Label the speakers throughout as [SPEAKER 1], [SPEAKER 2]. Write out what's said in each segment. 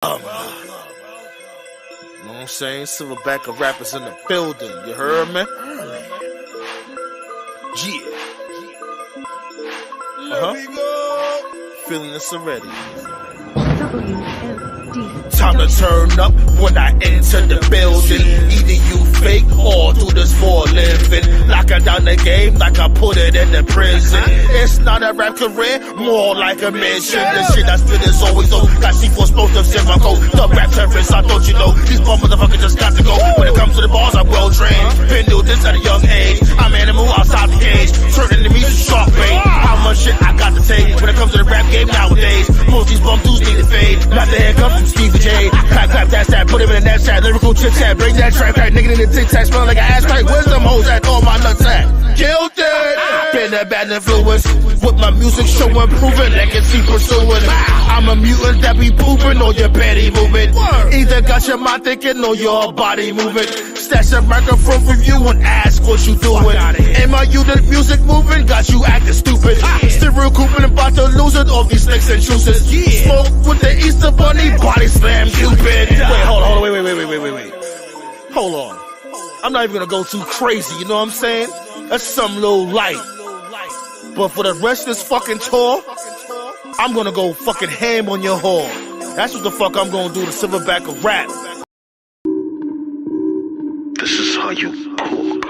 [SPEAKER 1] You know what I'm saying? Silverback of rappers in the building. You heard me? Yeah. Feeling this already. Time to turn up when I enter the building. Either you fake or do this for a living. Locking down the game like I put it in the prison. It's not a rap career, more like a mission. The shit I spit is always low. Got C4 explosives in my coat. The rap terrorists, I thought you know. These bum motherfuckers just got to go. When it comes to the bars, I'm well trained. Been doing this at a young age. I'm animal outside the cage. Turning enemies to shark bait. How much shit I got to take when it comes to the rap game nowadays. Most these bum dudes need to fade. Not the handcuffs from Stevie J. Clap, clap, that's that, put him in that chat. Lyrical chit chat, bring that track back. Nigga in the tic tac, smell like an ass crack. Where's them hoes at? All my nuts at? Guilty! Been a bad influence. With my music showing, proving, legacy pursuing. I'm a mutant that be pooping on your petty movement. Either got your mind thinking or your body moving. Stash a microphone from you and ask what you doing. Am I you the music moving? Got you acting stupid. Still recouping, about to lose it. All these snakes and juices. Smoke with the Easter Bunny, body slam Cupid. Wait, hold on, wait. Hold on. I'm not even gonna go too crazy, you know what I'm saying? That's some little light. But for the rest of this fucking tour, I'm gonna go fucking ham on your whore. That's what the fuck I'm gonna do to Silverback of rap.
[SPEAKER 2] This is how you cook.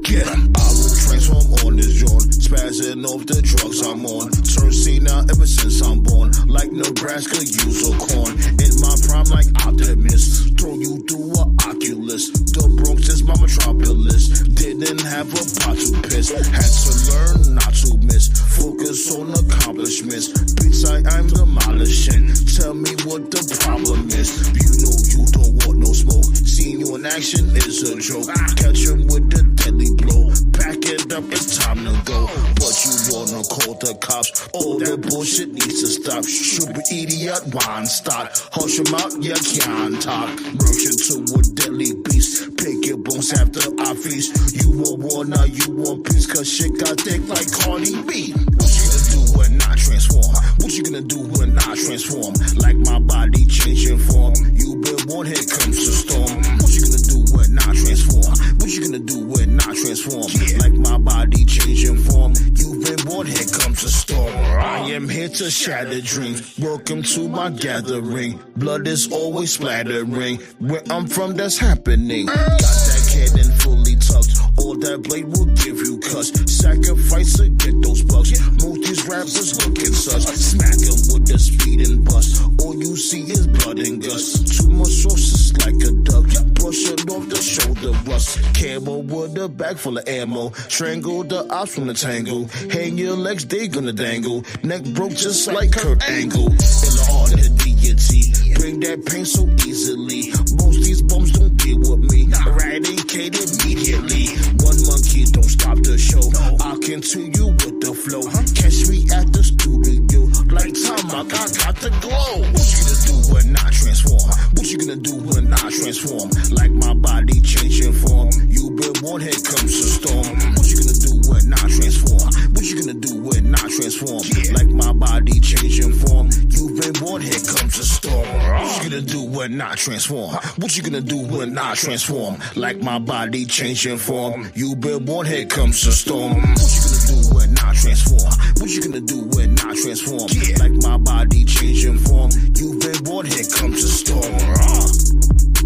[SPEAKER 3] Get 'em. I will transform on this joint, spazzing off the drugs I'm on. Turn C now ever since I'm born, like Nebraska use or corn. In my prime like Optimus, throw you through a Oculus. The Bronx is my metropolis, didn't have a pot to piss. Had to learn not to miss, focus on accomplishments. Beats I'm demolishing, tell me what the problem is. You know you don't want no smoke, seeing you in action is a joke. Catch him with the deadly blow, pack it up, it's time to go. But you wanna call the cops, all the bullshit needs to stop. Stupid idiot, wine start, hush him out, you can't talk. Merge into a deadly beast, pick your bones after I feast. You want war, now you want peace, cause shit got thick like Cardi B. What you gonna do when I transform? What you gonna do when I transform? Like my body changing form, you been warned, here comes the storm. What you gonna do when I transform? What you gonna do when I transform? Like my body changing form, you've been warned, here comes the storm. I am here to shatter dreams, welcome to my gathering. Blood is always splattering, where I'm from that's happening. Got that cannon fully tucked, all that blade will give you cuts. Sacrifice to get those bucks, most these rappers looking such. Smack them with the speed and bust, all you see is blood and guts. Too much sauce like a duck, brush it off the shoulder rust. Camel with a bag full of ammo, strangle the ops from the tangle. Hang your legs, they gonna dangle. Neck broke just like Kurt Angle. In the heart of the deity, bring that pain so easily. Most these bums don't deal with me, eradicate immediately. One monkey don't stop the show, I'll continue with the flow. Catch me at the studio, like time I got the glow. What you gonna do when I transform? What you gonna do when I transform? Like my body changing form, you been warned, here comes the storm. What you gonna do when I transform? What you gonna do when I transform? Like my body changing form, you've been warned, here comes the storm. What you gonna do when I transform? What you gonna do when I transform? Like my body changing form, you've been warned, here comes the storm. What you gonna do when I transform? What you gonna do when I transform? Like my body changing form, you've been warned, here comes the storm.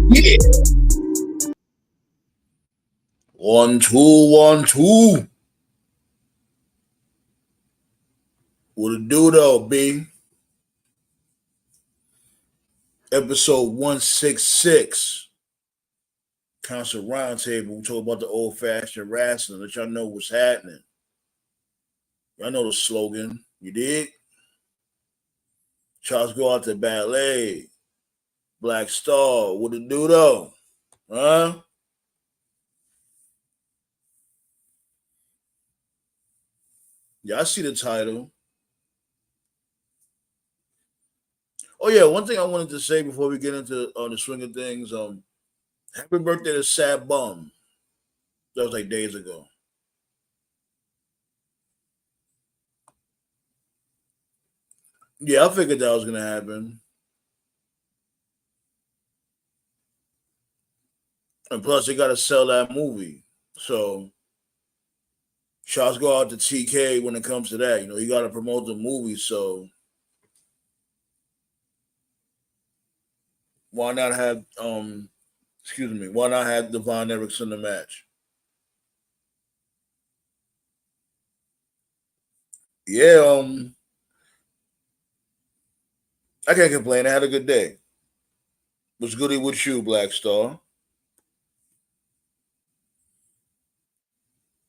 [SPEAKER 1] Yeah. 1 2 1 2. What it do though, B? Episode 166. Council Roundtable. We talk about the old-fashioned wrestling. Let y'all know what's happening. Y'all know the slogan. You dig? Charles go out to ballet. Black Star. What it do though? Huh? Yeah, I see the title. Oh yeah, one thing I wanted to say before we get into the swing of things. Happy birthday to Sad Bum. That was like days ago. Yeah, I figured that was gonna happen. And plus, they gotta sell that movie. So shots go out to TK when it comes to that. You know, you gotta promote the movie. So why not have excuse me, why not have Devon Erickson in the match? Yeah, I can't complain. I had a good day. What's goody with you, Black Star?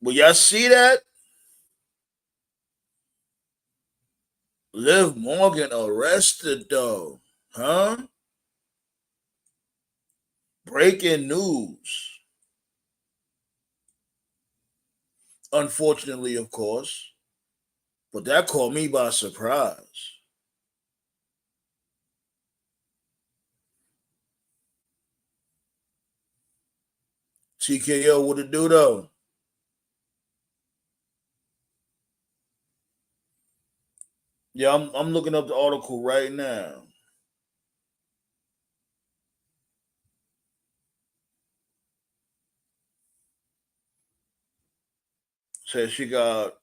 [SPEAKER 1] Well, y'all see that? Liv Morgan arrested though. Huh? Breaking news. Unfortunately, of course. But that caught me by surprise. TKO, what it do though? Yeah, I'm looking up the article right now. Says she got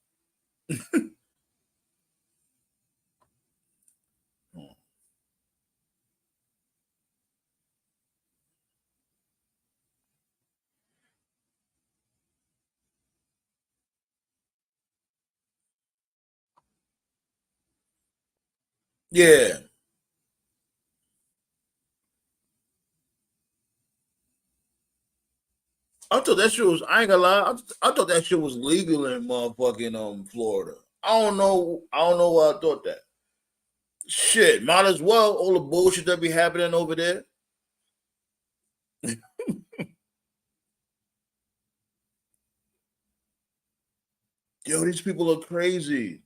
[SPEAKER 1] yeah. I thought that shit was. I ain't gonna lie. I thought that shit was legal in motherfucking Florida. I don't know. I don't know why I thought that. Shit, might as well. All the bullshit that be happening over there. Yo, these people are crazy.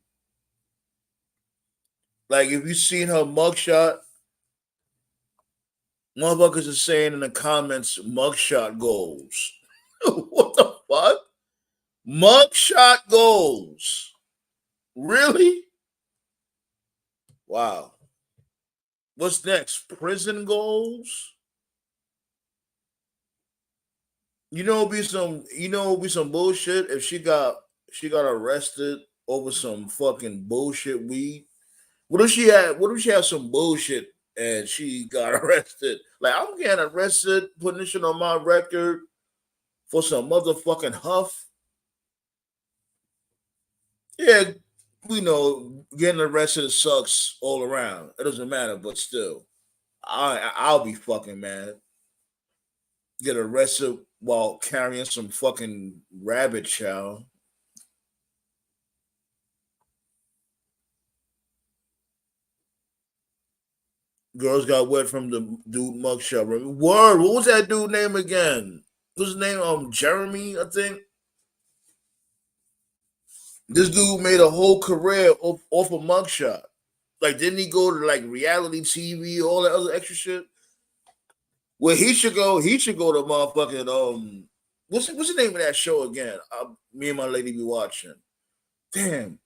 [SPEAKER 1] Like if you seen her mugshot, motherfuckers are saying in the comments, mugshot goals. What the fuck? Mugshot goals. Really? Wow. What's next? Prison goals? It'd be some bullshit if she got arrested over some fucking bullshit weed. What if she had some bullshit and she got arrested? Like I'm getting arrested, putting this shit on my record for some motherfucking huff. Yeah, we know getting arrested sucks all around. It doesn't matter, but still, I'll be fucking mad. Get arrested while carrying some fucking rabbit chow. Girls got wet from the dude mugshot. Word, what was that dude name again? What's his name? Jeremy, I think. This dude made a whole career off a mugshot. Like, didn't he go to like reality TV, all that other extra shit? Well, he should go to motherfucking what's the name of that show again? Me and my lady be watching. Damn,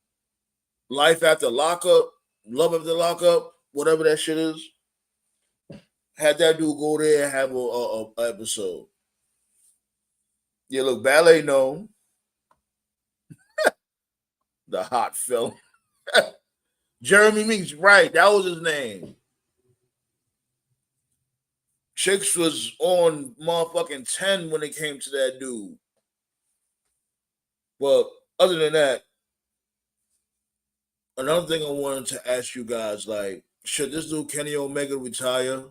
[SPEAKER 1] Life After Lockup, Love After Lockup, whatever that shit is. Had that dude go there and have a episode. Yeah, look, ballet no, the hot film. Jeremy Meeks, right? That was his name. Chicks was on motherfucking 10 when it came to that dude. But other than that, another thing I wanted to ask you guys, like, should this dude Kenny Omega retire?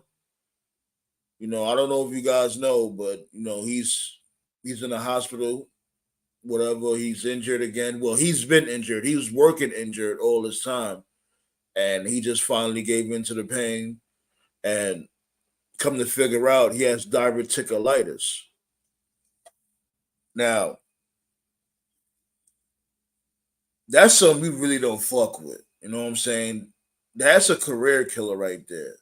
[SPEAKER 1] I don't know if you guys know, but he's in the hospital, whatever. He's injured again. Well, he's been injured. He was working injured all this time. And he just finally gave in to the pain. And come to figure out he has diverticulitis. Now, that's something we really don't fuck with. You know what I'm saying? That's a career killer right there.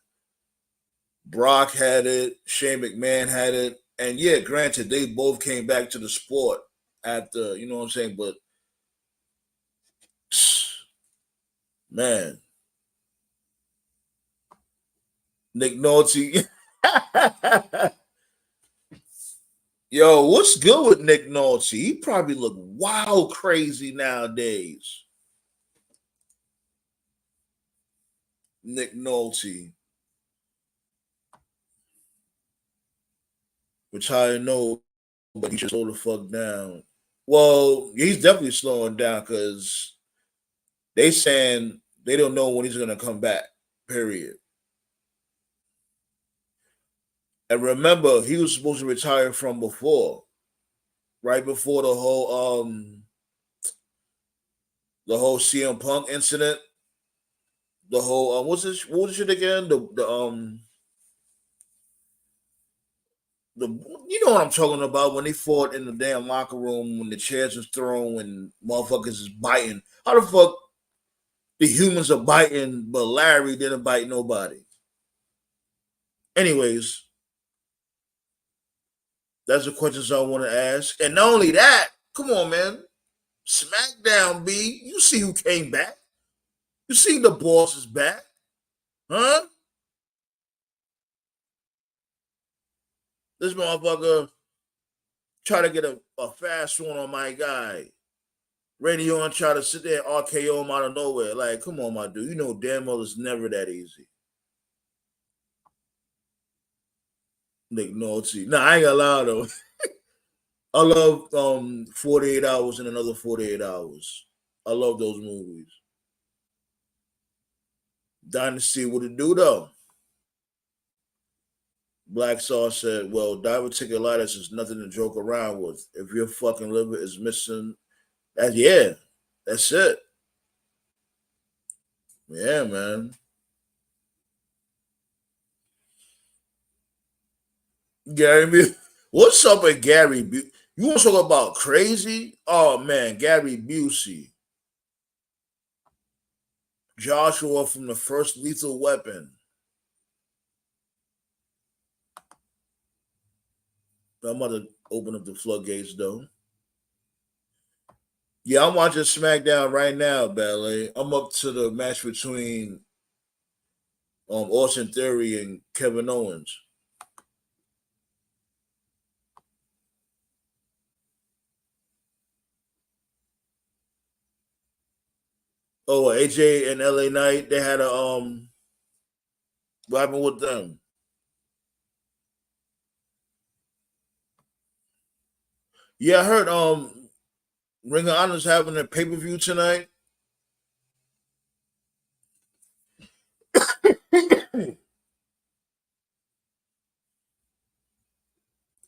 [SPEAKER 1] Brock had it, Shane McMahon had it, and yeah, granted, they both came back to the sport after, you know what I'm saying, but man, Nick Nolte. Yo, what's good with Nick Nolte? He probably look wild crazy nowadays. Nick Nolte. Which I know, but he should slow the fuck down. Well, he's definitely slowing down because they saying they don't know when he's gonna come back. Period. And remember, he was supposed to retire from before, right before the whole CM Punk incident, the whole what was it again? The you know what I'm talking about when they fought in the damn locker room when the chairs was thrown and motherfuckers is biting. How the fuck the humans are biting, but Larry didn't bite nobody? Anyways, that's the questions I want to ask. And not only that, come on, man. SmackDown, B. You see who came back. You see the boss is back. Huh? This motherfucker try to get a fast one on my guy. Randy Orton try to sit there and RKO him out of nowhere. Like, come on, my dude. You know damn well it's never that easy. Nick Nolte. Nah, I ain't gonna lie though. I love 48 Hours and Another 48 Hours. I love those movies. Dynasty, what it do though? Black Sauce said, well, diverticulitis is nothing to joke around with. If your fucking liver is missing, that's it. Yeah, man. Gary, what's up with Gary? You want to talk about crazy? Oh man, Gary Busey, Joshua from the first Lethal Weapon. I'm about to open up the floodgates though. Yeah, I'm watching SmackDown right now, Ballet. I'm up to the match between Austin Theory and Kevin Owens. Oh, AJ and LA Knight, they had a what happened with them? Yeah, I heard Ring of Honor's having a pay-per-view tonight.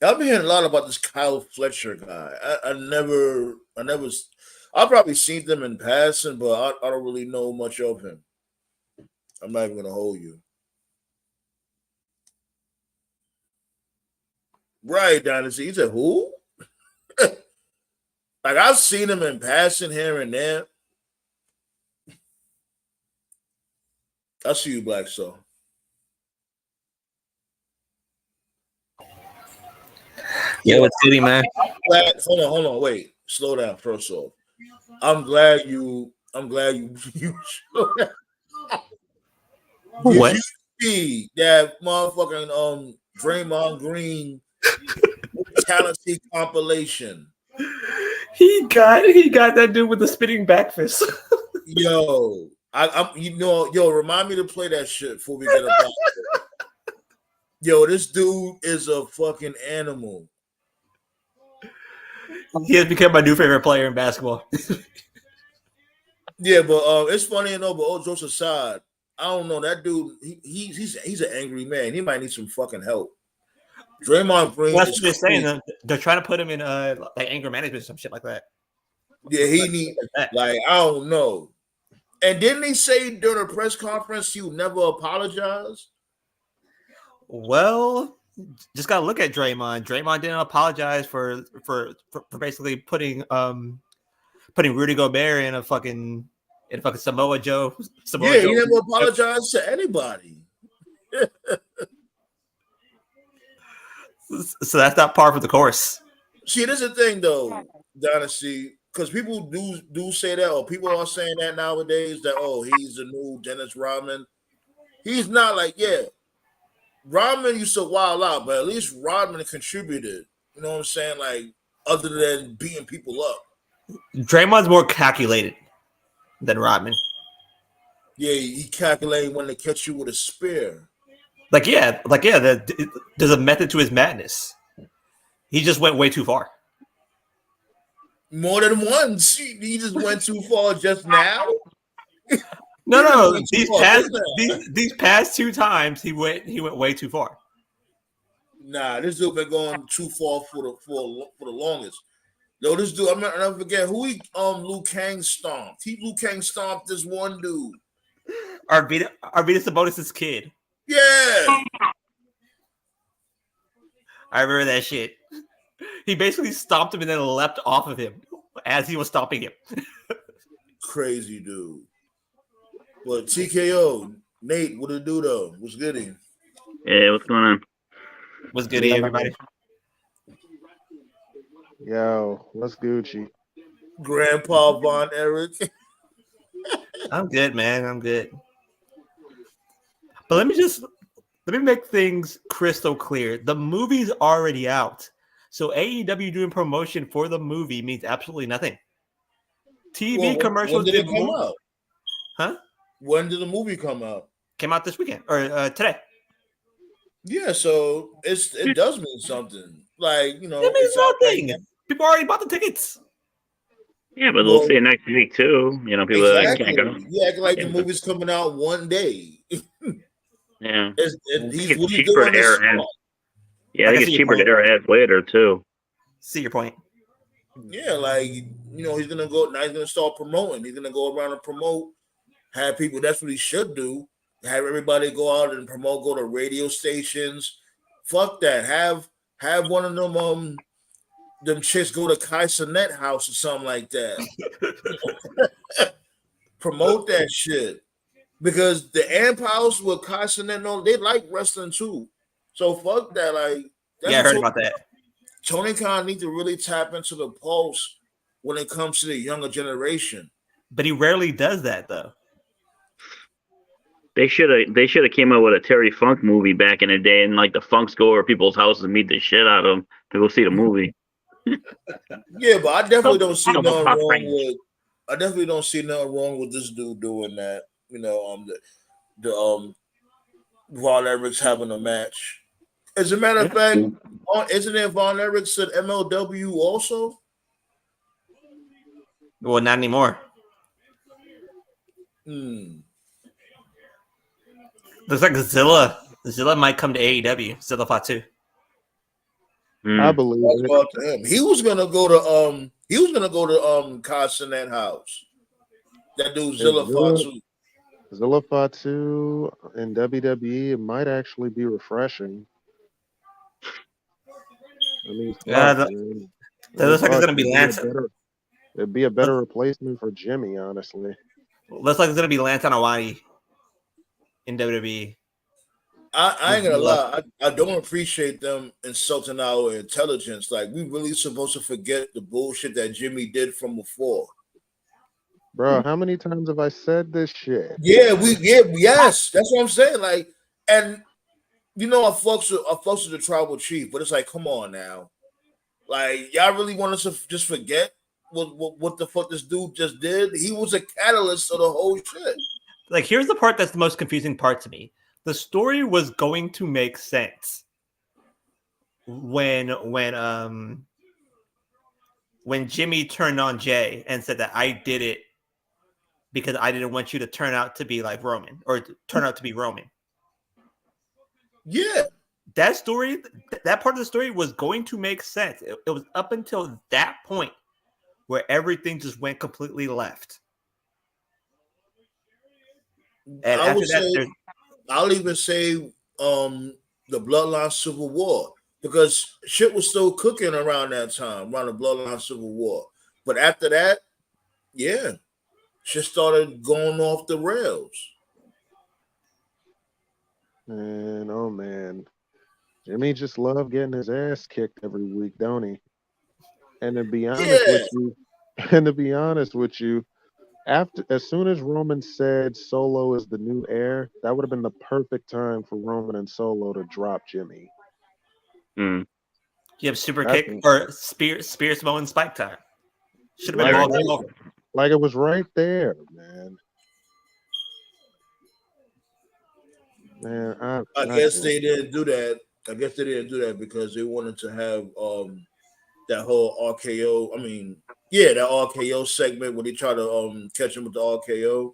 [SPEAKER 1] I've been hearing a lot about this Kyle Fletcher guy. I've probably seen them in passing, but I don't really know much of him. I'm not even gonna hold you. Right, Dynasty. He said, who? Like I've seen him in passing here and there. I see you, Black Soul.
[SPEAKER 4] Yeah, what's city, man?
[SPEAKER 1] Hold on, wait. Slow down first off. I'm glad you you
[SPEAKER 4] What?
[SPEAKER 1] did you see that motherfucking Draymond Green Talented compilation?
[SPEAKER 4] He got that dude with the spinning back fist.
[SPEAKER 1] Yo, I'm remind me to play that shit before we get about. Yo, this dude is a fucking animal.
[SPEAKER 4] He has become my new favorite player in basketball.
[SPEAKER 1] Yeah, but it's funny enough. But all jokes aside, I don't know that dude. He's an angry man. He might need some fucking help. Draymond Green.
[SPEAKER 4] That's what they're saying. They're trying to put him in like anger management, some shit like that.
[SPEAKER 1] Yeah, he need like I don't know. And didn't he say during a press conference you never apologize?
[SPEAKER 4] Well, just gotta look at Draymond. Draymond didn't apologize for basically putting Rudy Gobert in a fucking Samoa Joe.
[SPEAKER 1] Yeah, he never apologized to anybody.
[SPEAKER 4] So that's not par for the course.
[SPEAKER 1] See, this is the thing though, Dynasty, because people do say that, or people are saying that nowadays that he's the new Dennis Rodman. He's not like
[SPEAKER 3] Rodman used to wild out, but at least Rodman contributed. You know what I'm saying? Like, other than beating people up.
[SPEAKER 4] Draymond's more calculated than Rodman.
[SPEAKER 3] Yeah, he calculated when to catch you with a spear.
[SPEAKER 4] There's a method to his madness. He just went way too far.
[SPEAKER 3] More than once. He just went too far just now.
[SPEAKER 4] No. These past 2 times he went way too far.
[SPEAKER 3] Nah, this dude been going too far for the longest. Yo, this dude, I'll never forget who he Liu Kang stomped. Liu Kang stomped this one dude.
[SPEAKER 4] Arvidas Sabonis' kid.
[SPEAKER 3] Yeah.
[SPEAKER 4] I remember that shit. He basically stomped him and then leapt off of him as he was stomping him.
[SPEAKER 3] Crazy dude. But TKO, Nate, what it do though? What's goody?
[SPEAKER 5] Yeah, what's going on?
[SPEAKER 4] What's goody, everybody?
[SPEAKER 6] Yo, what's Gucci?
[SPEAKER 3] Grandpa Von Erich.
[SPEAKER 4] I'm good, man. I'm good. But let me make things crystal clear. The movie's already out. So AEW doing promotion for the movie means absolutely nothing. TV commercials
[SPEAKER 3] when did it come out?
[SPEAKER 4] Huh?
[SPEAKER 3] When did the movie come out?
[SPEAKER 4] Came out this weekend or today.
[SPEAKER 3] Yeah, so it does mean something. Like, you know,
[SPEAKER 4] it means nothing. People already bought the tickets.
[SPEAKER 5] Yeah, but they'll see it next week too. You know, people
[SPEAKER 3] exactly.
[SPEAKER 5] can't go.
[SPEAKER 3] You act like the movie's coming out one day.
[SPEAKER 5] Yeah,
[SPEAKER 3] I think
[SPEAKER 5] it's cheaper to air ads. Yeah, I think it's cheaper to air ads later too.
[SPEAKER 4] See your point.
[SPEAKER 3] Yeah, like, you know, he's gonna go now. He's gonna start promoting. He's gonna go around and promote. Have people. That's what he should do. Have everybody go out and promote. Go to radio stations. Fuck that. Have one of them chicks go to Kai Cenat house or something like that. Promote that shit. Because the Amp House with Kai Cenat, they like wrestling too. So fuck that. Like,
[SPEAKER 4] I heard about that.
[SPEAKER 3] Tony Khan needs to really tap into the pulse when it comes to the younger generation.
[SPEAKER 4] But he rarely does that though.
[SPEAKER 5] They should have came out with a Terry Funk movie back in the day, and like the Funks go over people's houses and meet the shit out of them to go see the movie.
[SPEAKER 3] Yeah, but I definitely don't see nothing wrong with. I definitely don't see nothing wrong with this dude doing that. You know, the Von Erichs having a match. As a matter of fact, isn't it Von Erichs at MLW also?
[SPEAKER 4] Well, not anymore. Looks like Zilla might come to AEW. Zilla Fatu.
[SPEAKER 6] I believe
[SPEAKER 3] it. He was gonna go to Kai Cenat house. That dude Zilla Fatu.
[SPEAKER 6] Zilla Fatu in WWE, it might actually be refreshing. I mean,
[SPEAKER 4] that looks like it's gonna be Lance.
[SPEAKER 6] It'd be a better replacement for Jimmy, honestly.
[SPEAKER 4] Looks like it's gonna be Lance Anawani in WWE.
[SPEAKER 3] I ain't gonna lie. I don't appreciate them insulting our intelligence. Like, we really supposed to forget the bullshit that Jimmy did from before.
[SPEAKER 6] Bro, how many times have I said this shit?
[SPEAKER 3] Yes. That's what I'm saying. Like, and you know, I fucks with the tribal chief, but it's like, come on now. Like, y'all really want us to just forget what the fuck this dude just did? He was a catalyst of the whole shit.
[SPEAKER 4] Like, here's the part that's the most confusing part to me. The story was going to make sense when Jimmy turned on Jay and said that I did it because I didn't want you to turn out to be like Roman or turn out to be Roman.
[SPEAKER 3] Yeah.
[SPEAKER 4] That story, that part of the story was going to make sense. It was up until that point where everything just went completely left. And
[SPEAKER 3] I'll even say the Bloodline Civil War, because shit was still cooking around that time, around the Bloodline Civil War. But after that, yeah, shit started going off the rails.
[SPEAKER 6] And oh man, Jimmy just loved getting his ass kicked every week, don't he? And to be honest with you, as soon as Roman said Solo is the new heir, that would have been the perfect time for Roman and Solo to drop Jimmy.
[SPEAKER 5] Hmm.
[SPEAKER 4] You have super
[SPEAKER 6] That's
[SPEAKER 4] kick or spear Samoan spike time. Should have been
[SPEAKER 6] like
[SPEAKER 4] ball
[SPEAKER 5] Right.
[SPEAKER 4] game over.
[SPEAKER 6] like it was right there, man. Man,
[SPEAKER 7] I
[SPEAKER 6] I
[SPEAKER 7] guess
[SPEAKER 6] just
[SPEAKER 7] they didn't do that. I guess they didn't do that because they wanted to have that whole RKO. I mean, yeah, that RKO segment when they try to catch him with the RKO.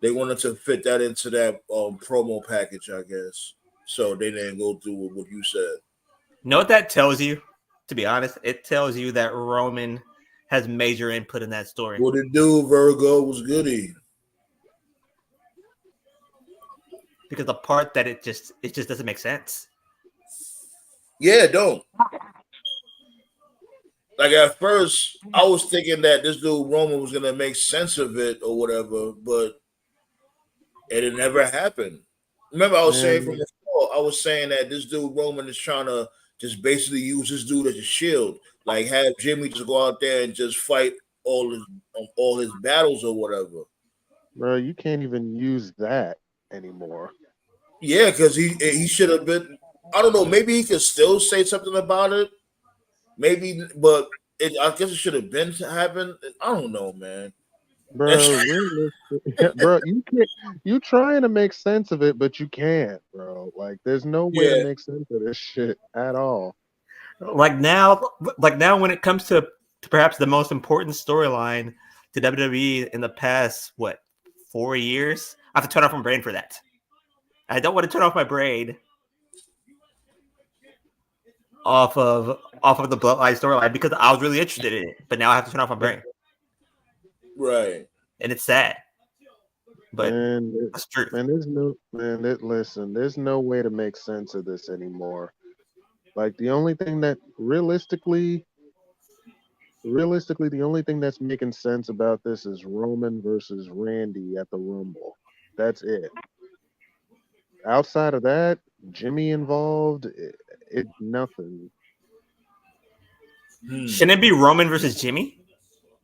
[SPEAKER 7] They wanted to fit that into that promo package, I guess. So they didn't go through with what you said.
[SPEAKER 4] Know what that tells you? To be honest, it tells you that Roman has major input in that story.
[SPEAKER 7] What it do, Virgo was goody.
[SPEAKER 4] Because the part that it just doesn't make sense.
[SPEAKER 7] Yeah, it don't. Like at first, I was thinking that this dude Roman was gonna make sense of it or whatever, but it never happened. Remember, I was saying from
[SPEAKER 6] man,
[SPEAKER 7] before, I was saying that this dude Roman is trying to just basically use this dude as a shield, like have Jimmy just go out there and just fight all his battles or whatever.
[SPEAKER 6] bro, you can't even use that anymore.
[SPEAKER 7] Yeah, because he should have been. I don't know. Maybe he could still say something about it. Maybe, but I guess it should have been to happen. I don't know, man.
[SPEAKER 6] Bro, bro, you can't. You trying to make sense of it, but you can't, bro. Like, there's no way to
[SPEAKER 7] Yeah,
[SPEAKER 6] make sense of this shit at all.
[SPEAKER 4] Like now, when it comes to perhaps the most important storyline to WWE in the past, 4 years? I have to turn off my brain for that. I don't want to turn off my brain off of the Bloodline storyline because I was really interested in it, but now I have to turn off my brain,
[SPEAKER 7] right.
[SPEAKER 4] and it's sad. But
[SPEAKER 6] Man,
[SPEAKER 4] that's true.
[SPEAKER 6] man, there's no man. Listen, there's no way to make sense of this anymore. Like the only thing that realistically, the only thing that's making sense about this is Roman versus Randy at the Rumble. That's it. Outside of that, Jimmy involved, it nothing.
[SPEAKER 4] Shouldn't it be Roman versus Jimmy?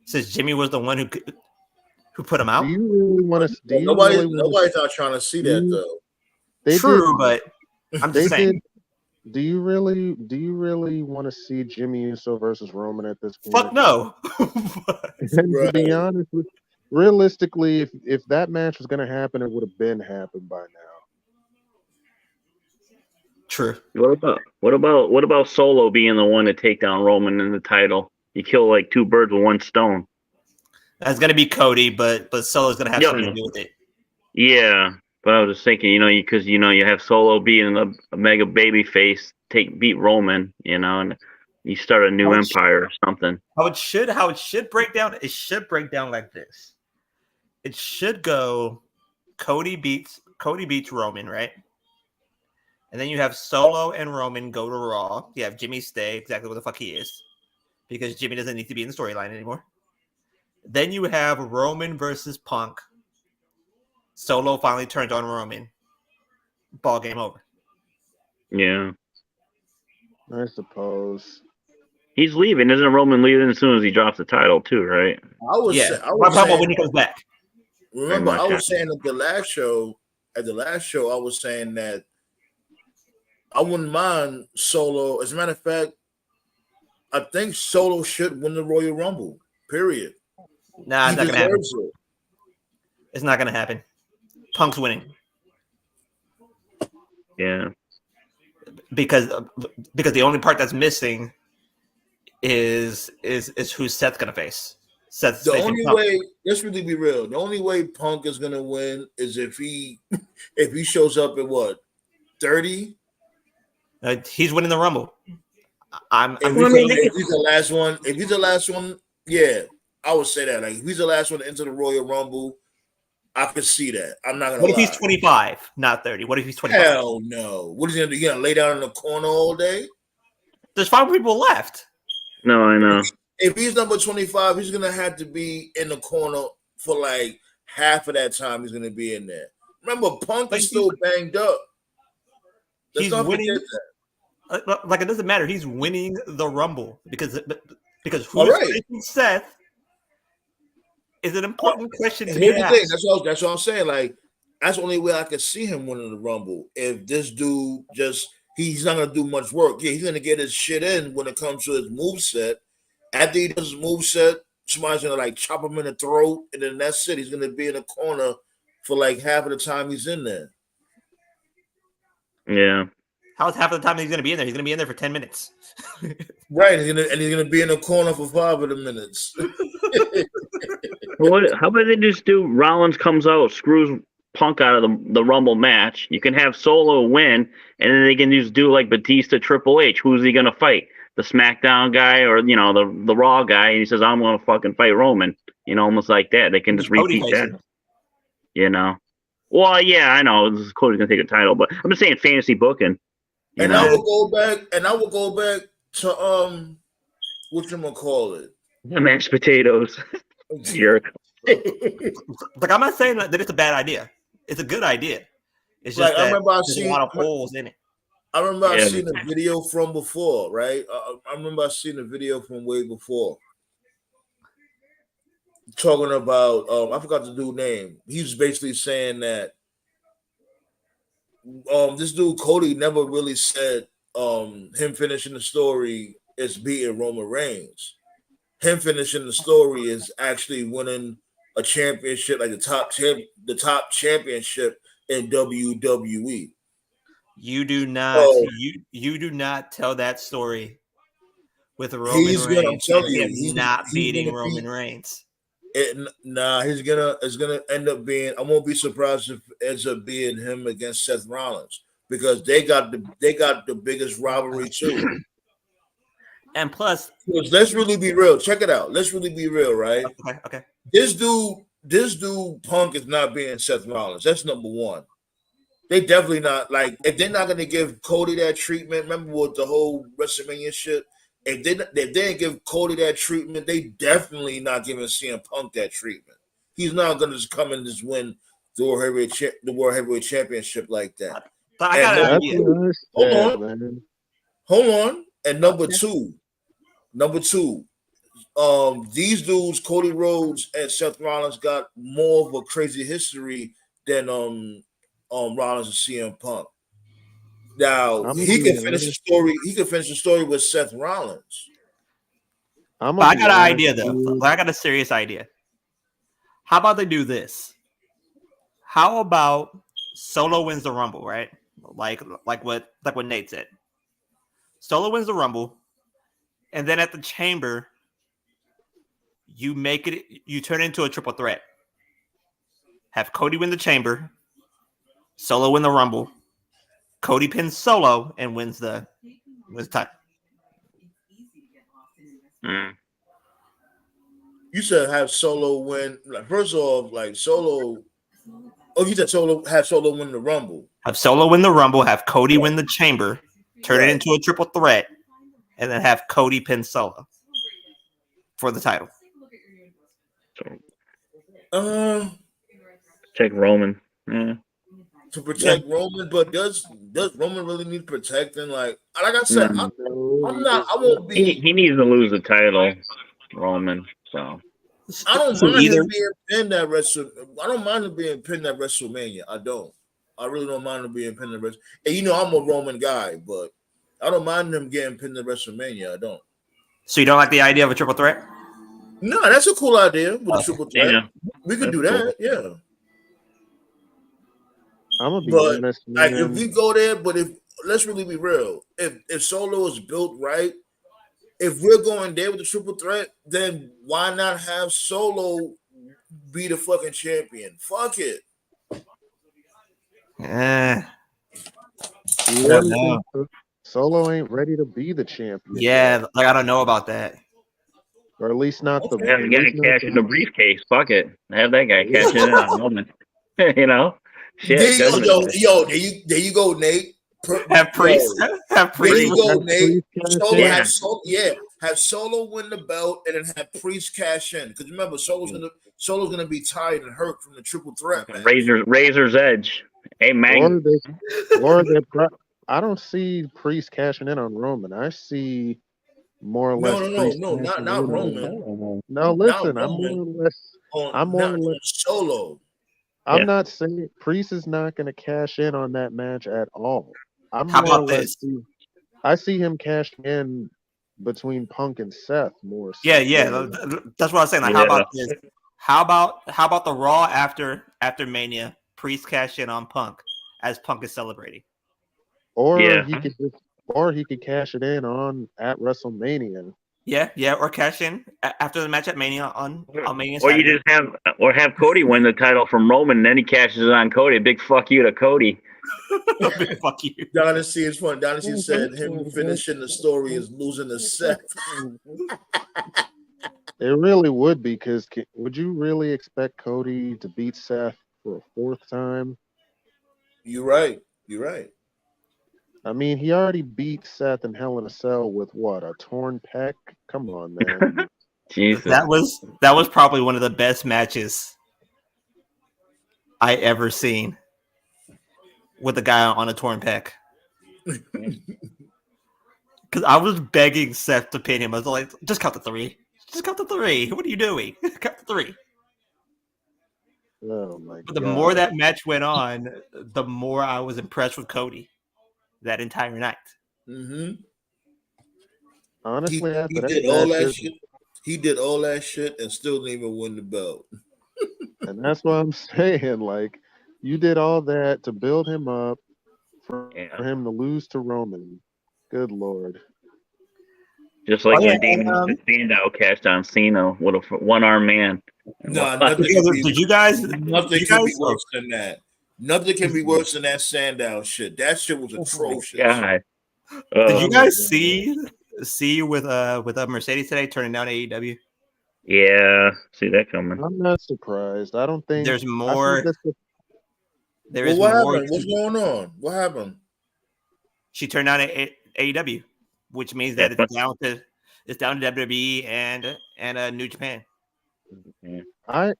[SPEAKER 4] Since Jimmy was the one who put him out.
[SPEAKER 6] Do you really want to? Do
[SPEAKER 7] But
[SPEAKER 6] you really want
[SPEAKER 7] nobody's not trying to see
[SPEAKER 6] to?
[SPEAKER 7] that though.
[SPEAKER 6] They
[SPEAKER 4] True,
[SPEAKER 6] did.
[SPEAKER 4] but I'm
[SPEAKER 6] They
[SPEAKER 4] just saying.
[SPEAKER 6] did. Do you really want to see Jimmy Uso versus Roman at this point?
[SPEAKER 4] Fuck no.
[SPEAKER 6] And to be
[SPEAKER 7] Right.
[SPEAKER 6] honest with, realistically, if that match was going to happen, it would have been happened by now.
[SPEAKER 4] True.
[SPEAKER 5] What about Solo being the one to take down Roman in the title? You kill like two birds with one stone.
[SPEAKER 4] That's gonna be Cody, but Solo's gonna have
[SPEAKER 5] Yeah.
[SPEAKER 4] something to do with it.
[SPEAKER 5] Yeah, but I was just thinking, because you have Solo being a mega baby face, beat Roman, and you start a new
[SPEAKER 4] How it
[SPEAKER 5] empire or something.
[SPEAKER 4] How it should break down. It should break down like this. It should go. Cody beats Roman, right? And then you have Solo and Roman go to Raw. You have Jimmy stay exactly what the fuck he is, because Jimmy doesn't need to be in the storyline anymore. Then you have Roman versus Punk. Solo finally turns on Roman. Ball game over.
[SPEAKER 5] Yeah,
[SPEAKER 6] I suppose.
[SPEAKER 5] he's leaving. Isn't Roman leaving as soon as he drops the title too? Right?
[SPEAKER 7] I was
[SPEAKER 4] Yeah.
[SPEAKER 7] I
[SPEAKER 4] What
[SPEAKER 7] was
[SPEAKER 4] about
[SPEAKER 7] saying,
[SPEAKER 4] when he comes back?
[SPEAKER 7] remember
[SPEAKER 5] Pretty
[SPEAKER 7] I
[SPEAKER 5] much,
[SPEAKER 7] was saying at the last show. At the last show, I was saying that I wouldn't mind Solo. As a matter of fact, I think Solo should win the Royal Rumble. Period.
[SPEAKER 4] Nah,
[SPEAKER 7] He
[SPEAKER 4] it's not gonna happen.
[SPEAKER 7] deserves it.
[SPEAKER 4] It's not gonna happen. Punk's winning
[SPEAKER 5] Yeah.
[SPEAKER 4] because the only part that's missing is who Seth's gonna face. Seth's
[SPEAKER 7] The
[SPEAKER 4] facing
[SPEAKER 7] only
[SPEAKER 4] Punk.
[SPEAKER 7] way, let's really be real. The only way Punk is gonna win is if he shows up at what 30.
[SPEAKER 4] He's winning the Rumble. I'm
[SPEAKER 7] If he's the last one, yeah, I would say that. Like if he's the last one into the Royal Rumble, I could see that. I'm not gonna
[SPEAKER 4] What if
[SPEAKER 7] lie.
[SPEAKER 4] he's 25, not 30? What if he's 25?
[SPEAKER 7] Hell no. What is he gonna do? You gonna lay down in the corner all day?
[SPEAKER 4] There's 5 people left.
[SPEAKER 5] No, I know.
[SPEAKER 7] If he's number 25, he's gonna have to be in the corner for like half of that time. He's gonna be in there. Remember, Punk
[SPEAKER 4] But
[SPEAKER 7] is still banged up. Let's
[SPEAKER 4] He's
[SPEAKER 7] not
[SPEAKER 4] winning.
[SPEAKER 7] forget that.
[SPEAKER 4] Like it doesn't matter. He's winning the Rumble because
[SPEAKER 7] All
[SPEAKER 4] who's
[SPEAKER 7] right.
[SPEAKER 4] facing Seth is an important question to be
[SPEAKER 7] Here's the thing.
[SPEAKER 4] asked.
[SPEAKER 7] That's what I'm saying. Like, that's the only way I could see him winning the Rumble. If this dude he's not gonna do much work. Yeah, he's gonna get his shit in when it comes to his moveset. After he does his moveset, somebody's gonna like chop him in the throat, and then that's it. He's gonna be in the corner for like half of the time he's in there.
[SPEAKER 5] Yeah.
[SPEAKER 4] How's half of the time he's going to be in there? He's going to be in there for 10 minutes.
[SPEAKER 7] Right, he's gonna be in the corner for 5 of the minutes.
[SPEAKER 5] How about they just do Rollins comes out, screws Punk out of the Rumble match. You can have Solo win, and then they can just do like Batista Triple H. Who's he gonna fight? The SmackDown guy or the Raw guy? And he says, "I'm gonna fucking fight Roman." Almost like that. They can just repeat that. Well, yeah, I know Cody's gonna take a title, but I'm just saying fantasy booking.
[SPEAKER 7] I will go back to whatchamacallit?
[SPEAKER 5] The mashed potatoes. Jerk.
[SPEAKER 4] Like, I'm not saying that it's a bad idea. It's a good idea. It's just
[SPEAKER 7] like, I remember
[SPEAKER 4] there's a lot of holes in it.
[SPEAKER 7] I remember I seen a video from before, right? I remember I seen a video from way before. Talking about I forgot the dude's name. He was basically saying that this dude Cody never really said him finishing the story is beating Roman Reigns. Him finishing the story is actually winning a championship, like the top championship in WWE.
[SPEAKER 4] You do not you do not tell that story with Roman Reigns.
[SPEAKER 7] I'm telling you,
[SPEAKER 4] he's not beating Roman Reigns.
[SPEAKER 7] It's gonna end up being. I won't be surprised if it ends up being him against Seth Rollins because they got the biggest rivalry too.
[SPEAKER 4] And plus,
[SPEAKER 7] let's really be real. Check it out. Let's really be real, right?
[SPEAKER 4] Okay.
[SPEAKER 7] This dude, Punk is not being Seth Rollins. That's number one. They definitely not like. If they're not gonna give Cody that treatment, remember with the whole WrestleMania shit. If they didn't give Cody that treatment, they definitely not giving CM Punk that treatment. He's not gonna just come and just win the World Heavyweight Championship like that.
[SPEAKER 4] But I got an idea.
[SPEAKER 7] Hold on. And number two, these dudes, Cody Rhodes and Seth Rollins, got more of a crazy history than Rollins and CM Punk. Now he can finish the story. He can finish the story with Seth Rollins.
[SPEAKER 4] I got an idea though. I got a serious idea. How about they do this? How about Solo wins the Rumble, right? Like what Nate said. Solo wins the Rumble, and then at the Chamber, you turn it into a triple threat. Have Cody win the Chamber, Solo win the Rumble. Cody pins Solo and wins the title.
[SPEAKER 7] You said have Solo win. First off, like Solo. Oh, you said have Solo win the Rumble.
[SPEAKER 4] Have Solo win the Rumble. Have Cody win the Chamber. Turn it into a triple threat, and then have Cody pin Solo for the title.
[SPEAKER 5] Check Roman. Yeah.
[SPEAKER 7] To protect Roman, but does Roman really need protecting? Like I said, I'm not. I won't be.
[SPEAKER 5] He needs to lose the title, Roman. So
[SPEAKER 7] I don't mind him being pinned at I don't mind him being pinned at WrestleMania. I don't. I really don't mind him being pinned at WrestleMania. And I'm a Roman guy, but I don't mind him getting pinned at WrestleMania. I don't.
[SPEAKER 4] So you don't like the idea of a triple threat?
[SPEAKER 7] No, that's a cool idea with a triple threat.
[SPEAKER 5] Yeah.
[SPEAKER 7] We could do that. Cool. Yeah.
[SPEAKER 6] I'm gonna be honest,
[SPEAKER 7] like if we go there, but let's really be real. If Solo is built right, if we're going there with the triple threat, then why not have Solo be the fucking champion? Fuck it.
[SPEAKER 6] Solo ain't ready to be the champion.
[SPEAKER 4] Yeah, like I don't know about that.
[SPEAKER 6] Or at least not the.
[SPEAKER 5] Yeah, you gotta cash in the briefcase. Fuck it. Have that guy cash it in on Roman. Shit,
[SPEAKER 7] there you go, Nate.
[SPEAKER 4] Have Priest.
[SPEAKER 7] There you go, Nate. Have Solo win the belt and then have Priest cash in. Because remember, Solo's gonna be tired and hurt from the triple threat. Man.
[SPEAKER 5] Razor's edge. Hey, man.
[SPEAKER 6] I don't see Priest cashing in on Roman. I see more or
[SPEAKER 7] No,
[SPEAKER 6] less
[SPEAKER 7] no, no,
[SPEAKER 6] Priest
[SPEAKER 7] no,
[SPEAKER 6] cashing
[SPEAKER 7] not
[SPEAKER 6] in
[SPEAKER 7] Roman.
[SPEAKER 6] No,
[SPEAKER 7] Not
[SPEAKER 6] listen,
[SPEAKER 7] Roman.
[SPEAKER 6] I'm more
[SPEAKER 7] Not
[SPEAKER 6] or less
[SPEAKER 7] on Solo.
[SPEAKER 6] I'm
[SPEAKER 5] Yeah.
[SPEAKER 6] not saying Priest is not going to cash in on that match at all. I'm
[SPEAKER 4] How
[SPEAKER 6] more or
[SPEAKER 4] about
[SPEAKER 6] less
[SPEAKER 4] this?
[SPEAKER 6] I see him cashing in between Punk and Seth more
[SPEAKER 4] Yeah,
[SPEAKER 6] so.
[SPEAKER 4] yeah. That's what I was saying. Like, how
[SPEAKER 5] Yeah.
[SPEAKER 4] about this? How about the Raw after Mania? Priest cash in on Punk as Punk is celebrating.
[SPEAKER 6] Or
[SPEAKER 5] Yeah.
[SPEAKER 6] he could just, or he could cash it in on at WrestleMania.
[SPEAKER 4] Yeah, yeah. Or cash in after the match at Mania on Mania
[SPEAKER 5] Or you
[SPEAKER 4] Saturday.
[SPEAKER 5] just have Cody win the title from Roman, and then he cashes it on Cody. Big fuck you to Cody.
[SPEAKER 4] Big fuck you.
[SPEAKER 7] Dynasty is fun. Dynasty said him finishing the story is losing the set.
[SPEAKER 6] It really would be because would you really expect Cody to beat Seth for a fourth time?
[SPEAKER 7] You're right. You're right.
[SPEAKER 6] I mean, he already beat Seth in Hell in a Cell with what, a torn pec? Come on, man.
[SPEAKER 5] Jesus.
[SPEAKER 4] That was probably one of the best matches I ever seen with a guy on a torn pec. Because I was begging Seth to pin him. I was like, just count to three. Just count to three. What are you doing? Count to three.
[SPEAKER 6] Oh my
[SPEAKER 4] But the
[SPEAKER 6] god.
[SPEAKER 4] more that match went on, the more I was impressed with Cody that entire night.
[SPEAKER 7] Mm-hmm.
[SPEAKER 6] Honestly, after
[SPEAKER 7] He
[SPEAKER 6] that
[SPEAKER 7] did all
[SPEAKER 6] match,
[SPEAKER 7] that shit. He did all that shit and still didn't even win the belt.
[SPEAKER 6] and that's what I'm saying. Like, you did all that to build him up for
[SPEAKER 5] Yeah.
[SPEAKER 6] him to lose to Roman. Good lord.
[SPEAKER 5] Just like
[SPEAKER 4] Oh, yeah,
[SPEAKER 5] when Damien Sandow cashed on Cena with a one-armed man.
[SPEAKER 7] Nah,
[SPEAKER 4] Did you guys?
[SPEAKER 7] Nothing can be worse than that. Nothing can be worse than that Sandow shit. That shit was atrocious.
[SPEAKER 5] God.
[SPEAKER 4] Did you guys see with a Mercedes today turning down AEW?
[SPEAKER 5] Yeah, see that coming.
[SPEAKER 6] I'm not surprised. I don't think
[SPEAKER 4] There's more. There is
[SPEAKER 7] what
[SPEAKER 4] more.
[SPEAKER 7] happened? What's going on? What happened?
[SPEAKER 4] She turned down AEW, which means that it's down to WWE and New Japan.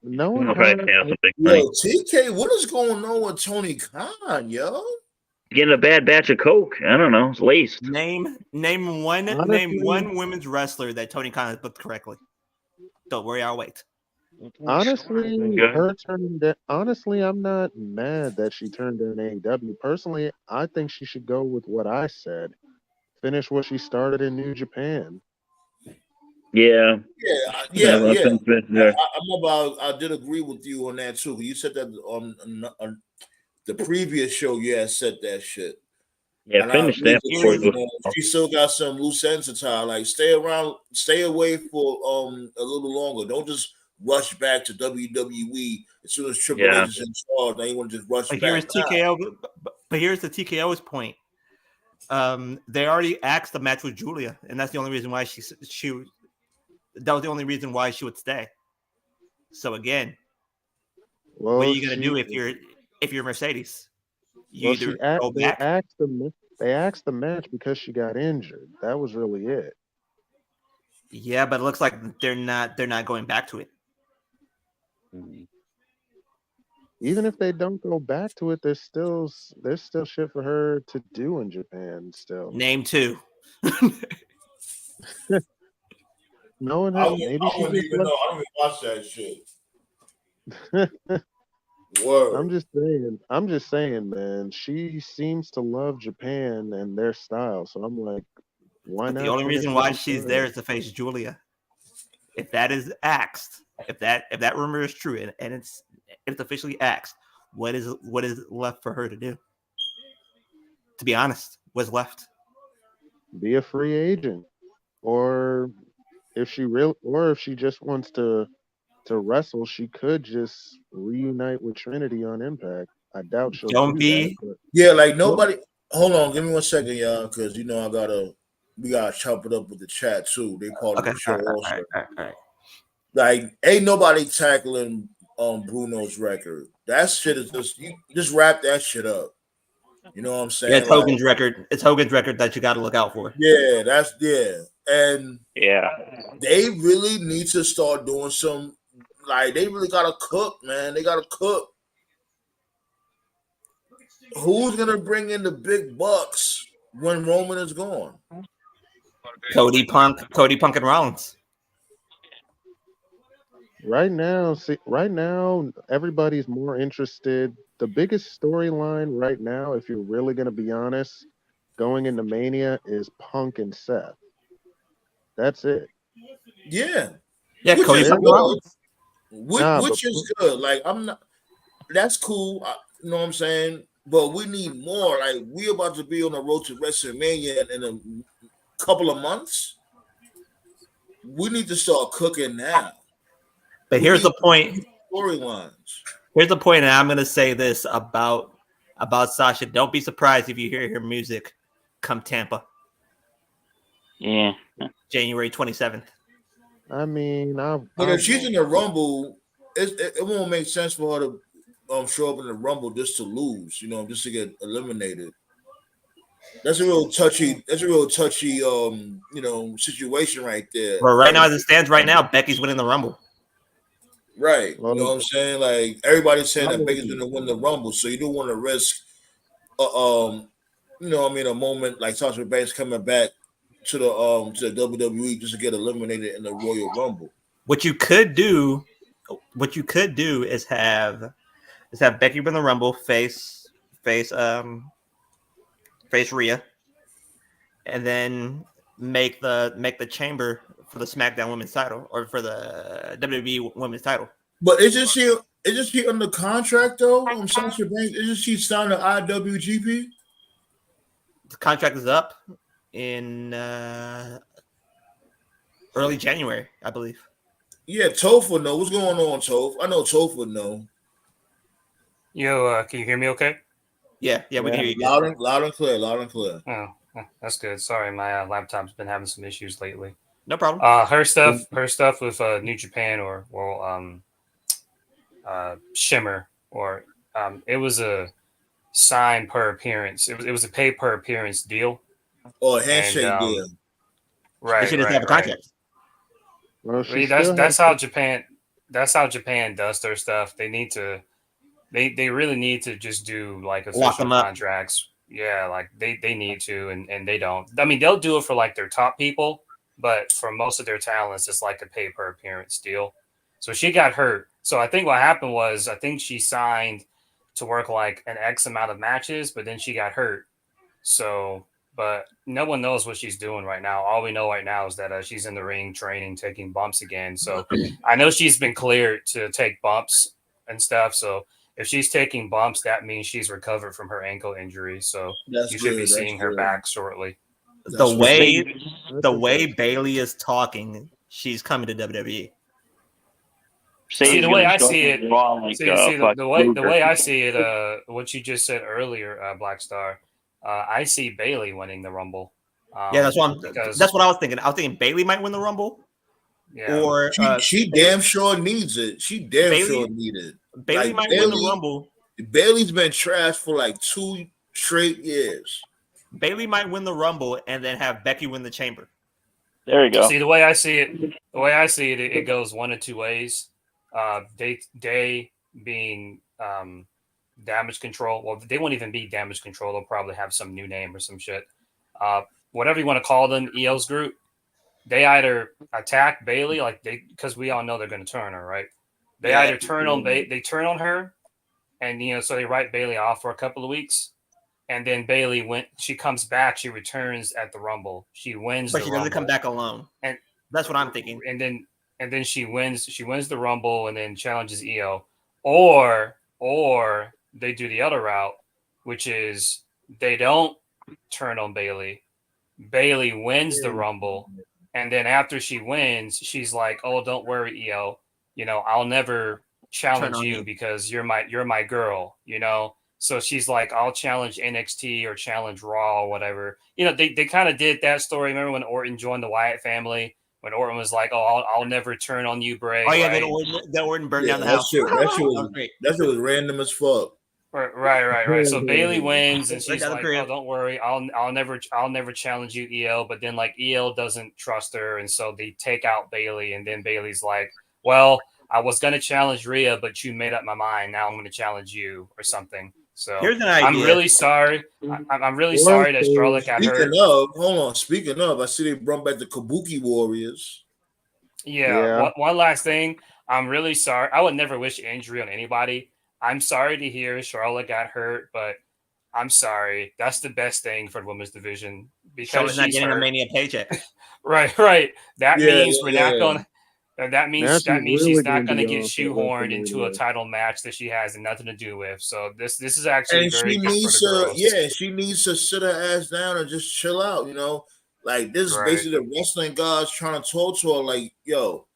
[SPEAKER 6] No one
[SPEAKER 5] Yo,
[SPEAKER 6] heard.
[SPEAKER 7] TK, what is going on with Tony Khan, yo?
[SPEAKER 5] Getting a bad batch of coke. I don't know. It's laced.
[SPEAKER 4] Name one women's wrestler that Tony Khan has booked correctly. Don't worry, I'll wait.
[SPEAKER 6] Honestly, honestly, I'm not mad that she turned down AEW. Personally, I think she should go with what I said. Finish what she started in New Japan.
[SPEAKER 5] Yeah.
[SPEAKER 7] I did agree with you on that too. You said that on the previous show. You had said that shit.
[SPEAKER 5] Yeah, finish that before
[SPEAKER 7] she still got some loose ends to tie. Like, stay away for a little longer. Don't just rush back to WWE as soon as Triple H is in charge. Now you want to just rush back.
[SPEAKER 4] Here's TKO. But here's the TKO's point. They already axed the match with Julia, and that's the only reason why that was the only reason why she would stay. So again, what are you gonna do if you're Mercedes?
[SPEAKER 6] They axed the match because she got injured. That was really it.
[SPEAKER 4] Yeah, but it looks like they're not going back to it.
[SPEAKER 6] Even if they don't go back to it, there's still shit for her to do in Japan still.
[SPEAKER 4] Name two.
[SPEAKER 6] No one has. Maybe
[SPEAKER 7] I don't even know. I don't even watch that shit.
[SPEAKER 6] Word. I'm just saying, man. She seems to love Japan and their style. So I'm like, why not?
[SPEAKER 4] The only reason why she's there is to face Julia. If that is axed, if that rumor is true and it's officially axed, what is left for her to do? To be honest, what's left?
[SPEAKER 6] Be a free agent, or if she just wants to wrestle, she could just reunite with Trinity on Impact. I doubt she'll do that.
[SPEAKER 7] Yeah, like nobody. Hold on, give me 1 second, y'all, because we gotta chop it up with the chat too. They part of the show also.
[SPEAKER 4] All right.
[SPEAKER 7] Like, ain't nobody tackling Bruno's record. That shit is just wrap that shit up. You know what I'm saying?
[SPEAKER 4] Yeah, it's Hogan's record. It's Hogan's record that you got to look out for.
[SPEAKER 7] Yeah, and
[SPEAKER 5] yeah,
[SPEAKER 7] they really need to start doing some. Like, they really gotta cook, man. They gotta cook. Who's gonna bring in the big bucks when Roman is gone?
[SPEAKER 4] Cody Punk, and Rollins.
[SPEAKER 6] Right now, everybody's more interested. The biggest storyline right now, if you're really going to be honest, going into Mania is Punk and Seth. That's it.
[SPEAKER 7] Yeah,
[SPEAKER 4] Yeah,
[SPEAKER 7] which
[SPEAKER 4] Cody
[SPEAKER 7] is
[SPEAKER 4] Punk and
[SPEAKER 7] good.
[SPEAKER 4] Rollins.
[SPEAKER 7] Which is good. Like I'm not. That's cool. You know what I'm saying? But we need more. Like we about to be on the road to WrestleMania in a couple of months. We need to start cooking now.
[SPEAKER 4] But here's the point.
[SPEAKER 7] Storylines.
[SPEAKER 4] Here's the point, and I'm going to say this about Sasha. Don't be surprised if you hear her music come Tampa.
[SPEAKER 5] Yeah.
[SPEAKER 4] January 27th.
[SPEAKER 6] I mean,
[SPEAKER 7] But if she's in the Rumble, it won't make sense for her to show up in the Rumble just to lose. You know, just to get eliminated. That's a real touchy. Situation right there.
[SPEAKER 4] Well, right now, as it stands right now, Becky's winning the Rumble.
[SPEAKER 7] Right. You know what I'm saying? Like everybody's saying that Becky's going to win the Rumble, so you don't want to risk, a moment like Sasha Banks coming back to the WWE just to get eliminated in the Royal Rumble.
[SPEAKER 4] What you could do is have Becky win the Rumble, face Rhea, and then make the chamber for the SmackDown Women's title or for the WWE Women's title.
[SPEAKER 7] But is she under contract though? Sasha Banks, isn't she signed to IWGP?
[SPEAKER 4] The contract is up in early January, I believe.
[SPEAKER 7] Yeah, Toph would know. What's going on, Toph? I know Toph would know.
[SPEAKER 8] Yo, can you hear me okay?
[SPEAKER 4] Yeah, we can hear you.
[SPEAKER 7] Loud and clear.
[SPEAKER 8] Oh, that's good. Sorry, my laptop's been having some issues lately.
[SPEAKER 4] No problem.
[SPEAKER 8] Her stuff with New Japan or Shimmer or it was a sign per appearance. It was a pay per appearance deal.
[SPEAKER 7] Or a handshake deal.
[SPEAKER 8] Right.
[SPEAKER 4] She doesn't have a contract.
[SPEAKER 6] Well,
[SPEAKER 8] that's how Japan does their stuff. They need to they really need to just do like official contracts. Yeah, like they need to and they don't. I mean, they'll do it for like their top people, but for most of their talents, it's like a pay per appearance deal. So she got hurt. So I think what happened was she signed to work like an X amount of matches, but then she got hurt. So, but no one knows what she's doing right now. All we know right now is that she's in the ring training, taking bumps again. So I know she's been cleared to take bumps and stuff. So if she's taking bumps, that means she's recovered from her ankle injury. So you should be seeing her back shortly.
[SPEAKER 4] The way Bailey is talking, she's coming to WWE.
[SPEAKER 8] See, the way I see it, the way I see it, what you just said earlier, Black Star, I see Bailey winning the Rumble.
[SPEAKER 4] That's what I was thinking. I was thinking Bailey might win the Rumble.
[SPEAKER 8] Yeah.
[SPEAKER 4] Or
[SPEAKER 7] she damn sure needs it. She damn sure needs it.
[SPEAKER 4] Bailey might win the Rumble.
[SPEAKER 7] Bailey's been trashed for like 2 straight years.
[SPEAKER 4] Bailey might win the Rumble and then have Becky win the Chamber.
[SPEAKER 5] There you go.
[SPEAKER 8] See, the way I see it, it goes one of two ways. They being Damage Control. Well, they won't even be Damage Control. They'll probably have some new name or some shit. Whatever you want to call them, EO's group. They either attack Bailey, because we all know they're going to turn her, right? They either turn on her, and so they write Bailey off for a couple of weeks, and then Bailey she comes back, she returns at the Rumble, she wins,
[SPEAKER 4] but she doesn't come back alone, and that's what I'm thinking.
[SPEAKER 8] And then she wins the Rumble, and then challenges EO, or they do the other route, which is they don't turn on Bailey. Bailey wins the Rumble. And then after she wins, she's like, "Oh, don't worry, EO. I'll never challenge you because you're my girl. So she's like, I'll challenge NXT or challenge Raw or whatever. They kind of did that story. Remember when Orton joined the Wyatt family? When Orton was like, "Oh, I'll never turn on you, Bray."
[SPEAKER 4] Oh yeah,
[SPEAKER 8] right?
[SPEAKER 4] that Orton burned down the house.
[SPEAKER 7] That shit was random as fuck.
[SPEAKER 8] Right. So Bailey wins, and she's like, "Oh, don't worry, I'll never challenge you, EL." But then EL doesn't trust her, and so they take out Bailey, and then Bailey's like, "Well, I was gonna challenge Rhea, but you made up my mind. Now I'm gonna challenge you or something." So
[SPEAKER 4] here's an idea.
[SPEAKER 8] I'm really sorry. I'm really sorry that Charlotte got hurt.
[SPEAKER 7] Speaking of, I see they brought back the Kabuki Warriors.
[SPEAKER 8] Yeah. One last thing. I'm really sorry. I would never wish injury on anybody. I'm sorry to hear Charlotte got hurt, but I'm sorry. That's the best thing for the women's division because
[SPEAKER 4] Charlotte's not getting a Mania paycheck.
[SPEAKER 8] Right. That means we're not going. That means she's not going to get shoehorned into a title match that she has nothing to do with. So this is actually very good for the girls.
[SPEAKER 7] Yeah, she needs to sit her ass down and just chill out. Like this is basically the wrestling gods trying to talk to her. Like, yo,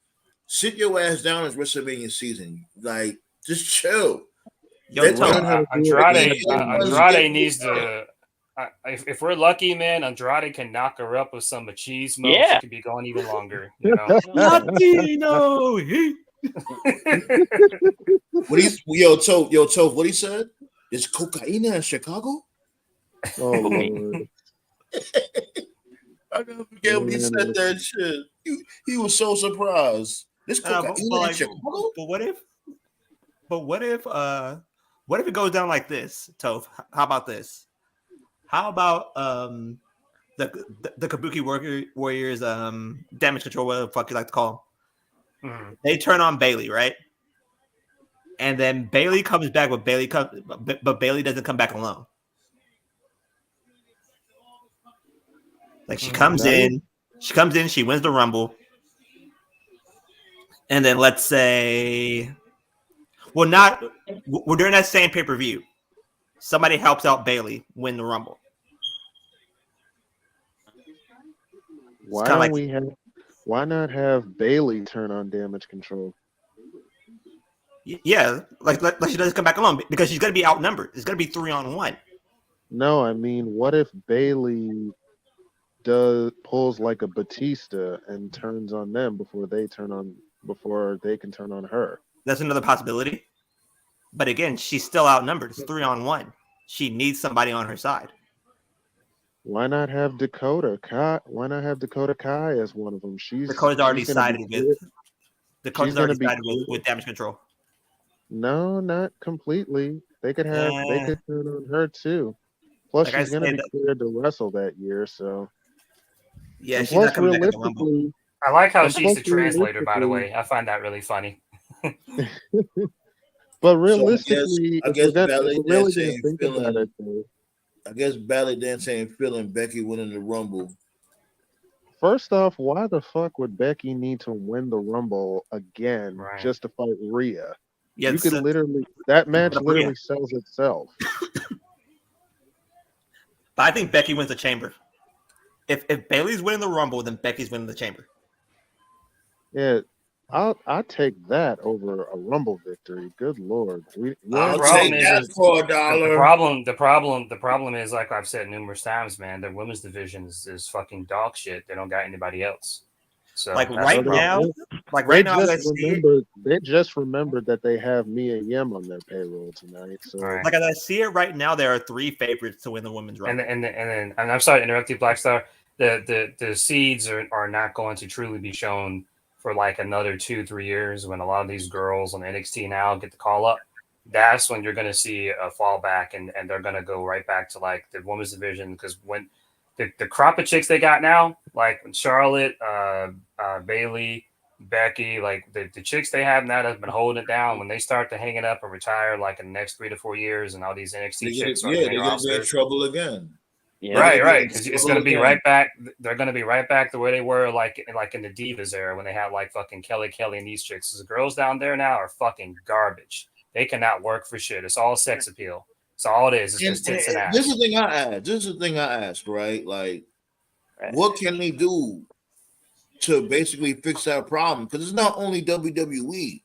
[SPEAKER 7] sit your ass down as WrestleMania season. Like, just chill.
[SPEAKER 8] Andrade needs to. If we're lucky, man, Andrade can knock her up with some machismo. Yeah. She could be going even longer.
[SPEAKER 4] Latino.
[SPEAKER 7] Toph, what he said? Is cocaine in Chicago?
[SPEAKER 6] Oh Lord.
[SPEAKER 7] I never forget when he said that shit. He was so surprised. This cocaine in Chicago?
[SPEAKER 4] But what if it goes down like this, Toph? How about this? How about the Kabuki Warriors damage control, whatever the fuck you like to call them? Mm-hmm. They turn on Bayley, right? And then Bayley comes back, but Bayley doesn't come back alone. Like she comes in, she wins the Rumble, and then let's say, we're during that same pay-per-view. Somebody helps out Bayley win the Rumble.
[SPEAKER 6] Why not have Bayley turn on damage control?
[SPEAKER 4] Yeah, like she doesn't come back alone because she's gonna be outnumbered. It's gonna be 3-on-1.
[SPEAKER 6] No, I mean, what if Bayley pulls like a Batista and turns on them before they can turn on her?
[SPEAKER 4] That's another possibility. But again, she's still outnumbered. It's 3-on-1. She needs somebody on her side.
[SPEAKER 6] Why not have Dakota Kai? Why not have Dakota Kai as one of them?
[SPEAKER 4] Dakota's already sided with damage control.
[SPEAKER 6] No, not completely. They could turn on her too. Plus, she's going to be cleared to wrestle that year. So
[SPEAKER 4] yeah, she's not coming back to the Rumble.
[SPEAKER 8] I like how she's the translator. By the way, I find that really funny.
[SPEAKER 6] But realistically,
[SPEAKER 7] I guess Ballet Dance ain't feeling Becky winning the Rumble.
[SPEAKER 6] First off, why the fuck would Becky need to win the Rumble again just to fight Rhea? Yeah, you could that match literally sells itself.
[SPEAKER 4] But I think Becky wins the Chamber. If Bayley's winning the Rumble, then Becky's winning the Chamber.
[SPEAKER 6] Yeah. I'll take that over a Rumble victory. Good Lord.
[SPEAKER 7] I'll take that for $1.
[SPEAKER 8] The problem is, like I've said numerous times, man, the women's division is fucking dog shit. They don't got anybody else. So
[SPEAKER 4] they
[SPEAKER 6] just remembered that they have Mia Yim on their payroll tonight. So
[SPEAKER 4] like as I see it right now, there are 3 favorites to win the women's Rumble.
[SPEAKER 8] And I'm sorry to interrupt you, Black Star. The seeds are not going to truly be shown for like another 2-3 years when a lot of these girls on NXT now get the call up. That's when you're going to see a fallback and they're going to go right back to like the women's division. Because when the crop of chicks they got now, like Charlotte, Bayley, Becky, like the chicks they have now that's been holding it down, when they start to hang it up and retire like in the next 3 to 4 years and all these NXT chicks are
[SPEAKER 7] they're going to be in trouble again.
[SPEAKER 8] Yeah, right. Because it's going to be right back. They're going to be right back the way they were, like in the Divas era when they had like fucking Kelly and these chicks. The girls down there now are fucking garbage. They cannot work for shit. It's all sex appeal. It's all it is. It's just tits and ass.
[SPEAKER 7] This is the thing I asked. Right? Like, what can they do to basically fix that problem? Because it's not only WWE.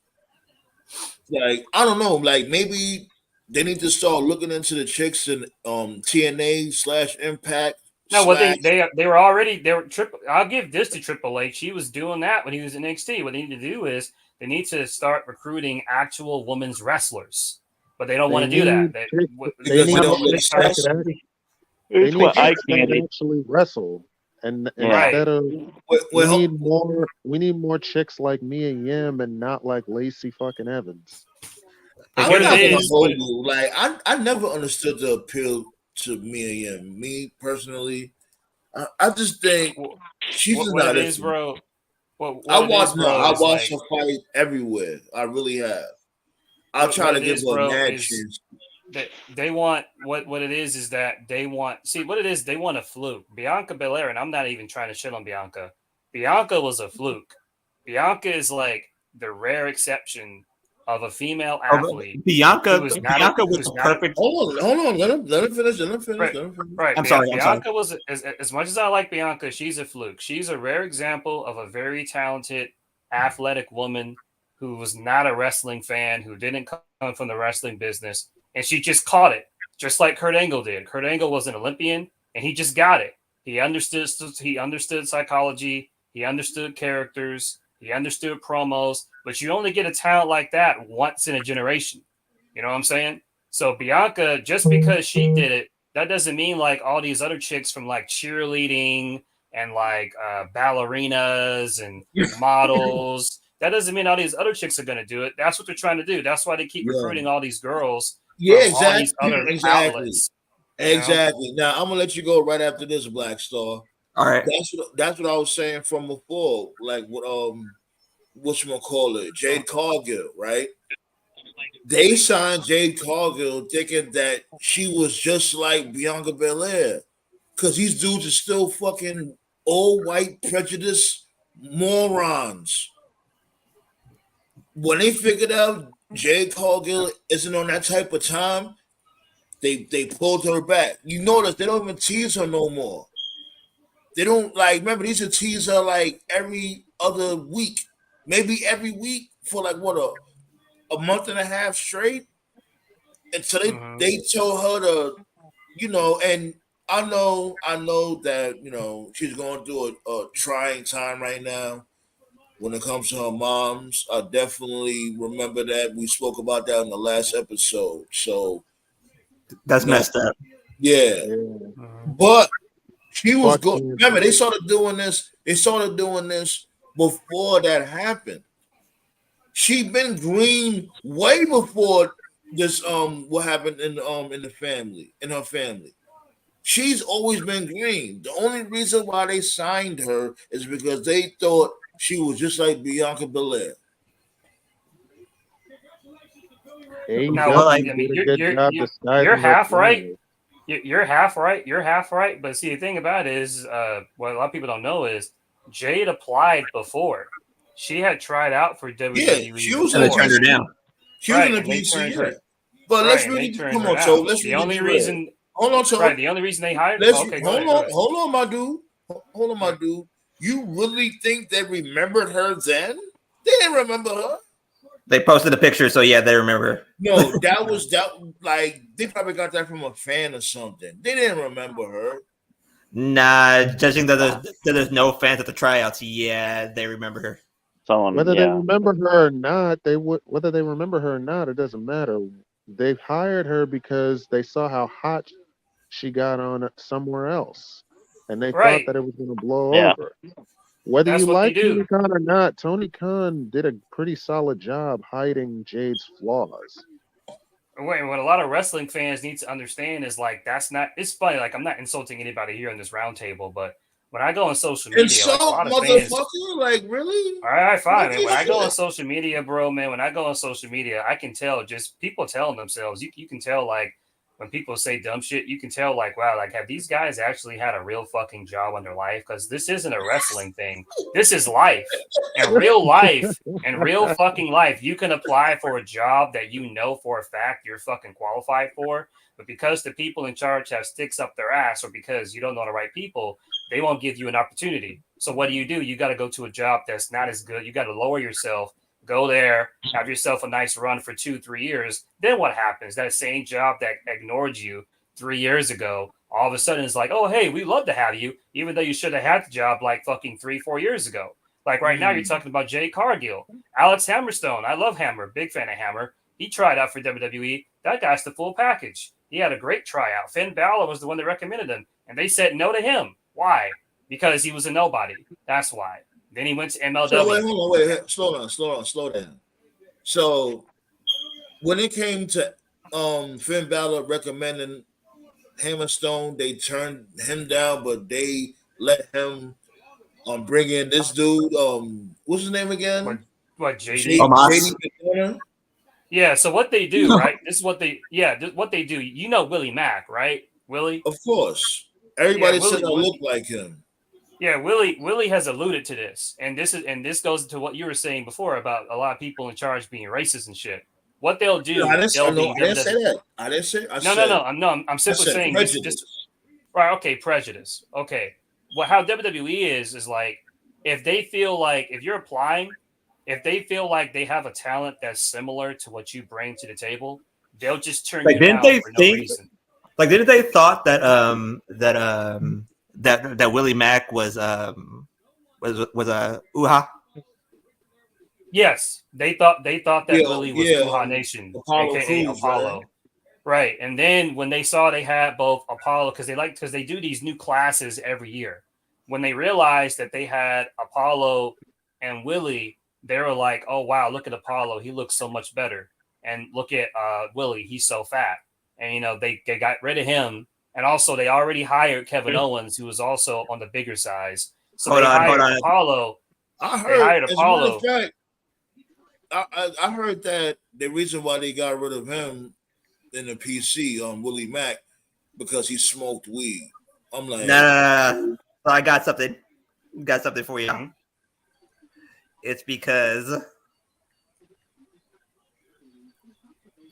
[SPEAKER 7] Like, I don't know. Like, maybe they need to start looking into the chicks in TNA/Impact.
[SPEAKER 8] No, well, they were triple. I'll give this to Triple H. He was doing that when he was in NXT. What they need to do is they need to start recruiting actual women's wrestlers, but they don't want to do that.
[SPEAKER 6] They need to actually wrestle, and instead of we need more chicks like Mia Yim and not like Lacey fucking Evans.
[SPEAKER 7] I never understood the appeal to Mia Yim. Me personally, I just think she's just
[SPEAKER 8] what
[SPEAKER 7] not
[SPEAKER 8] it
[SPEAKER 7] it
[SPEAKER 8] is,
[SPEAKER 7] for me.
[SPEAKER 8] bro.
[SPEAKER 7] I
[SPEAKER 8] What it is,
[SPEAKER 7] watch no,
[SPEAKER 8] bro,
[SPEAKER 7] I
[SPEAKER 8] is
[SPEAKER 7] watch
[SPEAKER 8] like
[SPEAKER 7] her fight everywhere. I really have. I'll try
[SPEAKER 8] what
[SPEAKER 7] to
[SPEAKER 8] it
[SPEAKER 7] give
[SPEAKER 8] is,
[SPEAKER 7] her a
[SPEAKER 8] bro,
[SPEAKER 7] mad
[SPEAKER 8] is
[SPEAKER 7] chance.
[SPEAKER 8] that they want what it is that they want. See what it is. They want a fluke. Bianca Belair, and I'm not even trying to shit on Bianca. Bianca was a fluke. Bianca is like the rare exception of a female athlete
[SPEAKER 4] Bianca
[SPEAKER 8] who is not
[SPEAKER 4] Bianca was
[SPEAKER 8] who's
[SPEAKER 4] the
[SPEAKER 8] not
[SPEAKER 4] perfect.
[SPEAKER 7] Hold on. Let him finish. Let him finish.
[SPEAKER 8] right.
[SPEAKER 7] Let him finish.
[SPEAKER 8] Right,
[SPEAKER 4] I'm sorry. I'm sorry.
[SPEAKER 8] Bianca was as much as I like Bianca, she's a fluke. She's a rare example of a very talented, athletic woman who was not a wrestling fan, who didn't come from the wrestling business, and she just caught it, just like Kurt Angle did. Kurt Angle was an Olympian, and he just got it. He understood. He understood psychology. He understood characters. He understood promos. But you only get a talent like that once in a generation. You know what I'm saying? So Bianca, just because she did it, that doesn't mean like all these other chicks from like cheerleading and like ballerinas and models. That doesn't mean all these other chicks are going to do it. That's what they're trying to do. That's why they keep
[SPEAKER 7] Yeah.
[SPEAKER 8] recruiting all these girls
[SPEAKER 7] Yeah,
[SPEAKER 8] from all
[SPEAKER 7] exactly.
[SPEAKER 8] these other
[SPEAKER 7] Exactly.
[SPEAKER 8] outlets. You know?
[SPEAKER 7] Exactly. Now I'm gonna let you go right after this, Black Star.
[SPEAKER 4] All right.
[SPEAKER 7] That's what I was saying from before. Like what you gonna call it? Jade Cargill, right? They signed Jade Cargill thinking that she was just like Bianca Belair. Cause these dudes are still fucking old white prejudice morons. When they figured out Jade Cargill isn't on that type of time, they pulled her back. You notice they don't even tease her no more. They don't like remember these are tease her like every other week, maybe every week for like what a month and a half straight. And so they told her to, and I know that, she's going through a trying time right now when it comes to her moms. I definitely remember that. We spoke about that in the last episode. So
[SPEAKER 4] That's messed up.
[SPEAKER 7] yeah.
[SPEAKER 8] Mm-hmm.
[SPEAKER 7] But she was
[SPEAKER 6] Fuck
[SPEAKER 7] good.
[SPEAKER 6] you.
[SPEAKER 7] Remember, they started doing this before that happened. She been green way before this what happened in the family, in her family. She's always been green. The only reason why they signed her is because they thought she was just like Bianca Belair.
[SPEAKER 8] Now, well,
[SPEAKER 6] AEW
[SPEAKER 8] like, I mean,
[SPEAKER 6] did a good job
[SPEAKER 8] you're
[SPEAKER 6] disguising her
[SPEAKER 8] half right.
[SPEAKER 6] flaws.
[SPEAKER 8] You're half right. You're half right. But see, the thing about it is, what a lot of people don't know is Jade applied before. She had tried out for WWE
[SPEAKER 7] she was
[SPEAKER 8] before.
[SPEAKER 4] And they turned her down.
[SPEAKER 7] She was
[SPEAKER 8] Right,
[SPEAKER 7] in the
[SPEAKER 8] and they turned
[SPEAKER 7] PC.
[SPEAKER 8] her.
[SPEAKER 7] But
[SPEAKER 8] Right,
[SPEAKER 7] let's
[SPEAKER 8] and they
[SPEAKER 7] really
[SPEAKER 8] turned
[SPEAKER 7] come
[SPEAKER 8] her
[SPEAKER 7] on,
[SPEAKER 8] down.
[SPEAKER 7] so let's
[SPEAKER 8] The
[SPEAKER 7] really
[SPEAKER 8] only
[SPEAKER 7] be real.
[SPEAKER 8] reason,
[SPEAKER 7] Hold on, so
[SPEAKER 8] right? The only reason they hired.
[SPEAKER 7] let's
[SPEAKER 8] Okay, go ahead. Go ahead.
[SPEAKER 7] hold on, my dude. Hold on, my dude. You really think they remembered her then? They didn't remember her.
[SPEAKER 4] They posted a picture, so yeah, they remember.
[SPEAKER 7] No, that like they probably got that from a fan or something. They didn't remember her.
[SPEAKER 4] Nah, judging that there's no fans at the tryouts, yeah, they remember her.
[SPEAKER 5] Someone,
[SPEAKER 6] Whether they
[SPEAKER 5] yeah.
[SPEAKER 6] remember her or not, whether they remember her or not, it doesn't matter. They've hired her because they saw how hot she got on somewhere else, and they
[SPEAKER 8] Right.
[SPEAKER 6] thought that it was going to blow
[SPEAKER 5] Yeah.
[SPEAKER 6] over. Whether
[SPEAKER 8] That's
[SPEAKER 6] you
[SPEAKER 8] what they
[SPEAKER 6] like
[SPEAKER 8] do.
[SPEAKER 6] Tony Khan or not, Tony Khan did a pretty solid job hiding Jade's flaws.
[SPEAKER 8] What a lot of wrestling fans need to understand is like that's not. It's funny. Like I'm not insulting anybody here on this roundtable, but when I go on social media,
[SPEAKER 7] And so,
[SPEAKER 8] like a lot of fans.
[SPEAKER 7] motherfucker, like really?
[SPEAKER 8] All right, fine, man.
[SPEAKER 7] Look
[SPEAKER 8] When
[SPEAKER 7] at
[SPEAKER 8] I go on
[SPEAKER 7] shit.
[SPEAKER 8] social media, bro, man, when I go on social media, I can tell just people telling themselves. You can tell like when people say dumb shit, you can tell like, wow, like have these guys actually had a real fucking job in their life? Because this isn't a wrestling thing. This is life. In real life, in real fucking life, you can apply for a job that you know for a fact you're fucking qualified for. But because the people in charge have sticks up their ass, or because you don't know the right people, they won't give you an opportunity. So what do? You got to go to a job that's not as good. You got to lower yourself, go there, have yourself a nice run for 2-3 years. Then what happens? That same job that ignored you 3 years ago, all of a sudden it's like, oh, hey, we love to have you, even though you should have had the job like fucking 3-4 years ago. Like right now, you're talking about Jay Cargill, Alex Hammerstone. I love Hammer, big fan of Hammer. He tried out for WWE. That guy's the full package. He had a great tryout. Finn Balor was the one that recommended him, and they said no to him. Why? Because he was a nobody. That's why. Then he went to MLW.
[SPEAKER 7] So wait, hold on, wait, slow down. So when it came to Finn Balor recommending Hammerstone, they turned him down, but they let him bring in this dude. What's his name
[SPEAKER 8] What
[SPEAKER 7] again?
[SPEAKER 8] what JD?
[SPEAKER 4] Omos.
[SPEAKER 7] JD McDonough?
[SPEAKER 8] Yeah. So what they do, right? This is what what they do. You know Willie Mack, right? Willie.
[SPEAKER 7] Of course.
[SPEAKER 8] Yeah,
[SPEAKER 7] Everybody said
[SPEAKER 8] Willie.
[SPEAKER 7] I look like him.
[SPEAKER 8] Yeah, Willie has alluded to this, and this goes to what you were saying before about a lot of people in charge being racist and shit. What they'll
[SPEAKER 7] No, I
[SPEAKER 8] do,
[SPEAKER 7] didn't,
[SPEAKER 8] they'll
[SPEAKER 7] no,
[SPEAKER 8] be
[SPEAKER 7] I didn't say
[SPEAKER 8] WWE.
[SPEAKER 7] that. I didn't say.
[SPEAKER 8] I'm
[SPEAKER 7] I
[SPEAKER 8] simply
[SPEAKER 7] said
[SPEAKER 8] saying this.
[SPEAKER 7] prejudice.
[SPEAKER 8] Right, okay, prejudice. Okay, how WWE is like if they feel like if you're applying, if they feel like they have a talent that's similar to what you bring to the table, they'll just turn
[SPEAKER 4] Like,
[SPEAKER 8] you
[SPEAKER 4] didn't
[SPEAKER 8] down
[SPEAKER 4] they
[SPEAKER 8] for no
[SPEAKER 4] think?
[SPEAKER 8] reason.
[SPEAKER 4] Like, didn't they thought that that Willie Mack was a Uha?
[SPEAKER 8] Yes, they thought that
[SPEAKER 7] Yeah,
[SPEAKER 8] Willie was
[SPEAKER 7] yeah.
[SPEAKER 8] Uha Nation,
[SPEAKER 7] Apollo
[SPEAKER 8] aka
[SPEAKER 7] Crews, right?
[SPEAKER 8] Apollo. Right. And then when they saw they had both Apollo, because they do these new classes every year. When they realized that they had Apollo and Willie, they were like, oh wow, look at Apollo. He looks so much better. And look at Willie, he's so fat. And they got rid of him. And also they already hired Kevin Owens, who was also on the bigger size. So
[SPEAKER 4] Hold
[SPEAKER 8] they
[SPEAKER 4] on.
[SPEAKER 8] hired Apollo.
[SPEAKER 7] I
[SPEAKER 8] They
[SPEAKER 7] heard,
[SPEAKER 8] hired
[SPEAKER 7] as a matter
[SPEAKER 8] Apollo.
[SPEAKER 7] of fact, I heard that the reason why they got rid of him in the PC on Willie Mack because he smoked weed. I'm like,
[SPEAKER 4] No. So I got something. Got something for you.
[SPEAKER 8] Mhm.
[SPEAKER 4] It's because.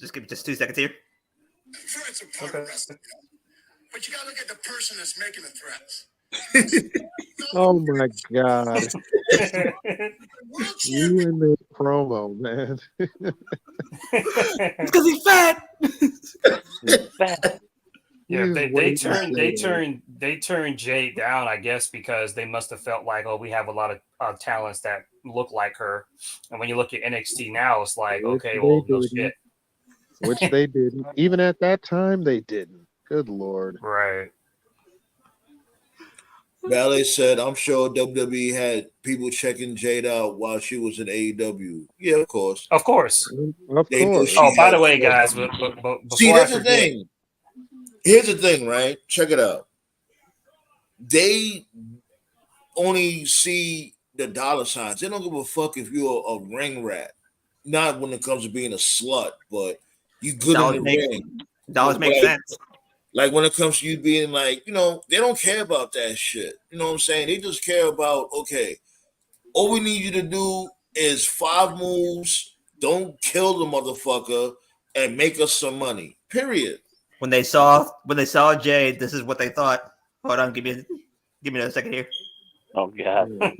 [SPEAKER 4] Just give me just 2 seconds here.
[SPEAKER 9] Threats are part of wrestling, but you gotta look at the person that's making the threats.
[SPEAKER 6] Oh my god.
[SPEAKER 9] World
[SPEAKER 6] You
[SPEAKER 9] champion.
[SPEAKER 6] in this promo, man.
[SPEAKER 4] Because he's fat.
[SPEAKER 8] Yeah,
[SPEAKER 6] He's
[SPEAKER 8] they
[SPEAKER 6] waiting to say that.
[SPEAKER 8] turned Jay down, I guess, because they must have felt like, oh, we have a lot of talents that look like her. And when you look at NXT now, it's like,
[SPEAKER 6] Which
[SPEAKER 8] okay,
[SPEAKER 6] they
[SPEAKER 8] well, no
[SPEAKER 6] didn't.
[SPEAKER 8] shit.
[SPEAKER 6] Which they didn't. Even at that time, they didn't. Good lord.
[SPEAKER 8] Right.
[SPEAKER 7] Ballet said, I'm sure WWE had people checking Jade out while she was in AEW. Yeah, of course.
[SPEAKER 8] Of course.
[SPEAKER 6] Of
[SPEAKER 7] They knew
[SPEAKER 6] course.
[SPEAKER 7] she
[SPEAKER 8] Oh, by
[SPEAKER 7] had
[SPEAKER 8] the way,
[SPEAKER 7] flair.
[SPEAKER 8] guys, but
[SPEAKER 7] See,
[SPEAKER 8] before I
[SPEAKER 7] that's the
[SPEAKER 8] forget,
[SPEAKER 7] thing. Here's the thing, right? Check it out. They only see the dollar signs. They don't give a fuck if you're a ring rat. Not when it comes to being a slut, but you good in the ring.
[SPEAKER 4] Dollars make
[SPEAKER 7] Like-
[SPEAKER 4] sense.
[SPEAKER 7] Like when it comes to you being like, they don't care about that shit. You know what I'm saying? They just care about, okay, all we need you to do is 5 moves, don't kill the motherfucker, and make us some money. Period.
[SPEAKER 4] When they saw Jade, this is what they thought. Hold on, give me another second here.
[SPEAKER 5] Oh god.
[SPEAKER 6] What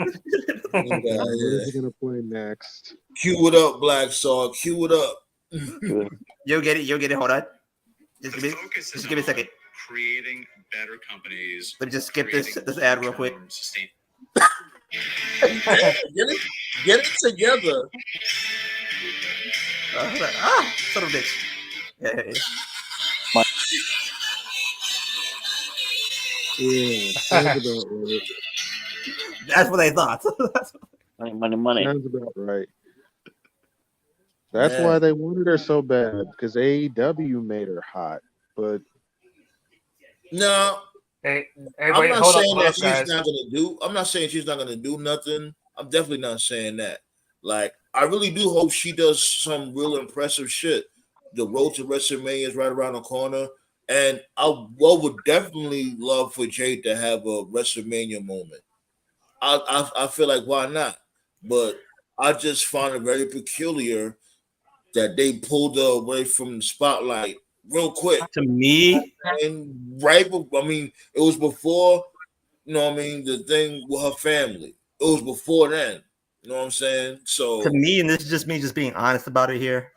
[SPEAKER 6] is he gonna play next?
[SPEAKER 7] Cue it up, Black Star. Cue it up.
[SPEAKER 4] You'll get it. Hold on. Just give me a second.
[SPEAKER 10] Creating better companies.
[SPEAKER 4] Let me just skip this ad real quick.
[SPEAKER 7] Get it together.
[SPEAKER 4] Son of a bitch. Yeah.
[SPEAKER 6] Yeah, sounds about right.
[SPEAKER 4] That's what they thought.
[SPEAKER 5] Money.
[SPEAKER 6] Sounds about right. That's
[SPEAKER 7] Man.
[SPEAKER 6] why they wanted her so bad, because AEW made her hot. But
[SPEAKER 7] No,
[SPEAKER 8] hey,
[SPEAKER 7] I'm
[SPEAKER 8] wait,
[SPEAKER 7] not
[SPEAKER 8] hold
[SPEAKER 7] saying
[SPEAKER 8] up,
[SPEAKER 7] that she's
[SPEAKER 8] guys.
[SPEAKER 7] not gonna do. I'm not saying she's not gonna do nothing. I'm definitely not saying that. Like, I really do hope she does some real impressive shit. The road to WrestleMania is right around the corner, and I would definitely love for Jade to have a WrestleMania moment. I feel like why not? But I just found it very peculiar that they pulled her away from the spotlight real quick.
[SPEAKER 4] To me,
[SPEAKER 7] And right, I mean, it was before, the thing with her family. It was before then. You know what I'm saying? So
[SPEAKER 4] to me, and this is just me just being honest about it here,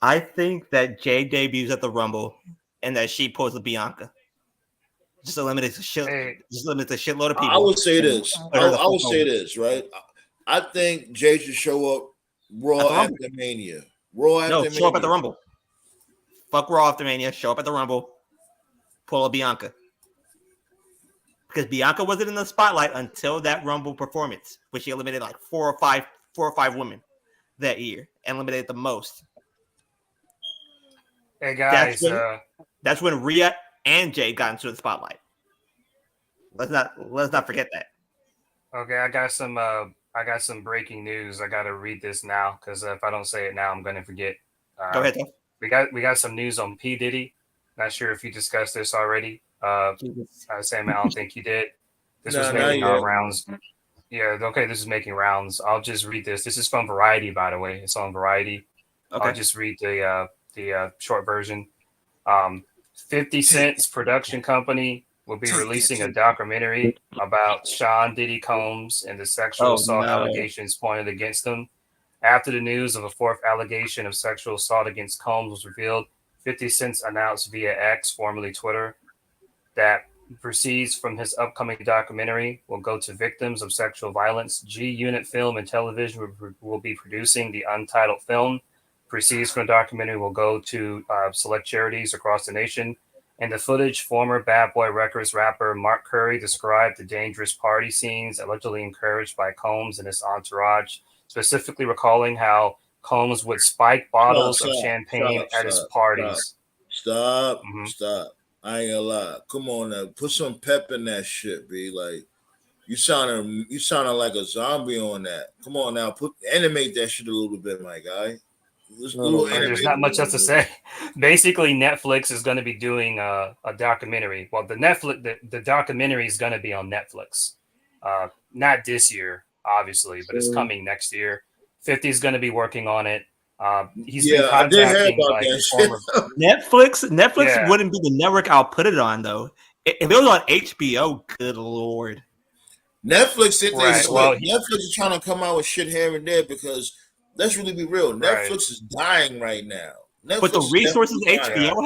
[SPEAKER 4] I think that Jade debuts at the Rumble and that she pulls a Bianca. Just eliminates a shitload of people.
[SPEAKER 7] I would say this. I would say this, right? I think Jay should show up Raw after Mania.
[SPEAKER 4] Show up at the Rumble. Fuck Raw after Mania. Show up at the Rumble. Pull a Bianca. Because Bianca wasn't in the spotlight until that Rumble performance, which she eliminated like four or five women that year and eliminated the most.
[SPEAKER 8] Hey guys,
[SPEAKER 4] That's when Rhea and Jay got into the spotlight. Let's not forget that.
[SPEAKER 8] Okay, I got some breaking news. I got to read this now because if I don't say it now, I'm going to forget.
[SPEAKER 4] Go ahead, Tom.
[SPEAKER 8] We got some news on P Diddy. Not sure if you discussed this already. Sam, I don't think you did. This was making rounds. Yeah, okay, this is making rounds. I'll just read this. This is from Variety, by the way. It's on Variety. Okay. I'll just read the short version. 50 Cent's production company will be releasing a documentary about Sean Diddy Combs and the sexual assault allegations pointed against him. After the news of a fourth allegation of sexual assault against Combs was revealed, 50 Cent announced via X, formerly Twitter, that proceeds from his upcoming documentary will go to victims of sexual violence. G-Unit Film and Television will be producing the untitled film. Proceeds from the documentary will go to select charities across the nation. In the footage, former Bad Boy Records rapper Mark Curry described the dangerous party scenes allegedly encouraged by Combs and his entourage, specifically recalling how Combs would spike bottles of champagne at his parties.
[SPEAKER 7] Stop. I ain't gonna lie. Come on now, put some pep in that shit, B. Like you sounding like a zombie on that. Come on now, animate that shit a little bit, my guy.
[SPEAKER 8] There's not much else to say. Basically, Netflix is going to be doing a documentary. Well, the documentary is going to be on Netflix. Not this year, obviously, but it's coming next year. 50 is going to be working on it. He's been contacting former
[SPEAKER 4] Netflix wouldn't be the network I'll put it on though. If it was on HBO, good lord.
[SPEAKER 7] Netflix Netflix is trying to come out with shit here and there because let's really be real. Netflix is dying right now.
[SPEAKER 4] But the resources HBO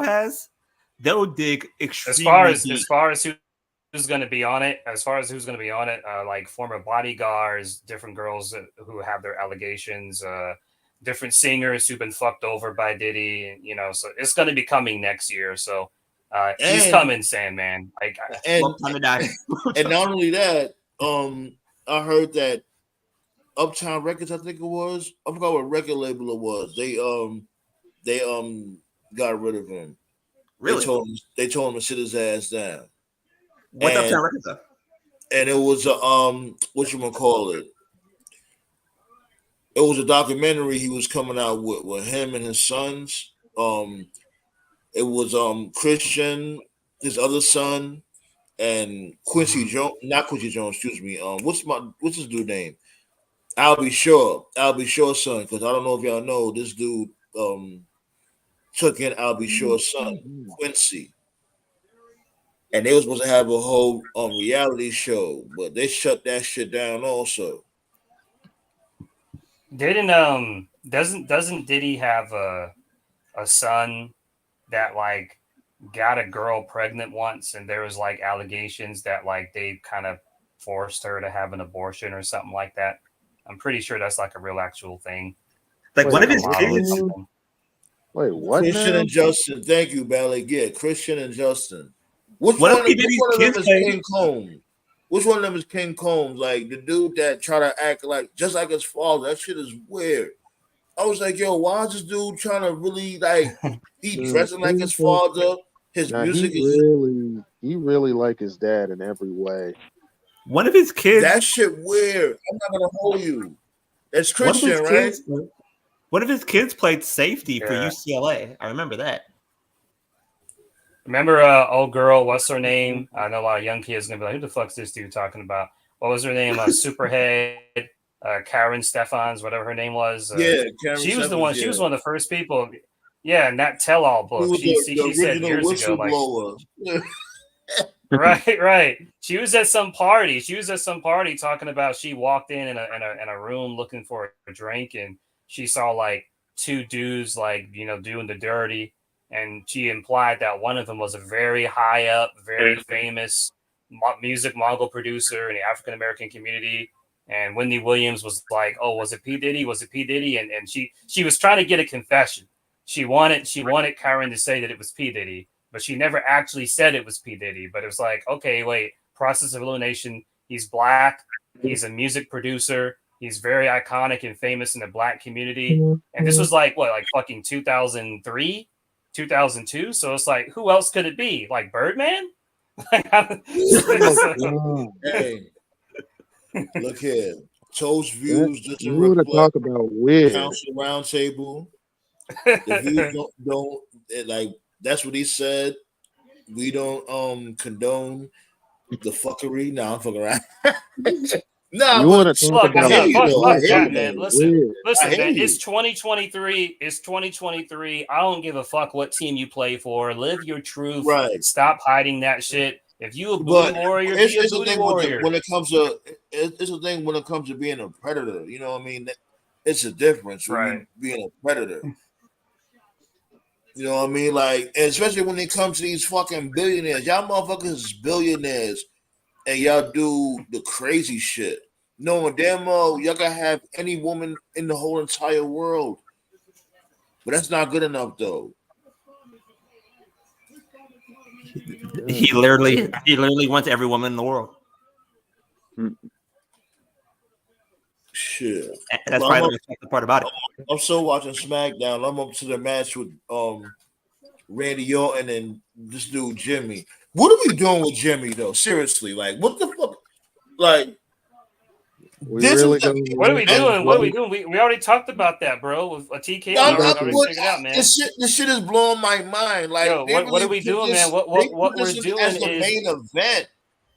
[SPEAKER 4] has, they'll dig extremely deep.
[SPEAKER 8] As far as who's going to be on it, like former bodyguards, different girls who have their allegations, different singers who've been fucked over by Diddy, so it's going to be coming next year. So he's coming, Sandman.
[SPEAKER 7] And not only that, I heard that Uptown Records, I think it was, I forgot what record label it was. They got rid of him. Really? They told him to sit his ass down.
[SPEAKER 4] What's Uptown Records though?
[SPEAKER 7] And it was it was a documentary he was coming out with him and his sons. It was Christian, his other son, and Quincy Jones, not Quincy Jones, excuse me. What's his dude name? I'll be sure son, because I don't know if y'all know this dude took in I'll Be Sure's son, Quincy. And they were supposed to have a whole reality show, but they shut that shit down also.
[SPEAKER 8] Doesn't Diddy have a son that like got a girl pregnant once, and there was like allegations that like they kind of forced her to have an abortion or something like that? I'm pretty sure that's like a real actual thing.
[SPEAKER 4] Like one of his kids.
[SPEAKER 6] Wait, what?
[SPEAKER 7] Christian and Justin. Thank you, Ballet. Yeah, Christian and Justin. Which one of them is King Combs? Which one of them is King Combs? Like the dude that try to act like just like his father. That shit is weird. I was like, yo, why is this dude trying to really like he dressing like his father? His music
[SPEAKER 6] he really like his dad in every way.
[SPEAKER 4] One of his kids.
[SPEAKER 7] That shit weird. I'm not gonna hold you. It's Christian, right?
[SPEAKER 4] One of his kids played safety for UCLA. I remember that.
[SPEAKER 8] Remember old girl, what's her name? I know a lot of young kids gonna be like, who the fuck's this dude talking about? What was her name? Superhead, Karen Steffans, whatever her name was.
[SPEAKER 7] Karen
[SPEAKER 8] she was the one. Yeah. She was one of the first people. Yeah, in that tell-all book. She said years ago, like, right. She was at some party. Talking about she walked in a room looking for a drink, and she saw like two dudes like doing the dirty. And she implied that one of them was a very high up, very famous music mogul producer in the African American community. And Wendy Williams was like, "Oh, was it P. Diddy? Was it P. Diddy?" And she was trying to get a confession. She wanted Karen to say that it was P. Diddy, but she never actually said it was P. Diddy. But it was like, okay, wait, process of elimination. He's black. He's a music producer. He's very iconic and famous in the black community. And this was like fucking 2003. 2002. So it's like, who else could it be? Like Birdman?
[SPEAKER 7] Hey, look here. Toast views doesn't
[SPEAKER 6] You want to
[SPEAKER 7] reflect
[SPEAKER 6] talk about weird?
[SPEAKER 7] Council Roundtable. The views don't like. That's what he said. We don't condone the fuckery. No, I'm fucking around. No,
[SPEAKER 6] You want to talk
[SPEAKER 8] Look,
[SPEAKER 6] about
[SPEAKER 8] fuck
[SPEAKER 6] weird?
[SPEAKER 8] that, man. Listen,
[SPEAKER 6] Weird.
[SPEAKER 8] man. It's 2023. It's 2023. I don't give a fuck what team you play for. Live your truth.
[SPEAKER 7] Right.
[SPEAKER 8] Stop hiding that shit. If you a booty
[SPEAKER 7] But
[SPEAKER 8] warrior,
[SPEAKER 7] it's
[SPEAKER 8] be a
[SPEAKER 7] the
[SPEAKER 8] booty
[SPEAKER 7] thing
[SPEAKER 8] warrior.
[SPEAKER 7] when it comes to it's the thing when it comes to being a predator. You know what I mean? It's a difference when you being a predator. You know what I mean? Like, and especially when it comes to these fucking billionaires. Y'all motherfuckers is billionaires and y'all do the crazy shit. Knowing damn well y'all can have any woman in the whole entire world. But that's not good enough though.
[SPEAKER 4] He literally wants every woman in the world.
[SPEAKER 7] Shit.
[SPEAKER 4] That's probably the part about it.
[SPEAKER 7] I'm still watching SmackDown. I'm up to the match with Randy Orton and this dude Jimmy. What are we doing with Jimmy though? Seriously, like what the fuck? Like
[SPEAKER 8] What are we doing? What are we doing? We already talked about that, bro. With a TK, we already figured out, man.
[SPEAKER 7] This shit is blowing my mind. Like,
[SPEAKER 8] yo, what are we doing, man? What we're doing
[SPEAKER 7] as the
[SPEAKER 8] is
[SPEAKER 7] main event.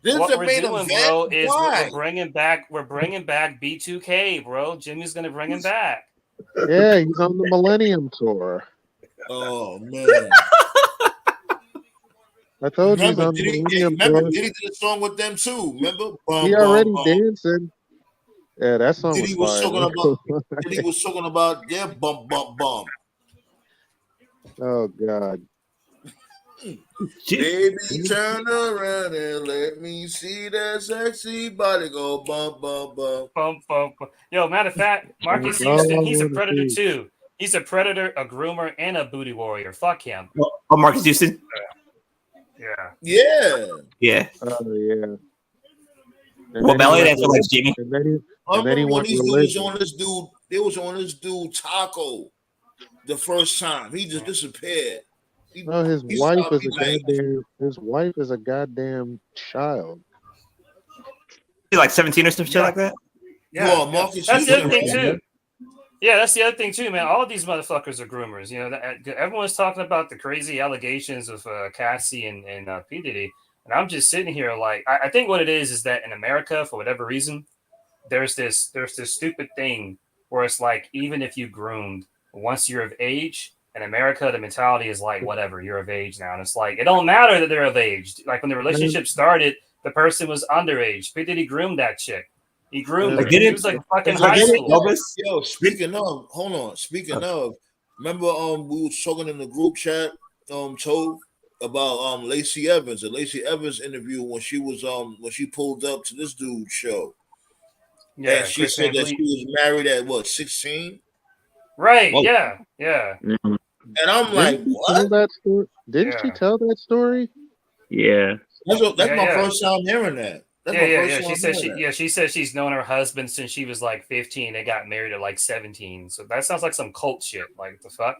[SPEAKER 7] This
[SPEAKER 8] what
[SPEAKER 7] is the
[SPEAKER 8] we're
[SPEAKER 7] main
[SPEAKER 8] doing,
[SPEAKER 7] event,
[SPEAKER 8] bro, is
[SPEAKER 7] why?
[SPEAKER 8] we're bringing back B2K, bro. Jimmy's gonna bring him back.
[SPEAKER 6] Yeah, he's on the Millennium Tour.
[SPEAKER 7] Oh man!
[SPEAKER 6] I told you he's on the Millennium Tour.
[SPEAKER 7] Did he did a song with them too? Remember?
[SPEAKER 6] He already dancing. Yeah, that song
[SPEAKER 7] Did he was talking about their bump.
[SPEAKER 6] Oh God.
[SPEAKER 7] Baby, turn around and let me see that sexy body go bump.
[SPEAKER 8] Yo, matter of fact, Marcus Houston, he's a predator too. He's a predator, a groomer, and a booty warrior. Fuck him.
[SPEAKER 4] Oh, Marcus Houston?
[SPEAKER 7] Yeah.
[SPEAKER 6] Oh yeah.
[SPEAKER 4] Well, belly dancer likes Jimmy.
[SPEAKER 6] And then he
[SPEAKER 7] when
[SPEAKER 6] went
[SPEAKER 7] these
[SPEAKER 6] religious.
[SPEAKER 7] dudes on this dude, they was on this dude Taco the first time. He just disappeared.
[SPEAKER 6] No, his wife is a goddamn child.
[SPEAKER 4] He's like 17 or some shit like that.
[SPEAKER 8] Yeah,
[SPEAKER 7] well, Marcus
[SPEAKER 8] that's the other
[SPEAKER 7] Houston,
[SPEAKER 8] thing too. Yeah, that's the other thing too, man. All of these motherfuckers are groomers. You know, everyone's talking about the crazy allegations of Cassie and P Diddy, and I'm just sitting here like, I think what it is that in America, for whatever reason, there's this stupid thing where it's like, even if you groomed, once you're of age. In America, the mentality is like, whatever, you're of age now. And it's like, it don't matter that they're of age. Like when the relationship started, the person was underage. P. Diddy groomed that chick. He groomed her. He was like fucking high school.
[SPEAKER 7] Yo, speaking of, remember we was talking in the group chat, Tove, about Lacey Evans, the Lacey Evans interview when she pulled up to this dude's show.
[SPEAKER 8] Yeah,
[SPEAKER 7] and she said that she was married at what, 16?
[SPEAKER 8] Right.
[SPEAKER 7] Whoa.
[SPEAKER 8] Yeah.
[SPEAKER 7] And I'm like, what?
[SPEAKER 6] Didn't she tell that story?
[SPEAKER 5] Yeah.
[SPEAKER 7] That's my first time hearing that.
[SPEAKER 8] She said she's known her husband since she was like 15. They got married at like 17. So that sounds like some cult shit. Like the fuck?